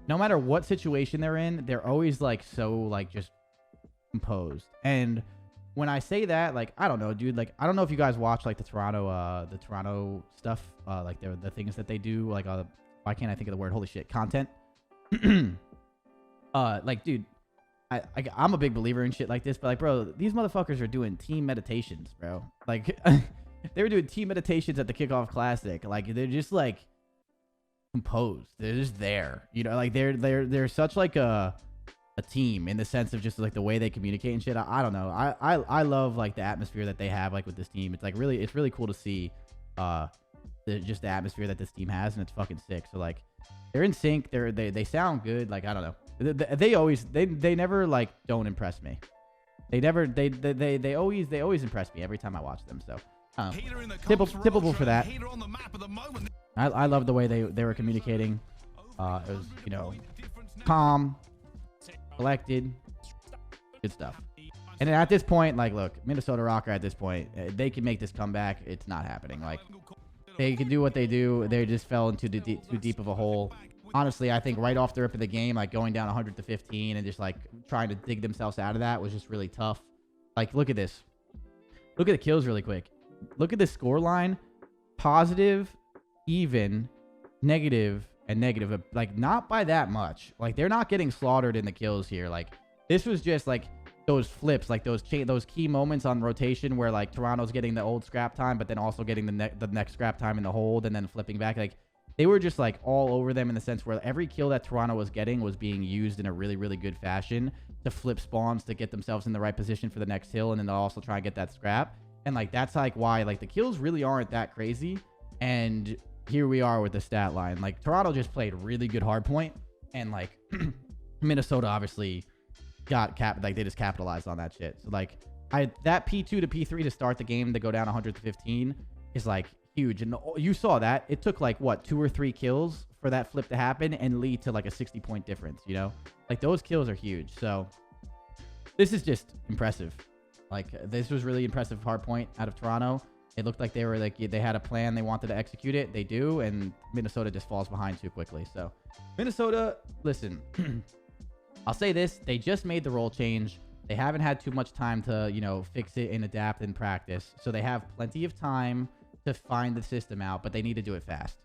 No matter what situation they're in, they're always like so like just composed. And when I say that, like, I don't know, dude, like I don't know if you guys watch like the Toronto stuff, like the things that they do, like why can't I think of the word? Holy shit, content. Like, dude, I'm a big believer in shit like this, but like, bro, these motherfuckers are doing team meditations, bro. Like they were doing team meditations at the Kickoff Classic. Like they're just like composed. They're just there, you know, like they're such like a team in the sense of just like the way they communicate and shit. I don't know. I love like the atmosphere that they have like with this team. It's like it's really cool to see just the atmosphere that this team has, and it's fucking sick. So like they're in sync. They sound good. Like I don't know. They never like don't impress me. They always impress me every time I watch them. So typical for that. I love the way they were communicating. It was, you know, calm, collected, good stuff. And then at this point, like, look, Minnesota ROKKR at this point, they can make this comeback. It's not happening. Like, they can do what they do. They just fell into too deep of a hole. Honestly, I think right off the rip of the game, like going down 100-15 and just like trying to dig themselves out of that was just really tough. Like, look at this. Look at the kills really quick. Look at this score line. Positive, even, negative, and negative. Like, not by that much. Like, they're not getting slaughtered in the kills here. Like, this was just like those flips, like those key moments on rotation where like Toronto's getting the old scrap time, but then also getting the next scrap time in the hold and then flipping back. Like, they were just like all over them in the sense where every kill that Toronto was getting was being used in a really, really good fashion to flip spawns to get themselves in the right position for the next hill, and then they'll also try and get that scrap. And like that's like why like the kills really aren't that crazy. And here we are with the stat line. Like Toronto just played really good hardpoint, and like Minnesota obviously got they just capitalized on that shit. So like that P2 to P3 to start the game to go down 100-15 is like huge. And you saw that it took like what 2 or 3 kills for that flip to happen and lead to like a 60-point difference, you know, like those kills are huge. So this is just impressive. Like this was really impressive hardpoint out of Toronto. It looked like they were like they had a plan, they wanted to execute it, they do, and Minnesota just falls behind too quickly. So Minnesota, listen, I'll say this, they just made the role change. They haven't had too much time to, you know, fix it and adapt and practice. So they have plenty of time to find the system out, but they need to do it fast.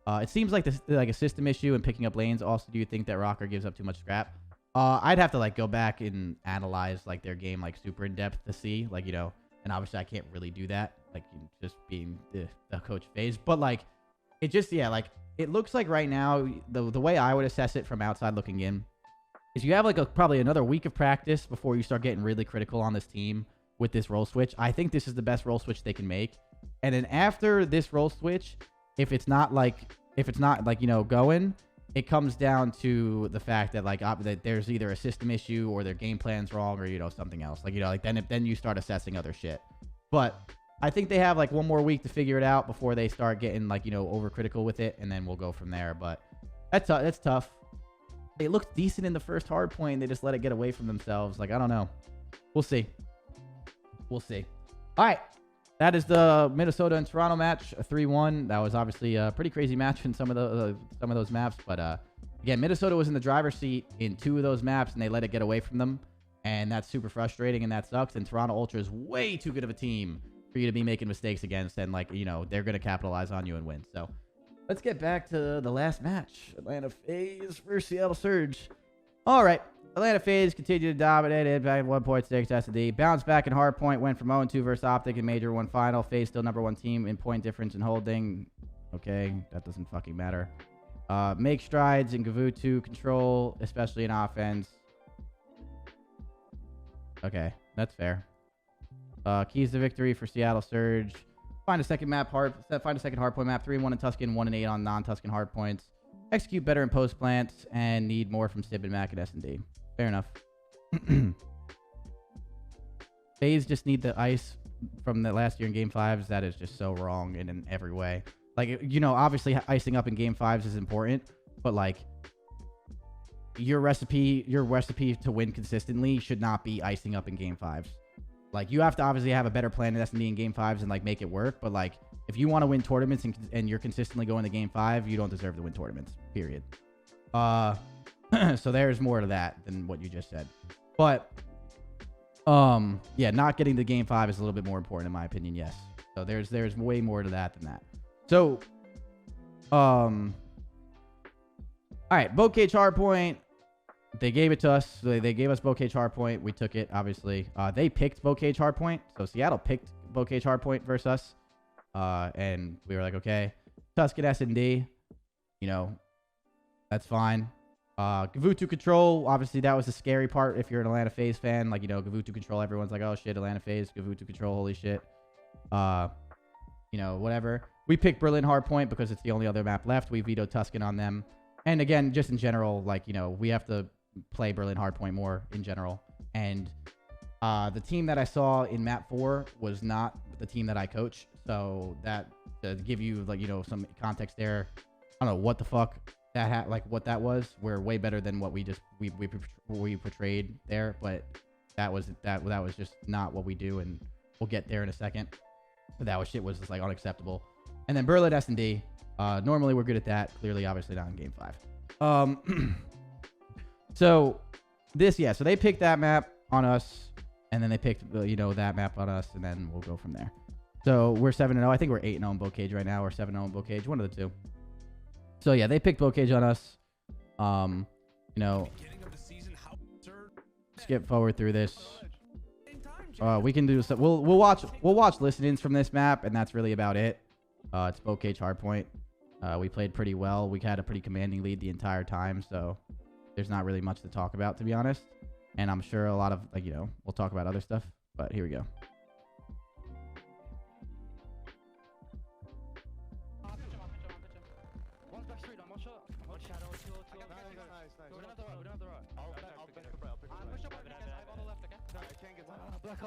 It seems like this like a system issue in picking up lanes. Also, do you think that ROKKR gives up too much scrap? I'd have to like go back and analyze like their game like super in depth to see, like, you know, and obviously I can't really do that, like just being the coach phase, but like it just, yeah, like it looks like right now the way I would assess it from outside looking in is you have like probably another week of practice before you start getting really critical on this team with this role switch. I think this is the best role switch they can make. And then after this role switch, if it's not like, you know, going, it comes down to the fact that like that there's either a system issue or their game plan's wrong or, you know, something else. Like, you know, like then you start assessing other shit. But I think they have like one more week to figure it out before they start getting like, you know, overcritical with it, and then we'll go from there. But that's tough. They looked decent in the first hard point. They just let it get away from themselves. Like, I don't know. We'll see. We'll see. All right. That is the Minnesota and Toronto match, a 3-1. That was obviously a pretty crazy match in some of those maps, but Again, Minnesota was in the driver's seat in 2 of those maps, and they let it get away from them. And that's super frustrating, and that sucks. And Toronto Ultra is way too good of a team for you to be making mistakes against. And, like, you know, they're going to capitalize on you and win. So let's get back to the last match. Atlanta FaZe versus Seattle Surge. All right. Atlanta FaZe continued to dominate it back at 1.6 S&D. Bounced back in Hardpoint. Went from 0-2 versus Optic in Major 1 final. FaZe still #1 team in point difference and holding. Okay, that doesn't fucking matter. Make strides in Gavutu control, especially in offense. Okay, that's fair. Keys to victory for Seattle Surge. Find a second Hardpoint map. 3-1 in Tuscan, 1-8 on non-Tuscan Hardpoints. Execute better in post plants and need more from Sib and Mac and S&D. Fair enough. FaZe just need the ice from the last year in Game 5s. That is just so wrong in every way. Like, you know, obviously icing up in Game 5s is important, but like your recipe to win consistently should not be icing up in Game 5s. Like, you have to obviously have a better plan in S&D in Game 5s and like make it work, but like if you want to win tournaments and you're consistently going to Game 5, you don't deserve to win tournaments. Period. So there's more to that than what you just said. But yeah, not getting to Game 5 is a little bit more important in my opinion, yes. So there's way more to that than that. So all right, Bocage Hardpoint. They gave it to us. They gave us Bocage Hardpoint. We took it, obviously. They picked Bocage Hardpoint. So Seattle picked Bocage Hardpoint versus us. And we were like, okay. Tuscan SND, you know, that's fine. Gavutu Control, obviously that was the scary part if you're an Atlanta FaZe fan. Like, you know, Gavutu Control, everyone's like, oh shit, Atlanta FaZe, Gavutu Control, holy shit. You know, whatever. We picked Berlin Hardpoint because it's the only other map left. We vetoed Tuscan on them. And again, just in general, like, you know, we have to play Berlin Hardpoint more in general. And the team that I saw in map 4 was not the team that I coach. So that, to give you, like, you know, some context there, I don't know what the fuck that like what that was. We're way better than what we portrayed there, but that was just not what we do, and we'll get there in a second. But that shit was just like unacceptable. And then Berlin S&D, normally we're good at that. Clearly, obviously not in Game 5. So so they picked that map on us, and then they picked you know, that map on us, and then we'll go from there. So we're 7-0. I think we're 8-0 in Bocage right now, or 7-0 in Bocage, one of the two. So yeah, they picked Bocage on us. You know, skip forward through this. We can do some. We'll watch listen-ins from this map, and that's really about it. It's Bocage Hardpoint. We played pretty well. We had a pretty commanding lead the entire time, so there's not really much to talk about, to be honest. And I'm sure a lot of, like, you know, we'll talk about other stuff. But here we go.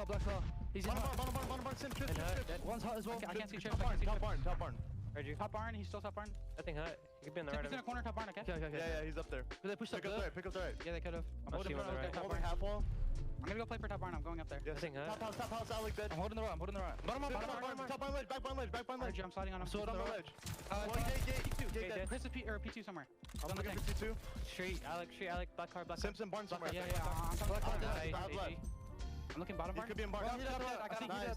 Black car. He's in bottom, Sim, one's hot as well. I can't see Trip. Top barn. Heard you. Top barn, he's still top barn. That thing hot. He could be in the right. He's in the corner, top barn, okay? Yeah, he's up there. Could they push up the right? Pick up the right. Yeah, they could have. I'm holding half wall. I'm gonna go play for top barn. I'm going up there. Yeah, top house, Alec dead. I'm holding the right. Bottom ledge, back barn ledge. I'm sliding on him. So on the ledge. Gate dead. Chris is P2 somewhere. I'm looking for P2. Straight, Alec, black car. Simpson barn somewhere. Yeah, I'm black car. I'm looking bottom barn. He could be in barn. I got Nice.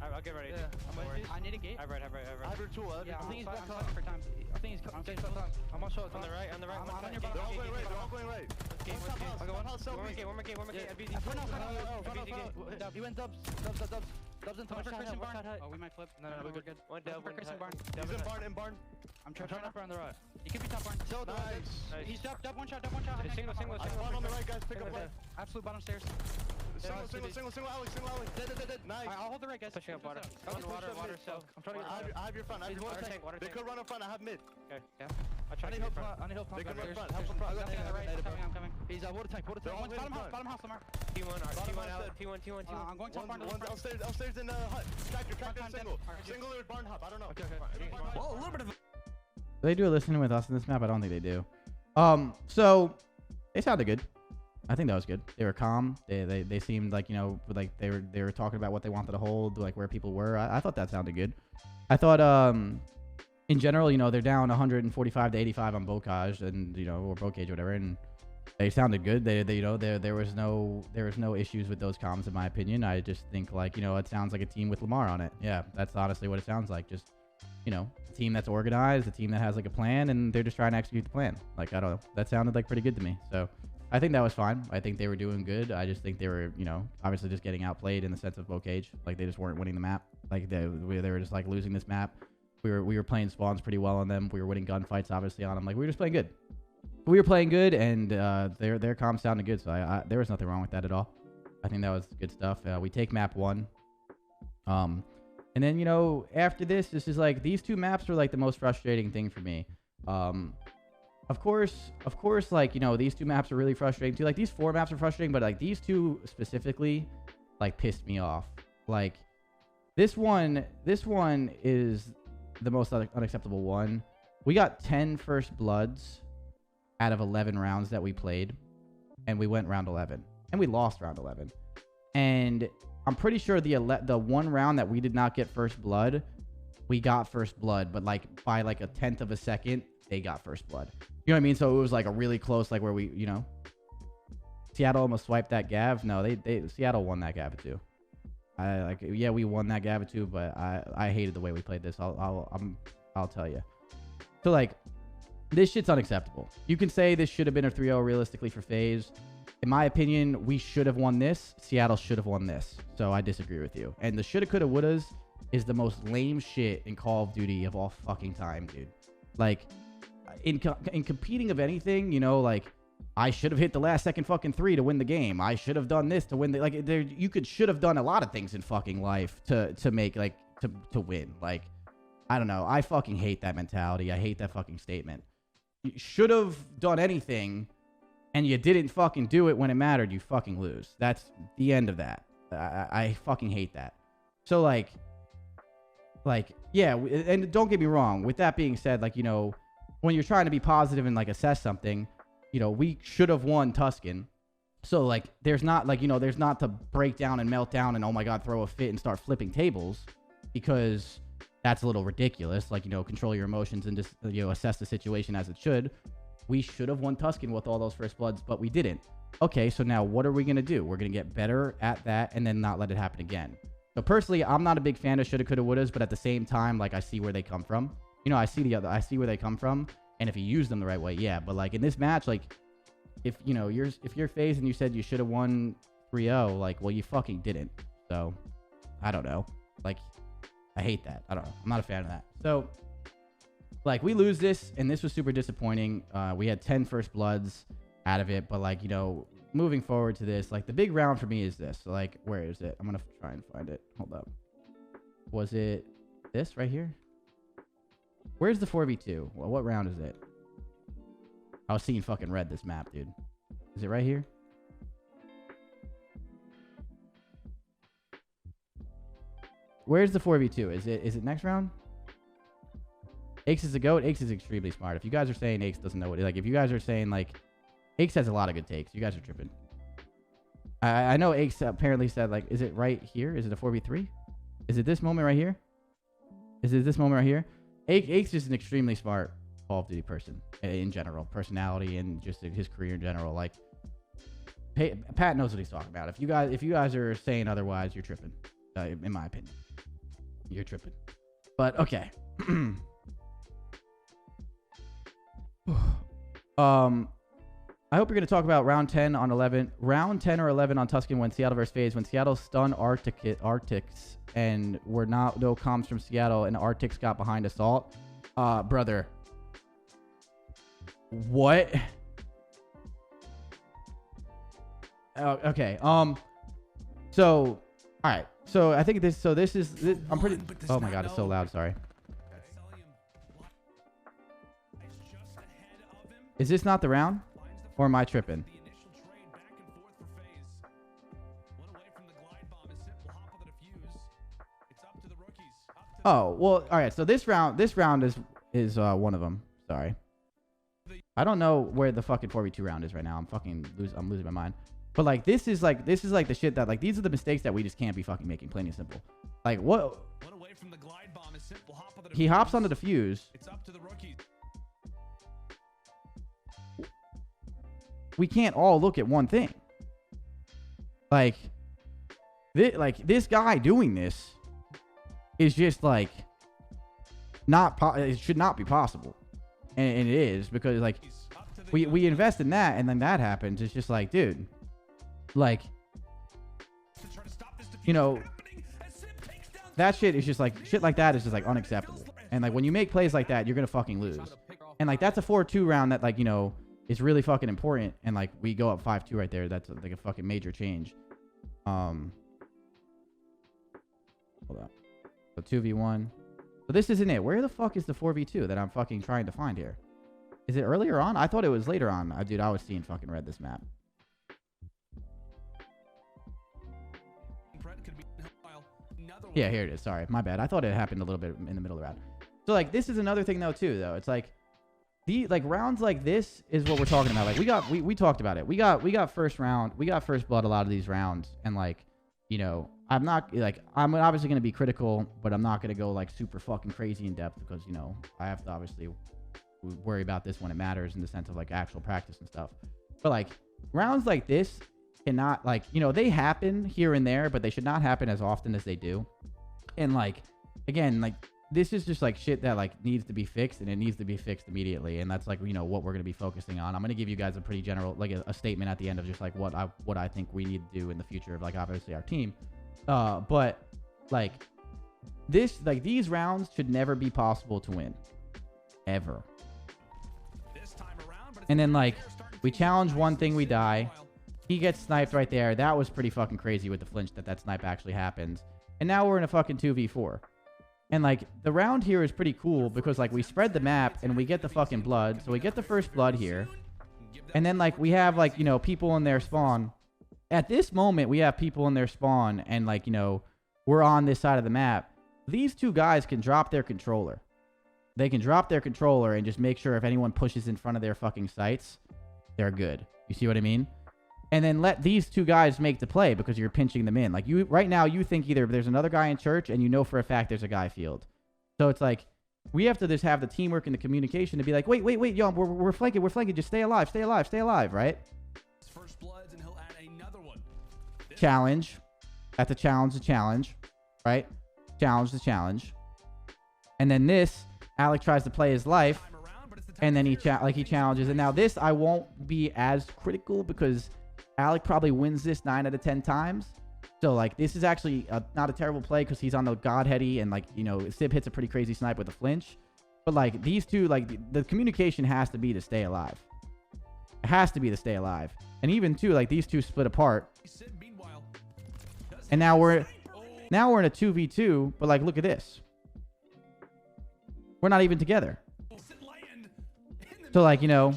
I'll get ready. Yeah. I need a gate. I have your tool. Yeah, I think he's black car for time. I think he's I'm on short. On the right. I'm on your bottom. They're all going right. One house, One more gate. He went dubs and top Christian barn. Oh, we might flip. No, we're good. One dub, one Christian barn. He's in barn. I'm trying to on the right. He could be top barn. So nice. He's dub one shot. Single. One on the right, guys. Pick up left. Absolute bottom stairs. Single, Alex. Dead. Nice. I'll hold the right, guys. Pushing up water. Water, so. I'm trying to get. I have your front. They could run up front. I have mid. Okay. Yeah. I need help front. They can run front. Help from front. I'm coming. He's water tank. Bottom house, Lamar. T1, Alex. I'm going top barn. One's upstairs in the hut. Tractor, single with barn hop. I don't know. Okay. Whoa, a little bit of. Do they do a listening with us in this map? I don't think they do. So they sounded good. I think that was good. They were calm. They seemed like, you know, like they were talking about what they wanted to hold, like where people were. I thought that sounded good. I thought in general, you know, they're down 145 to 85 on Bocage and, you know, or Bocage or whatever, and they sounded good. They you know, there was no issues with those comms in my opinion. I just think, like, you know, it sounds like a team with Lamar on it. Yeah, that's honestly what it sounds like. Just, you know, a team that's organized, a team that has like a plan, and they're just trying to execute the plan. Like, I don't know, that sounded like pretty good to me. So I think that was fine. I think they were doing good. I just think they were, you know, obviously just getting outplayed in the sense of Bocage. Like, they just weren't winning the map. Like, they were just like losing this map. We were playing spawns pretty well on them. We were winning gunfights obviously on them. Like, we were just playing good. We were playing good, and their comms sounded good. So there was nothing wrong with that at all. I think that was good stuff. We take map 1. And then, you know, after this is like, these 2 maps were like the most frustrating thing for me. Of course, like, you know, these 2 maps are really frustrating too. Like, these 4 maps are frustrating, but like these 2 specifically, like, pissed me off. Like, this one is the most unacceptable one. We got 10 first bloods out of 11 rounds that we played, and we went round 11, and we lost round 11. And I'm pretty sure the one round that we did not get first blood, we got first blood, but like by like a 1/10 of a second, they got first blood. You know what I mean? So it was like a really close, like, where we, you know, Seattle almost swiped that Gav. No, they Seattle won that Gavutu. Yeah, we won that Gavutu, but I hated the way we played this. I'll tell you. So, like, this shit's unacceptable. You can say this should have been a 3-0 realistically for FaZe. In my opinion, we should have won this. Seattle should have won this. So I disagree with you. And the shoulda, coulda, wouldas is the most lame shit in Call of Duty of all fucking time, dude. Like, in competing of anything, you know, like, I should have hit the last second fucking 3 to win the game. I should have done this to win the, like, should have done a lot of things in fucking life to make, like, to win. Like, I don't know. I fucking hate that mentality. I hate that fucking statement. You should have done anything, and you didn't fucking do it when it mattered. You fucking lose. That's the end of that. I fucking hate that. So, like, yeah, and don't get me wrong. With that being said, like, you know, when you're trying to be positive and, like, assess something, you know, we should have won Tuscan. So, like, there's not, like, you know, there's not to break down and melt down and, oh my God, throw a fit and start flipping tables, because that's a little ridiculous. Like, you know, control your emotions and just, you know, assess the situation as it should. We should have won Tuscan with all those first bloods, but we didn't. Okay, so now what are we going to do? We're going to get better at that and then not let it happen again. So personally, I'm not a big fan of shoulda, coulda, wouldas, but at the same time, like, I see where they come from. You know, I see where they come from, and if you use them the right way, yeah. But, like, in this match, like, if, you know, if you're FaZe and you said you should have won 3-0, like, well, you fucking didn't. So, I don't know. Like, I hate that. I don't know. I'm not a fan of that. So, like, we lose this, and this was super disappointing. We had 10 first bloods out of it, but, like, you know, moving forward to this, like, the big round for me is this. So, like, where is it? I'm gonna try and find it. Hold up. Was it this right here? Where's the 4v2? Well, what round is it? I was seeing fucking red this map, dude. Is it right here? Where's the 4v2? Is it next round? Aches is a goat. Aches is extremely smart. If you guys are saying Aches doesn't know what, like, if you guys are saying, like, Aches has a lot of good takes, you guys are tripping. I know Aches apparently said, like, is it right here? Is it a 4v3? Is it this moment right here? Is it this moment right here? Aches is an extremely smart Call of Duty person in general, personality and just his career in general. Like, Pat knows what he's talking about. If you guys are saying otherwise, you're tripping. In my opinion, you're tripping. But okay. I hope you're going to talk about round 10 on 11. Round 10 or 11 on Tuscan when Seattle versus FaZe. When Seattle stunned Arctics and were no comms from Seattle and Arctics got behind assault. Brother. What? Okay. So, all right. So I think this is, I'm pretty, oh my God, it's so loud. Sorry. Is this not the round? Or am I tripping? Oh, well, all right. So this round is one of them. Sorry. I don't know where the fucking 4v2 round is right now. I'm losing my mind. But, like, this is like the shit that, like, these are the mistakes that we just can't be fucking making, plain and simple. Like, what away from the glide bomb is simple hop on the he hops defuse. onto the fuse. It's up to the rookies. We can't all look at one thing. Like this guy doing this is just like it should not be possible, and it is, because like we invest in that, and then that happens. It's just like, dude, like, you know, that shit is just like, shit like that is just like unacceptable. And like when you make plays like that, you're gonna fucking lose. And like that's a 4-2 round that, like, you know, is really fucking important. And like we go up 5-2 right there. That's like a fucking major change. Hold on. So 2v1. So this isn't it. Where the fuck is the 4v2 that I'm fucking trying to find here? Is it earlier on? I thought it was later on. Dude, I was seeing fucking red this map. Yeah, here it is. Sorry, my bad. I thought it happened a little bit in the middle of the round. So like this is another thing though too, though. It's like the rounds like this is what we're talking about. Like we talked about it. We got first round. We got first blood a lot of these rounds, and like, you know, I'm obviously going to be critical, but I'm not going to go like super fucking crazy in depth, because, you know, I have to obviously worry about this when it matters in the sense of like actual practice and stuff. But like rounds like this cannot, like, you know, they happen here and there, but they should not happen as often as they do. And like, again, like this is just like shit that like needs to be fixed, and it needs to be fixed immediately. And that's like, you know, what we're going to be focusing on. I'm going to give you guys a pretty general, like a statement at the end of just like what I think we need to do in the future of like obviously our team. But like this, like these rounds should never be possible to win, ever. And then like we challenge one thing, we die. He gets sniped right there. That was pretty fucking crazy with the flinch that snipe actually happens. And now we're in a fucking 2v4. And like the round here is pretty cool because like we spread the map and we get the fucking blood. So we get the first blood here. And then like we have like, you know, people in their spawn. At this moment, we have people in their spawn, and like, you know, we're on this side of the map. These two guys can drop their controller. They can drop their controller and just make sure if anyone pushes in front of their fucking sights, they're good. You see what I mean? And then let these two guys make the play because you're pinching them in. Like you right now, you think either there's another guy in church, and you know for a fact there's a guy field. So it's like we have to just have the teamwork and the communication to be like, wait, yo, we're flanking, just stay alive, right? First bloods, and he'll add another one. Challenge. That's a challenge, right? Challenge. And then this, Alec tries to play his life, and then he challenges. And now this, I won't be as critical because Alec probably wins this 9 out of 10 times. So like this is actually not a terrible play because he's on the godheady, and like, you know, Sib hits a pretty crazy snipe with a flinch. But like these two, like the communication has to be to stay alive. It has to be to stay alive. And even too, like these two split apart. And now we're in a 2v2, but like look at this. We're not even together. So like, you know,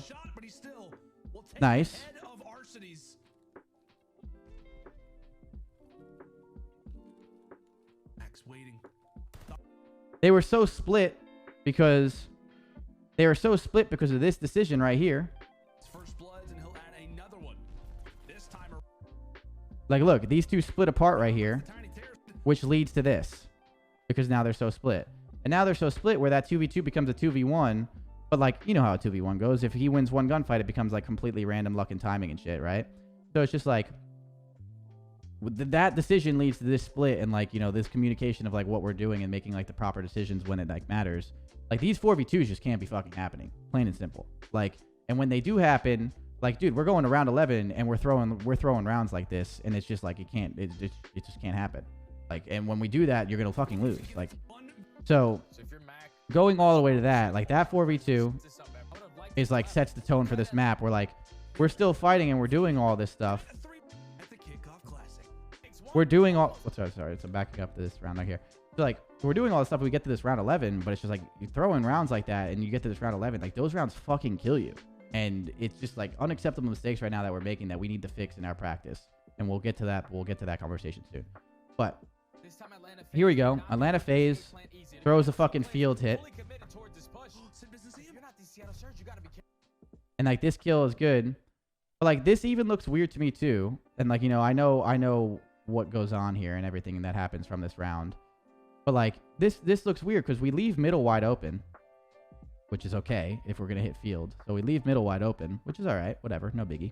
nice. They were so split because of this decision right here. Like, look, these two split apart right here, which leads to this, because now they're so split. And now they're so split where that 2v2 becomes a 2v1. But like, you know how a 2v1 goes. If he wins one gunfight, it becomes like completely random luck and timing and shit, right? So it's just like that decision leads to this split, and like, you know, this communication of like what we're doing and making like the proper decisions when it like matters. Like these 4v2s just can't be fucking happening, plain and simple. Like, and when they do happen, like, dude, we're going to round 11 and we're throwing rounds like this, and it's just like it just can't happen. Like, and when we do that, you're gonna fucking lose. Like, so going all the way to that, like that 4v2 is like sets the tone for this map. We're still fighting and we're doing all this stuff. We're doing all. Sorry. So I'm backing up to this round right here. So like we're doing all this stuff. We get to this round 11, but it's just like you throw in rounds like that, and you get to this round 11. Like those rounds fucking kill you, and it's just like unacceptable mistakes right now that we're making that we need to fix in our practice. And we'll get to that. We'll get to that conversation soon. But here we go. Atlanta FaZe throws a fucking field hit. And like this kill is good. But like this even looks weird to me too. And like, you know, I know what goes on here and everything that happens from this round. But like this looks weird because we leave middle wide open, which is okay if we're gonna hit field. So we leave middle wide open, which is all right, whatever, no biggie.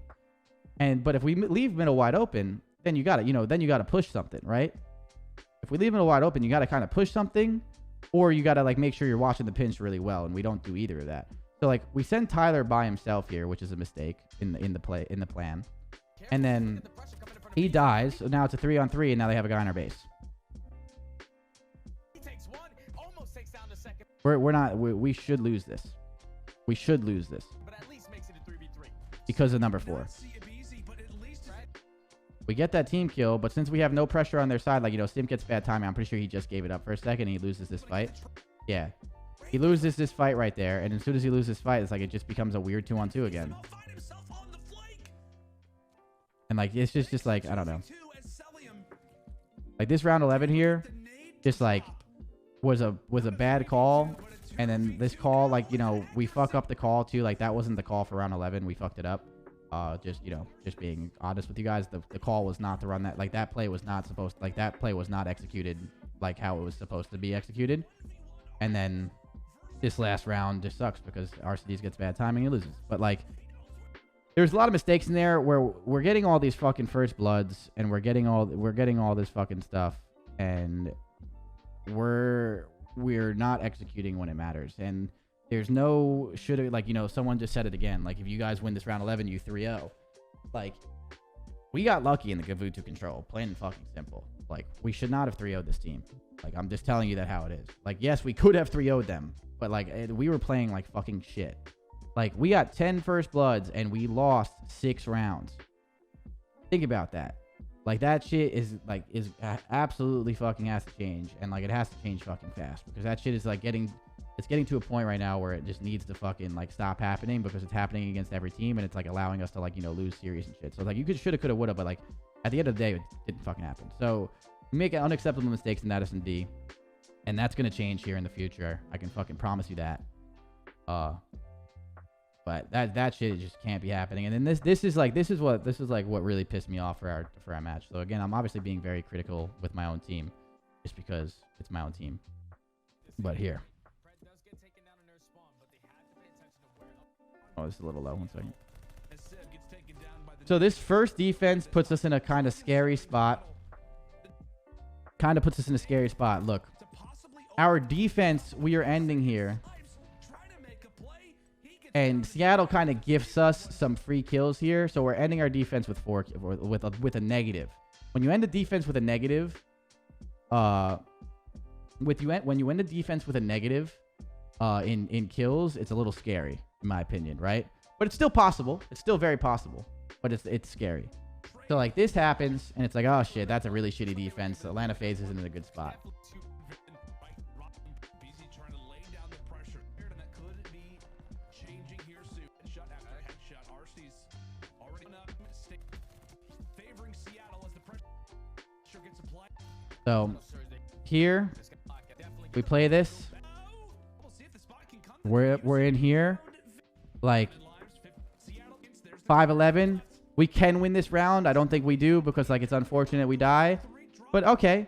But if we leave middle wide open, then you gotta push something, right? If we leave middle wide open, you gotta kind of push something, or you gotta like make sure you're watching the pinch really well, and we don't do either of that. So like we send Tyler by himself here, which is a mistake in the plan, and then he dies. So now it's a 3-on-3, and now they have a guy on our base. We should lose this. We should lose this. Because of number 4. We get that team kill, but since we have no pressure on their side, like, Sim gets bad timing. I'm pretty sure he just gave it up for a second and he loses this fight. Yeah. He loses this fight right there, and as soon as he loses this fight, it's like it just becomes a weird 2-on-2 again. And like it's just like, I don't know. Like this round 11 here, just like was a bad call, and then this call, like, we fuck up the call too. Like that wasn't the call for round 11. We fucked it up. Just being honest with you guys, the call was not to run that. Like that play was not supposed. Like that play was not executed like how it was supposed to be executed. And then this last round just sucks because RCDs gets bad timing and loses. But like, there's a lot of mistakes in there where we're getting all these fucking first bloods, and we're getting all this fucking stuff, and we're not executing when it matters. And there's no should, like, someone just said it again. Like, if you guys win this round 11, you 3-0. Like, we got lucky in the Gavutu control, plain and fucking simple. Like, we should not have 3-0'd this team. Like, I'm just telling you that how it is. Like, yes, we could have 3-0'd them, but like we were playing like fucking shit. Like, we got 10 first bloods and we lost 6 rounds. Think about that. Like, that shit is absolutely fucking has to change. And like, it has to change fucking fast, because that shit is like getting to a point right now where it just needs to fucking like stop happening, because it's happening against every team, and it's like allowing us to like, lose series and shit. So like, you could, shoulda, coulda, woulda, but like at the end of the day, it didn't fucking happen. So we make unacceptable mistakes in that SND, and that's going to change here in the future. I can fucking promise you that. But that shit just can't be happening. And then this is what really pissed me off for our match. So again, I'm obviously being very critical with my own team, just because it's my own team. But here. Oh, this is a little low. 1 second. So this first defense puts us in a kind of scary spot. Look, our defense, we are ending here. And Seattle kind of gifts us some free kills here. So we're ending our defense with with a negative. When you end the defense with a negative, when you end the defense with a negative in kills, it's a little scary, in my opinion, right? But it's still possible. It's still very possible, but it's scary. So like this happens, and it's like, oh shit, that's a really shitty defense. Atlanta FaZe isn't in a good spot. So here we play this. We're in here, like 5-11. We can win this round. I don't think we do, because like it's unfortunate we die. But okay,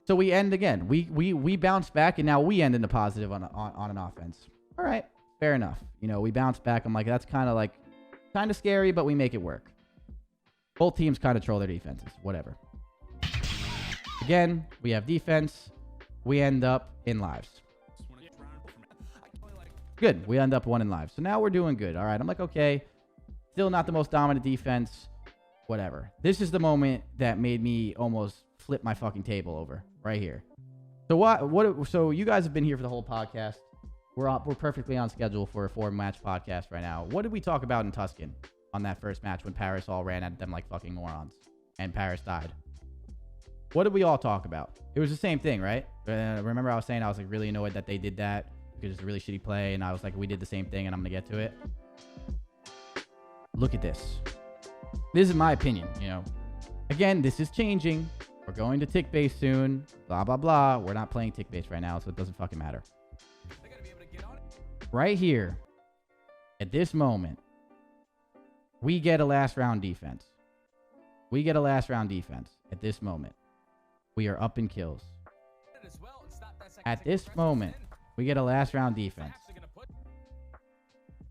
so we end again. We bounce back, and now we end in the positive on an offense. All right, fair enough. We bounce back. I'm like, that's kind of scary, but we make it work. Both teams kind of troll their defenses. Whatever. Again, we have defense. We end up in lives. Good. We end up 1 in lives. So now we're doing good. All right. I'm like, okay. Still not the most dominant defense. Whatever. This is the moment that made me almost flip my fucking table over right here. So so you guys have been here for the whole podcast. We're perfectly on schedule for a 4-match podcast right now. What did we talk about in Tuscan on that first match when Paris all ran at them like fucking morons and Paris died? What did we all talk about? It was the same thing, right? Remember I was saying I was like really annoyed that they did that because it's a really shitty play, and I was like, we did the same thing, and I'm gonna get to it. Look at this. This is my opinion, Again, this is changing. We're going to tick base soon. Blah, blah, blah. We're not playing tick base right now, so it doesn't fucking matter. Right here, at this moment, we get a last round defense. At this moment. We are up in kills. At this moment, we get a last round defense.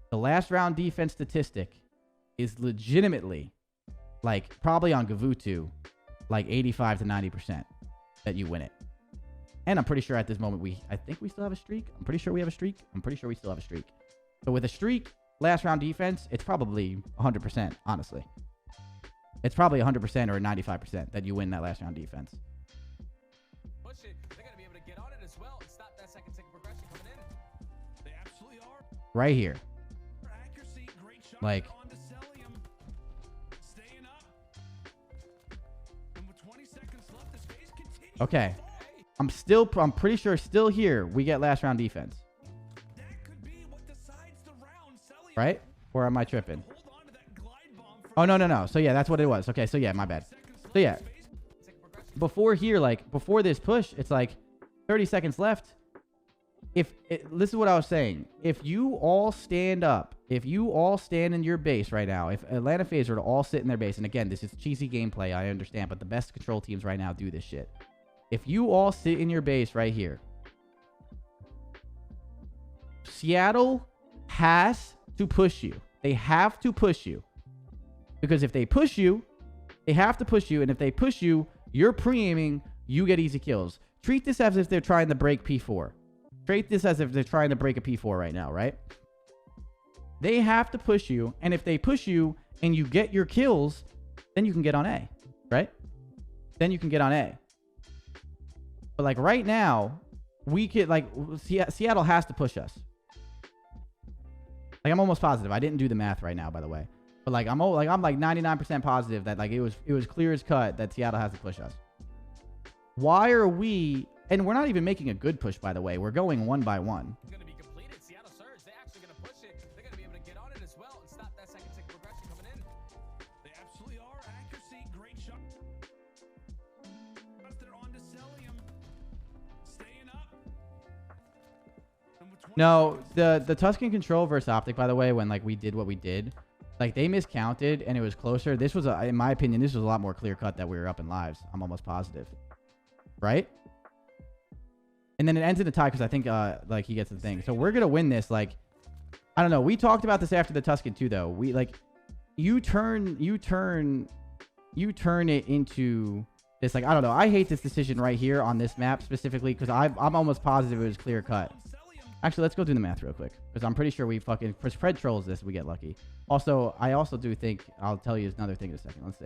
The last round defense statistic is legitimately, like, probably on Gavutu, like 85 to 90% that you win it. And I'm pretty sure at this moment, I think we still have a streak. I'm pretty sure we have a streak. I'm pretty sure we still have a streak. So with a streak, last round defense, it's probably 100%, honestly. It's probably 100% or 95% that you win that last round defense. Push it. They're gonna be able to get on it as well and stop that second tick progression coming in. They absolutely are. Right here. Accuracy, great shot. Like, On to Celium. Staying up. And with 20 seconds left, this phase continues. okay. I'm pretty sure still here, we get last round defense. That could be what decides the round. Celium. Right? Or am I tripping? Hold on to that glide bomb for Oh, no. So, yeah, that's what it was. Okay, so, yeah, my bad. So, yeah. Before here, like, before this push, it's like 30 seconds left. This is what I was saying. If you all stand up, if you all stand in your base right now, if Atlanta FaZe were to all sit in their base, and again, this is cheesy gameplay, I understand, but the best control teams right now do this shit. If you all sit in your base right here, Seattle has to push you. They have to push you. Because if they push you, they have to push you. And if they push you, you're pre-aiming, you get easy kills. Treat this as if they're trying to break P4. Treat this as if they're trying to break a P4 right now, right? They have to push you. And if they push you and you get your kills, then you can get on A, right? Then you can get on A. But like right now, we could, like, Seattle has to push us. Like, I'm almost positive. I didn't do the math right now, by the way. But like I'm like 99% positive that like it was clear as cut that Seattle has to push us. Why are we? And we're not even making a good push, by the way. We're going one by one. It's gonna be completed. Seattle Surge, they're actually gonna push it. They're gonna be able to get on it as well and stop that second tick progression coming in. They absolutely are. Accuracy, great shot. They're on to Celium. Staying up. And with 20 No, seconds the Tuscan control versus Optic, by the way, when like we did what we did, like they miscounted and it was closer. This was, in my opinion, this was a lot more clear cut that we were up in lives. I'm almost positive, right? And then it ends in a tie because I think like he gets the thing. So we're gonna win this. Like, I don't know. We talked about this after the Tuscan too, though. We like you turn it into this. Like, I don't know. I hate this decision right here on this map specifically because I'm almost positive it was clear cut. Actually, let's go do the math real quick because I'm pretty sure we fucking for spread trolls this we get lucky. Also, I also do think I'll tell you another thing in a second. Let's see.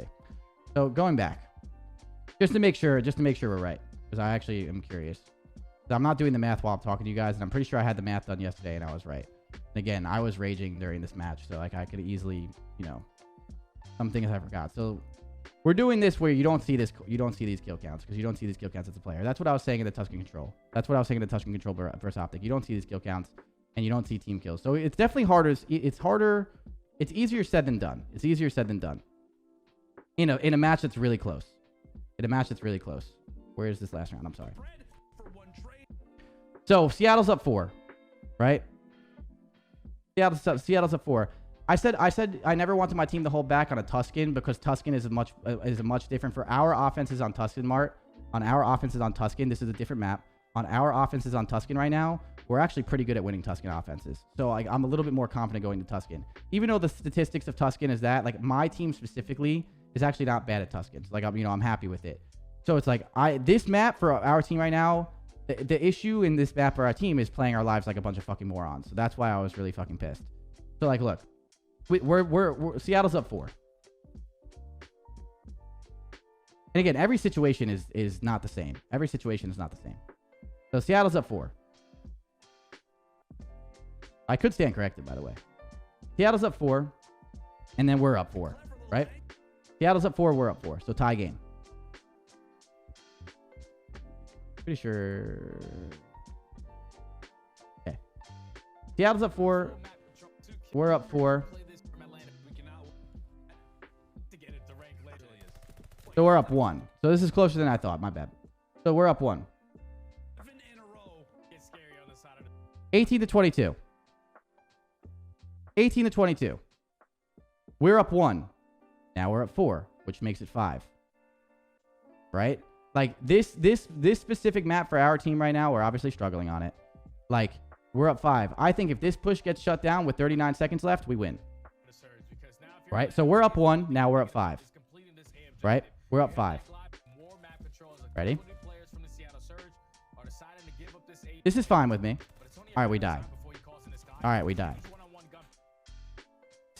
So going back, just to make sure we're right because I actually am curious. I'm not doing the math while I'm talking to you guys, and I'm pretty sure I had the math done yesterday, and I was right. And again, I was raging during this match, so like I could easily, you know, some things I forgot. So we're doing this where you don't see these kill counts because you don't see these kill counts as a player. That's what I was saying in the Tuscan control. That's what I was saying in the Tuscan control versus Optic. You don't see these kill counts, and you don't see team kills. So it's definitely harder. It's harder. It's easier said than done. It's easier said than done. In a match that's really close. In a match that's really close. Where is this last round? I'm sorry. So Seattle's up 4, right? Seattle's up 4. I said I never wanted my team to hold back on a Tuscan because Tuscan is a much different for our offenses on Tuscan Mart. On our offenses on Tuscan, this is a different map. On our offenses on Tuscan right now, we're actually pretty good at winning Tuscan offenses. So like I'm a little bit more confident going to Tuscan. Even though the statistics of Tuscan is that like my team specifically is actually not bad at Tuscans. Like I'm happy with it. So it's like this map for our team right now. The issue in this map for our team is playing our lives like a bunch of fucking morons. So that's why I was really fucking pissed. So like, look, we're Seattle's up 4. And again, every situation is not the same. Every situation is not the same. So Seattle's up 4. I could stand corrected, by the way. Seattle's up 4, and then we're up 4, right? Seattle's up 4, we're up 4. So tie game. Pretty sure. Okay. Seattle's up 4. We're up 4. So we're up 1. So this is closer than I thought. My bad. So we're up 1. 18 to 22. 18 to 22. We're up 1. Now we're up 4, which makes it 5. Right? Like, this specific map for our team right now, we're obviously struggling on it. Like, we're up 5. I think if this push gets shut down with 39 seconds left, we win. Right? So we're up 1. Now we're up 5. Right? We're up 5. Ready? This is fine with me. All right, we die. All right, we die.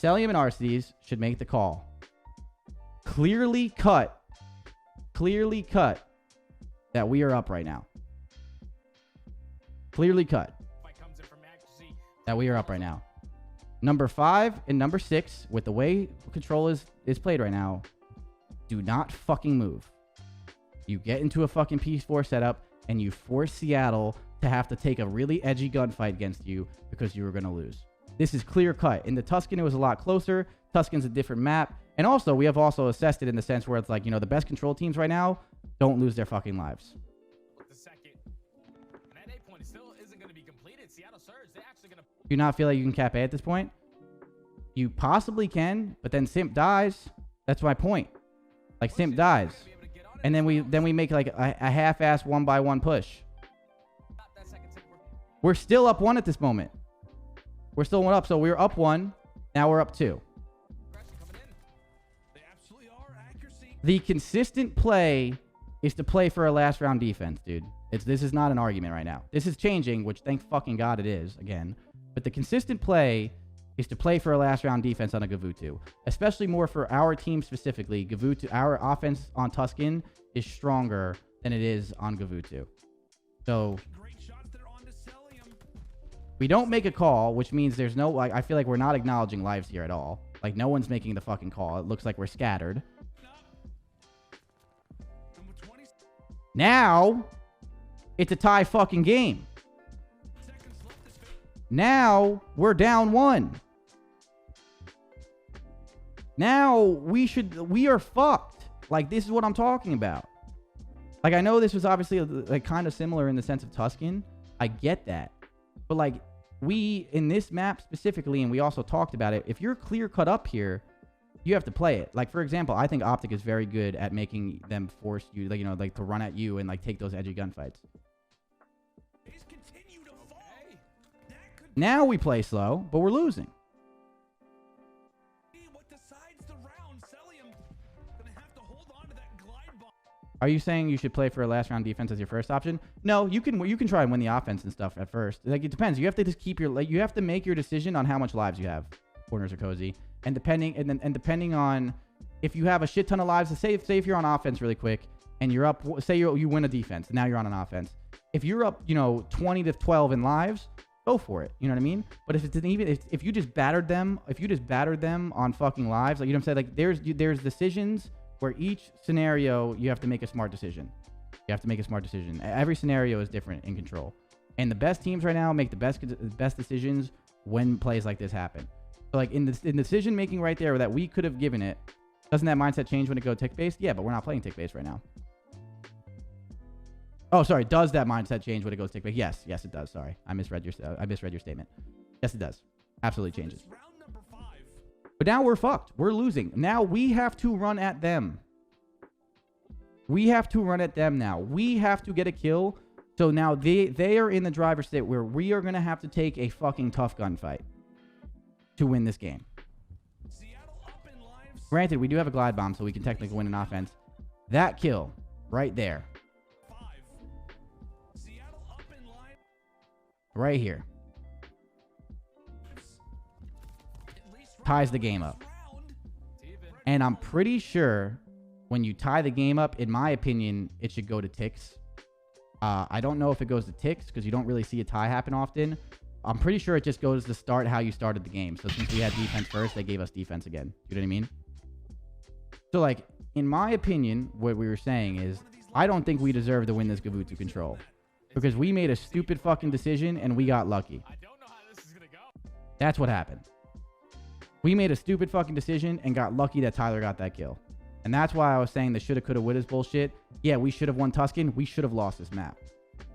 Celium and RCs should make the call. Clearly cut that we are up right now. Clearly cut that we are up right now. Number 5 and number 6, with the way control is played right now, do not fucking move. You get into a fucking P4 setup and you force Seattle to have to take a really edgy gunfight against you because you were going to lose. This is clear cut. In the Tuscan, it was a lot closer. Tuscan's a different map. And also, we have also assessed it in the sense where it's like, you know, the best control teams right now don't lose their fucking lives. Do you not feel like you can cap A at this point? You possibly can, but then Simp dies. That's my point. Like, Simp dies. And then we make like a half-ass 1-by-1 push. We're still up 1 at this moment. We're still 1 up. So we're up 1. Now we're up 2. The consistent play is to play for a last round defense, dude. This is not an argument right now. This is changing, which thank fucking God it is, again. But the consistent play is to play for a last round defense on a Gavutu. Especially more for our team specifically. Gavutu, our offense on Tuscan is stronger than it is on Gavutu. So we don't make a call, which means there's no, like, I feel like we're not acknowledging lives here at all. Like, no one's making the fucking call. It looks like we're scattered. Now, it's a tie fucking game. Now, we're down 1. Now, we are fucked. Like, this is what I'm talking about. Like, I know this was obviously like kind of similar in the sense of Tuscan. I get that. But like, we, in this map specifically, and we also talked about it, if you're clear cut up here, you have to play it. Like, for example, I think Optic is very good at making them force you, like, you know, like to run at you and like take those edgy gunfights. Now we play slow, but we're losing. Are you saying you should play for a last round defense as your first option? No, you can try and win the offense and stuff at first. Like, it depends. You have to just keep your, like, you have to make your decision on how much lives you have. Corners are cozy. And depending on if you have a shit ton of lives, say if you're on offense really quick and you're up, say you win a defense, and now you're on an offense. If you're up, you know, 20 to 12 in lives, go for it. You know what I mean? But if you just battered them, on fucking lives, like, you know what I'm saying? Like, there's decisions where each scenario you have to make a smart decision. You have to make a smart decision. Every scenario is different in control. And the best teams right now make the best decisions when plays like this happen. So like in decision making right there that we could have given it, doesn't that mindset change when it go tick based? Yeah, but we're not playing tick based right now. Oh, sorry. Does that mindset change when it goes tick based? Yes, it does. Sorry, I misread your statement. Yes, it does. Absolutely changes. But now we're fucked. We're losing. Now we have to run at them. We have to run at them now. We have to get a kill. So now they are in the driver's seat where we are going to have to take a fucking tough gunfight to win this game. Granted, we do have a glide bomb, so we can technically win an offense. That kill right there. Right here. Ties the game up. And I'm pretty sure when you tie the game up, in my opinion, it should go to ticks. I don't know if it goes to ticks because you don't really see a tie happen often. I'm pretty sure it just goes to start how you started the game. So since we had defense first, they gave us defense again. You know what I mean? So like, in my opinion, what we were saying is, I don't think we deserve to win this Gavutu control. Because we made a stupid fucking decision and we got lucky. That's what happened. We made a stupid fucking decision and got lucky that Tyler got that kill. And that's why I was saying the shoulda, coulda, woulda is bullshit. Yeah, we should have won Tuscan. We should have lost this map.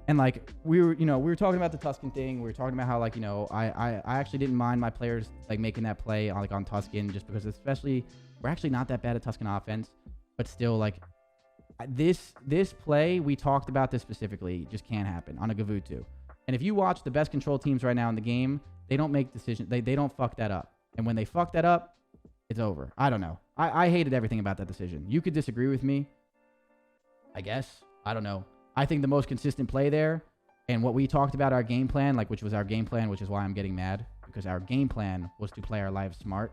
And like, we were talking about the Tuscan thing. We were talking about how, like, you know, I actually didn't mind my players like making that play on, like, on Tuscan, just because especially we're actually not that bad at Tuscan offense, but still, like, this play, we talked about this specifically, just can't happen on a Gavutu. And if you watch the best control teams right now in the game, they don't make decisions. They don't fuck that up. And when they fuck that up, it's over. I don't know. I hated everything about that decision. You could disagree with me, I guess. I don't know. I think the most consistent play there, and what we talked about our game plan, like which was our game plan, which is why I'm getting mad, because our game plan was to play our lives smart.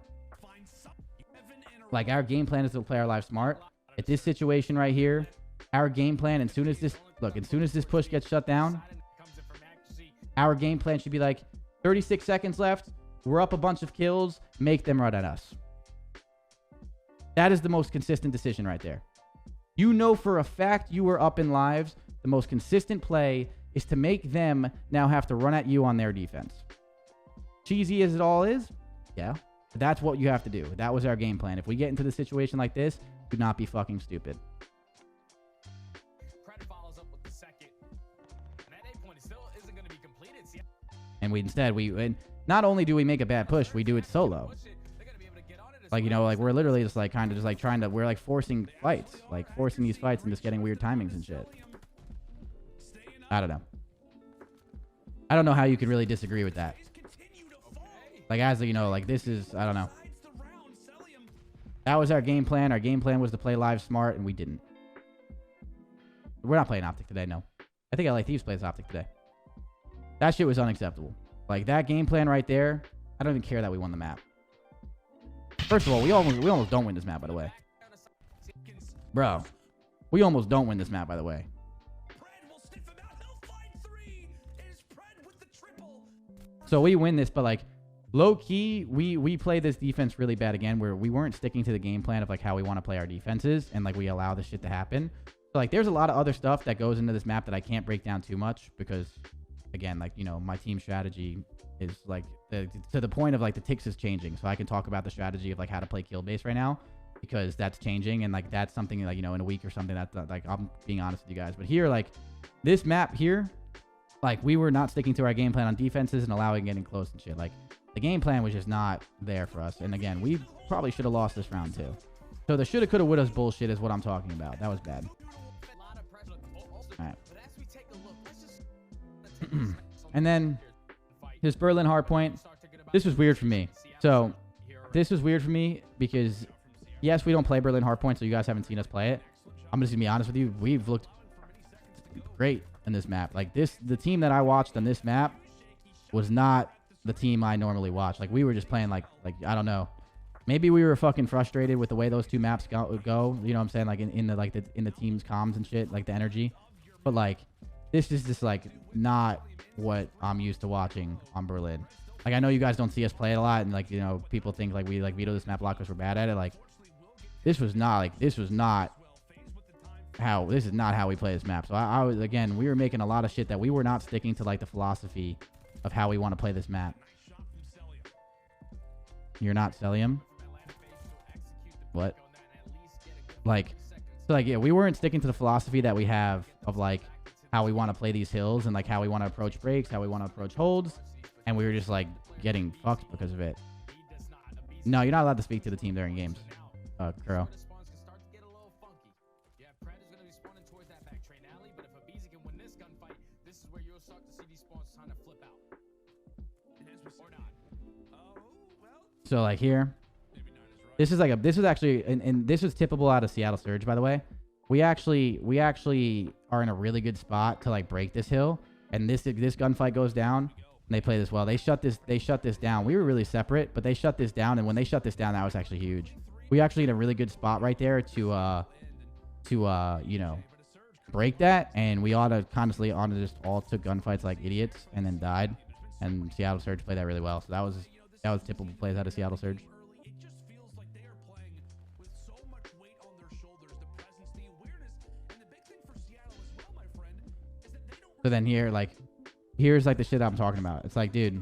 Like our game plan is to play our lives smart. At this situation right here, our game plan, as soon as this push gets shut down, our game plan should be like 36 seconds left. We're up a bunch of kills. Make them run at us. That is the most consistent decision right there. You know for a fact you were up in lives. The most consistent play is to make them now have to run at you on their defense. Cheesy as it all is, yeah. That's what you have to do. That was our game plan. If we get into the situation like this, do not be fucking stupid. And and not only do we make a bad push, we do it solo. Like, you know, like we're literally just like kind of just like trying to, we're like forcing fights, like forcing these fights and just getting weird timings and shit. I don't know. I don't know how you could really disagree with that. Like, as you know, like this is, I don't know. That was our game plan. Our game plan was to play live smart, and we didn't. We're not playing Optic today, no. I think LA Thieves plays Optic today. That shit was unacceptable. Like, that game plan right there, I don't even care that we won the map. First of all, we almost don't win this map, by the way. Bro, we almost don't win this map, by the way. So we win this, but like, low key, we play this defense really bad again, where we weren't sticking to the game plan of like how we want to play our defenses, and like we allow this shit to happen. So like, there's a lot of other stuff that goes into this map that I can't break down too much because, again, like, you know, my team strategy is like to the point of like the ticks is changing. So I can talk about the strategy of like how to play kill base right now because that's changing, and like that's something like, you know, in a week or something that like I'm being honest with you guys. But here, like this map here, like we were not sticking to our game plan on defenses and allowing getting close and shit. Like the game plan was just not there for us. And again, we probably should have lost this round too. So the shoulda, coulda, woulda's bullshit is what I'm talking about. That was bad. All right. And then his Berlin Hardpoint. This was weird for me. So this was weird for me because yes, we don't play Berlin Hardpoint, so you guys haven't seen us play it. I'm just gonna be honest with you. We've looked great in this map. Like the team that I watched on this map was not the team I normally watch. Like we were just playing like I don't know. Maybe we were fucking frustrated with the way those two maps go. You know what I'm saying? Like in the team's comms and shit, like the energy. But like this is just like not what I'm used to watching on Berlin. Like I know you guys don't see us play it a lot, and like, you know, people think like we like veto this map a lot because we're bad at it. Like this is not how we play this map. So I was, again, we were making a lot of shit that we were not sticking to like the philosophy of how we want to play this map. You're not Celium? What? Like, so like, yeah, we weren't sticking to the philosophy that we have of like how we want to play these hills and like how we want to approach breaks, how we want to approach holds, and we were just like getting fucked because of it. No, you're not allowed to speak to the team during games, Kuro. So like here, this was actually, and this was tippable out of Seattle Surge, by the way. We actually are in a really good spot to like break this hill, and this gunfight goes down, and they play this well. They shut this down. We were really separate, but they shut this down, and when they shut this down, that was actually huge. We actually in a really good spot right there to you know, break that, and we constantly just all took gunfights like idiots and then died, and Seattle Surge played that really well. So that was typical plays out of Seattle Surge. So then here, like, here's like the shit I'm talking about. It's like, dude,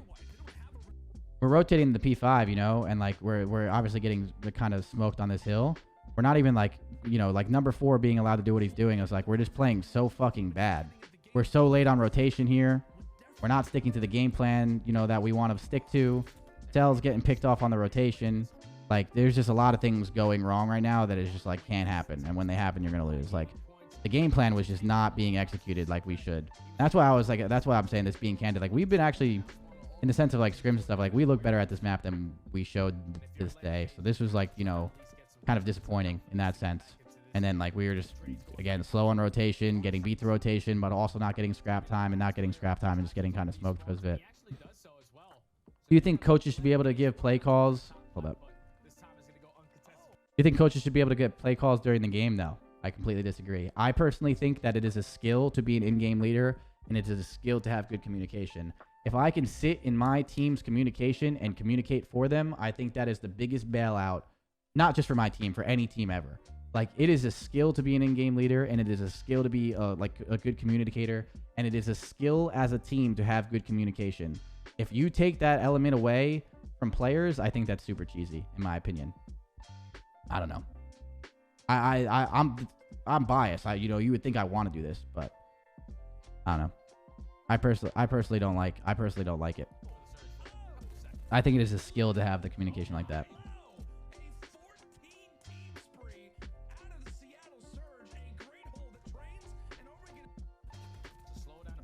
we're rotating the P5, you know, and like we're obviously getting the kind of smoked on this hill. We're not even like, you know, like number 4 being allowed to do what he's doing. It's like we're just playing so fucking bad. We're so late on rotation here. We're not sticking to the game plan, you know, that we want to stick to. Cell's getting picked off on the rotation. Like, there's just a lot of things going wrong right now that is just like can't happen. And when they happen, you're gonna lose. Like, The game plan was just not being executed like we should. That's why I was like, that's why I'm saying this being candid. Like, we've been actually, in the sense of like scrims and stuff, like we look better at this map than we showed this day. So this was like, you know, kind of disappointing in that sense. And then like we were just, again, slow on rotation, getting beat to rotation, but also not getting scrap time and not getting scrap time and just getting kind of smoked because of it. Do you think coaches should be able to give play calls? Hold up. Do you think coaches should be able to get play calls during the game? No, I completely disagree. I personally think that it is a skill to be an in-game leader, and it is a skill to have good communication. If I can sit in my team's communication and communicate for them, I think that is the biggest bailout, not just for my team, for any team ever. Like, it is a skill to be an in-game leader, and it is a skill to be like a good communicator, and it is a skill as a team to have good communication. If you take that element away from players, I think that's super cheesy, in my opinion. I don't know. I'm biased. You know, you would think I want to do this, but I don't know. I personally don't like it. I think it is a skill to have the communication like that.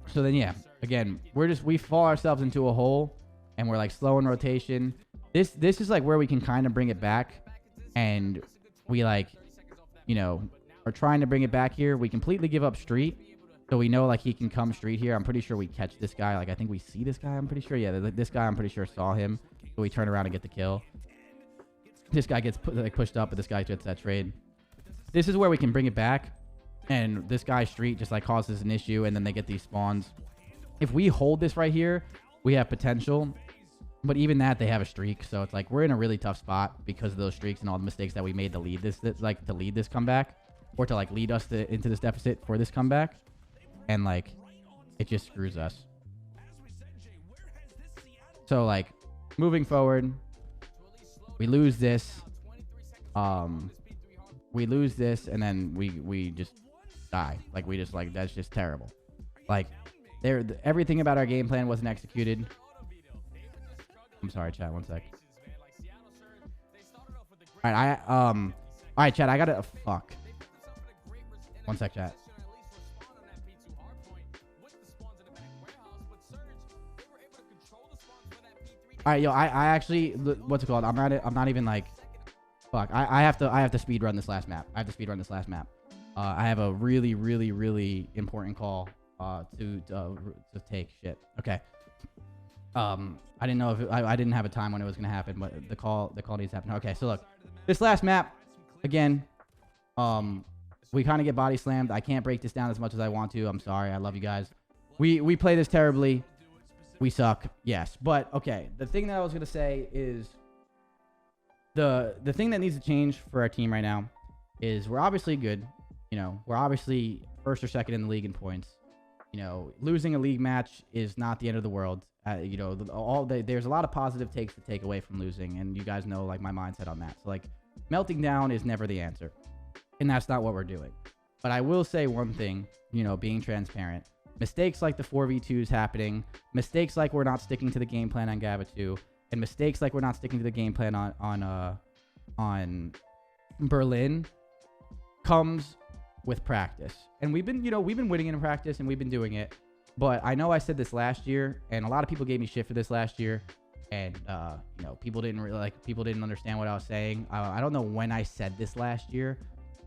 So then, yeah, again, we fall ourselves into a hole, and we're like slow in rotation. This is like where we can kind of bring it back, and we like, you know, are trying to bring it back here. We completely give up street, so we know like he can come street here. I'm pretty sure we catch this guy. Like, I think we see this guy. I'm pretty sure. Yeah, this guy I'm pretty sure saw him, so we turn around and get the kill. This guy gets pushed up, but this guy gets that trade. This is where we can bring it back. And this guy street just like causes an issue, and then they get these spawns. If we hold this right here, we have potential. But even that, they have a streak. So it's like we're in a really tough spot because of those streaks and all the mistakes that we made to lead this comeback, or to like lead us into this deficit for this comeback. And like, it just screws us. So like, moving forward, we lose this. We lose this, and then we just die. Like, we just like, that's just terrible. Like, everything about our game plan wasn't executed. I'm sorry, chat. One sec. All right, all right, chat. I gotta fuck. One sec, chat. All right, yo. I actually, what's it called? I'm not even like, fuck. I have to speed run this last map. I have a really, really, really important call to take. Shit. Okay. I didn't know if I didn't have a time when it was gonna happen, but the call needs to happen. Okay, so look, this last map, again, we kind of get body slammed. I can't break this down as much as I want to. I'm sorry. I love you guys. We play this terribly. We suck. Yes, but okay. The thing that I was gonna say is the thing that needs to change for our team right now is we're obviously good. You know, we're obviously first or second in the league in points. You know, losing a league match is not the end of the world. You know, there's a lot of positive takes to take away from losing, and you guys know like my mindset on that. So like, melting down is never the answer, and that's not what we're doing. But I will say one thing, you know, being transparent. Mistakes like the 4v2s happening, mistakes like we're not sticking to the game plan on Gavutu, and mistakes like we're not sticking to the game plan on Berlin comes with practice. And we've been winning in practice, and we've been doing it. But I know I said this last year, and a lot of people gave me shit for this last year, and you know, people didn't understand what I was saying. I don't know when I said this last year,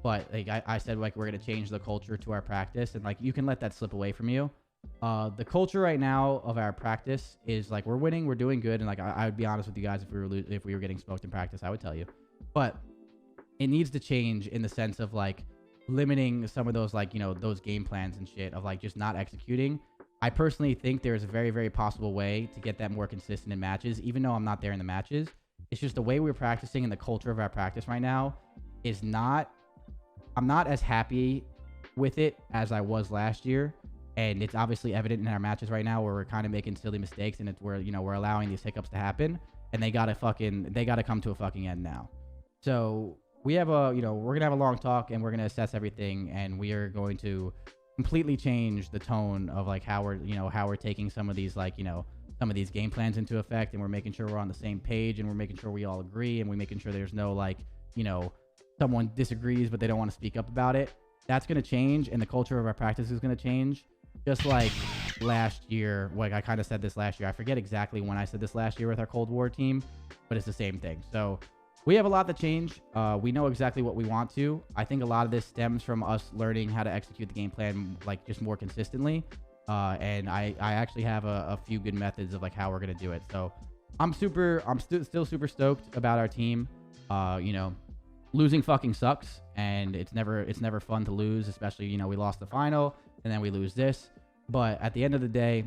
but like I said, like, we're gonna change the culture to our practice, and like, you can let that slip away from you. The culture right now of our practice is like, we're winning, we're doing good, and like, I would be honest with you guys, if we were getting smoked in practice, I would tell you. But it needs to change in the sense of like limiting some of those, like, you know, those game plans and shit of like just not executing. I personally think there's a very, very possible way to get that more consistent in matches, even though I'm not there in the matches. It's just the way we're practicing and the culture of our practice right now is not, I'm not as happy with it as I was last year. And it's obviously evident in our matches right now where we're kind of making silly mistakes, and it's where, you know, we're allowing these hiccups to happen, and they gotta come to a fucking end now. So we have we're gonna have a long talk, and we're gonna assess everything, and we are going to completely change the tone of like how we're taking some of these, like, you know, some of these game plans into effect, and we're making sure we're on the same page, and we're making sure we all agree, and we're making sure there's no, like, you know, someone disagrees but they don't want to speak up about it. that's going to change, and the culture of our practice is going to change. Just like last year, like I kind of said this last year. I forget exactly when I said this last year with our Cold War team, but it's the same thing. So we have a lot to change. We know exactly what we want to. I think a lot of this stems from us learning how to execute the game plan, like just more consistently. And I actually have a few good methods of like how we're going to do it. So I'm still super stoked about our team. You know, losing fucking sucks, and it's never fun to lose, especially, you know, we lost the final and then we lose this. But at the end of the day,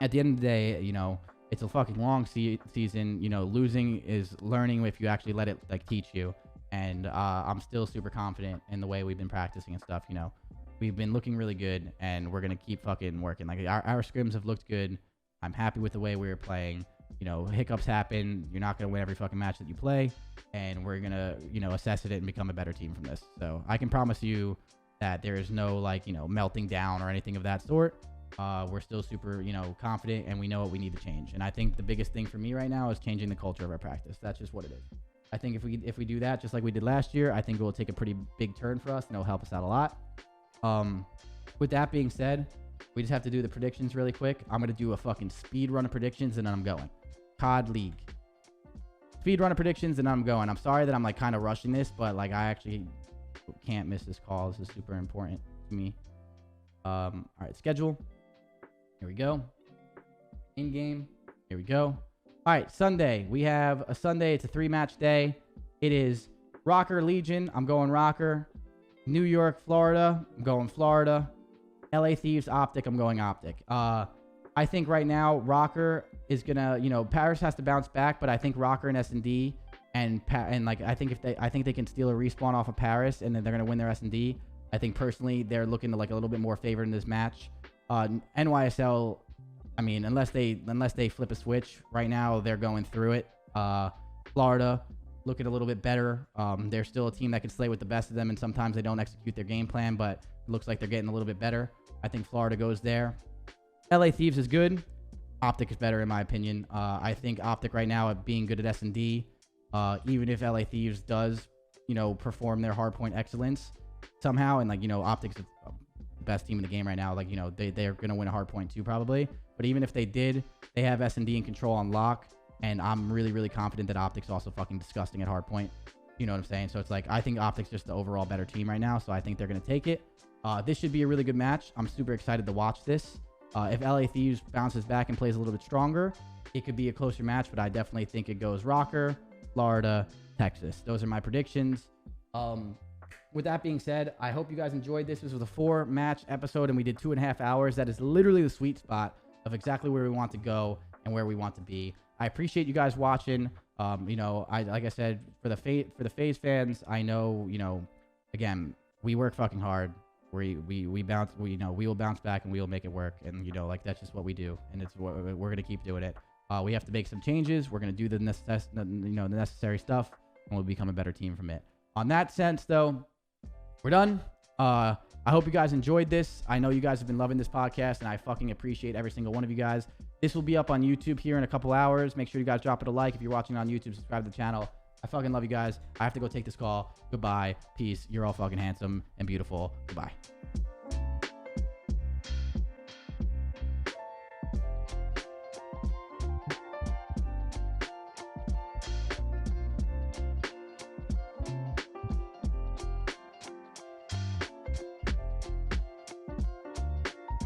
you know, it's a fucking long season. You know, losing is learning if you actually let it like teach you. And I'm still super confident in the way we've been practicing and stuff. You know, we've been looking really good, and we're gonna keep fucking working. Like our scrims have looked good. I'm happy with the way we were playing. You know, hiccups happen. You're not gonna win every fucking match that you play, and we're gonna, you know, assess it and become a better team from this. So I can promise you that there is no like, you know, melting down or anything of that sort. We're still super, you know, confident, and we know what we need to change. And I think the biggest thing for me right now is changing the culture of our practice. That's just what it is. I think if we do that just like we did last year, I think it will take a pretty big turn for us, and it'll help us out a lot. With that being said, we just have to do the predictions really quick. I'm gonna do a fucking speed run of predictions, and then I'm going. COD League. Speed run of predictions, and I'm going. I'm sorry that I'm like kind of rushing this, but like I actually can't miss this call. This is super important to me. All right, schedule. Here we go. In game. Here we go. All right, Sunday. We have a Sunday. It's a 3-match day. It is ROKKR Legion. I'm going ROKKR. New York, Florida. I'm going Florida. LA Thieves, Optic. I'm going Optic. I think right now ROKKR is gonna, you know, Paris has to bounce back, but I think ROKKR and SND and like I think they can steal a respawn off of Paris, and then they're gonna win their SND. I think personally they're looking to like a little bit more favored in this match. NYSL, I mean, unless they flip a switch right now, they're going through it. Florida looking a little bit better. They're still a team that can slay with the best of them, and sometimes they don't execute their game plan, but it looks like they're getting a little bit better. I think Florida goes there. LA Thieves is good. Optic is better in my opinion. I think Optic right now at being good at S&D, even if LA Thieves does, you know, perform their hardpoint excellence somehow, and like, you know, Optic's the best team in the game right now. Like, you know, they're gonna win a hardpoint too probably. But even if they did, they have S&D and control on lock, and I'm really confident that Optic's also fucking disgusting at hardpoint. You know what I'm saying? So it's like I think Optic's just the overall better team right now. So I think they're gonna take it. This should be a really good match. I'm super excited to watch this. If LA Thieves bounces back and plays a little bit stronger, it could be a closer match, but I definitely think it goes ROKKR, Florida, Texas. Those are my predictions. With that being said, I hope you guys enjoyed this. This was a 4-match episode, and we did 2.5 hours. That is literally the sweet spot of exactly where we want to go and where we want to be. I appreciate you guys watching. You know, like I said, for the FaZe fans, I know, you know, again, we work fucking hard. We will bounce back, and we will make it work. And, you know, like, that's just what we do, and it's what we're going to keep doing it. We have to make some changes. We're going to do the necessary stuff, and we'll become a better team from it. On that sense, though, we're done. I hope you guys enjoyed this. I know you guys have been loving this podcast, and I fucking appreciate every single one of you guys. This will be up on YouTube here in a couple hours. Make sure you guys drop it a like. If you're watching on YouTube, subscribe to the channel. I fucking love you guys. I have to go take this call. Goodbye. Peace. You're all fucking handsome and beautiful. Goodbye.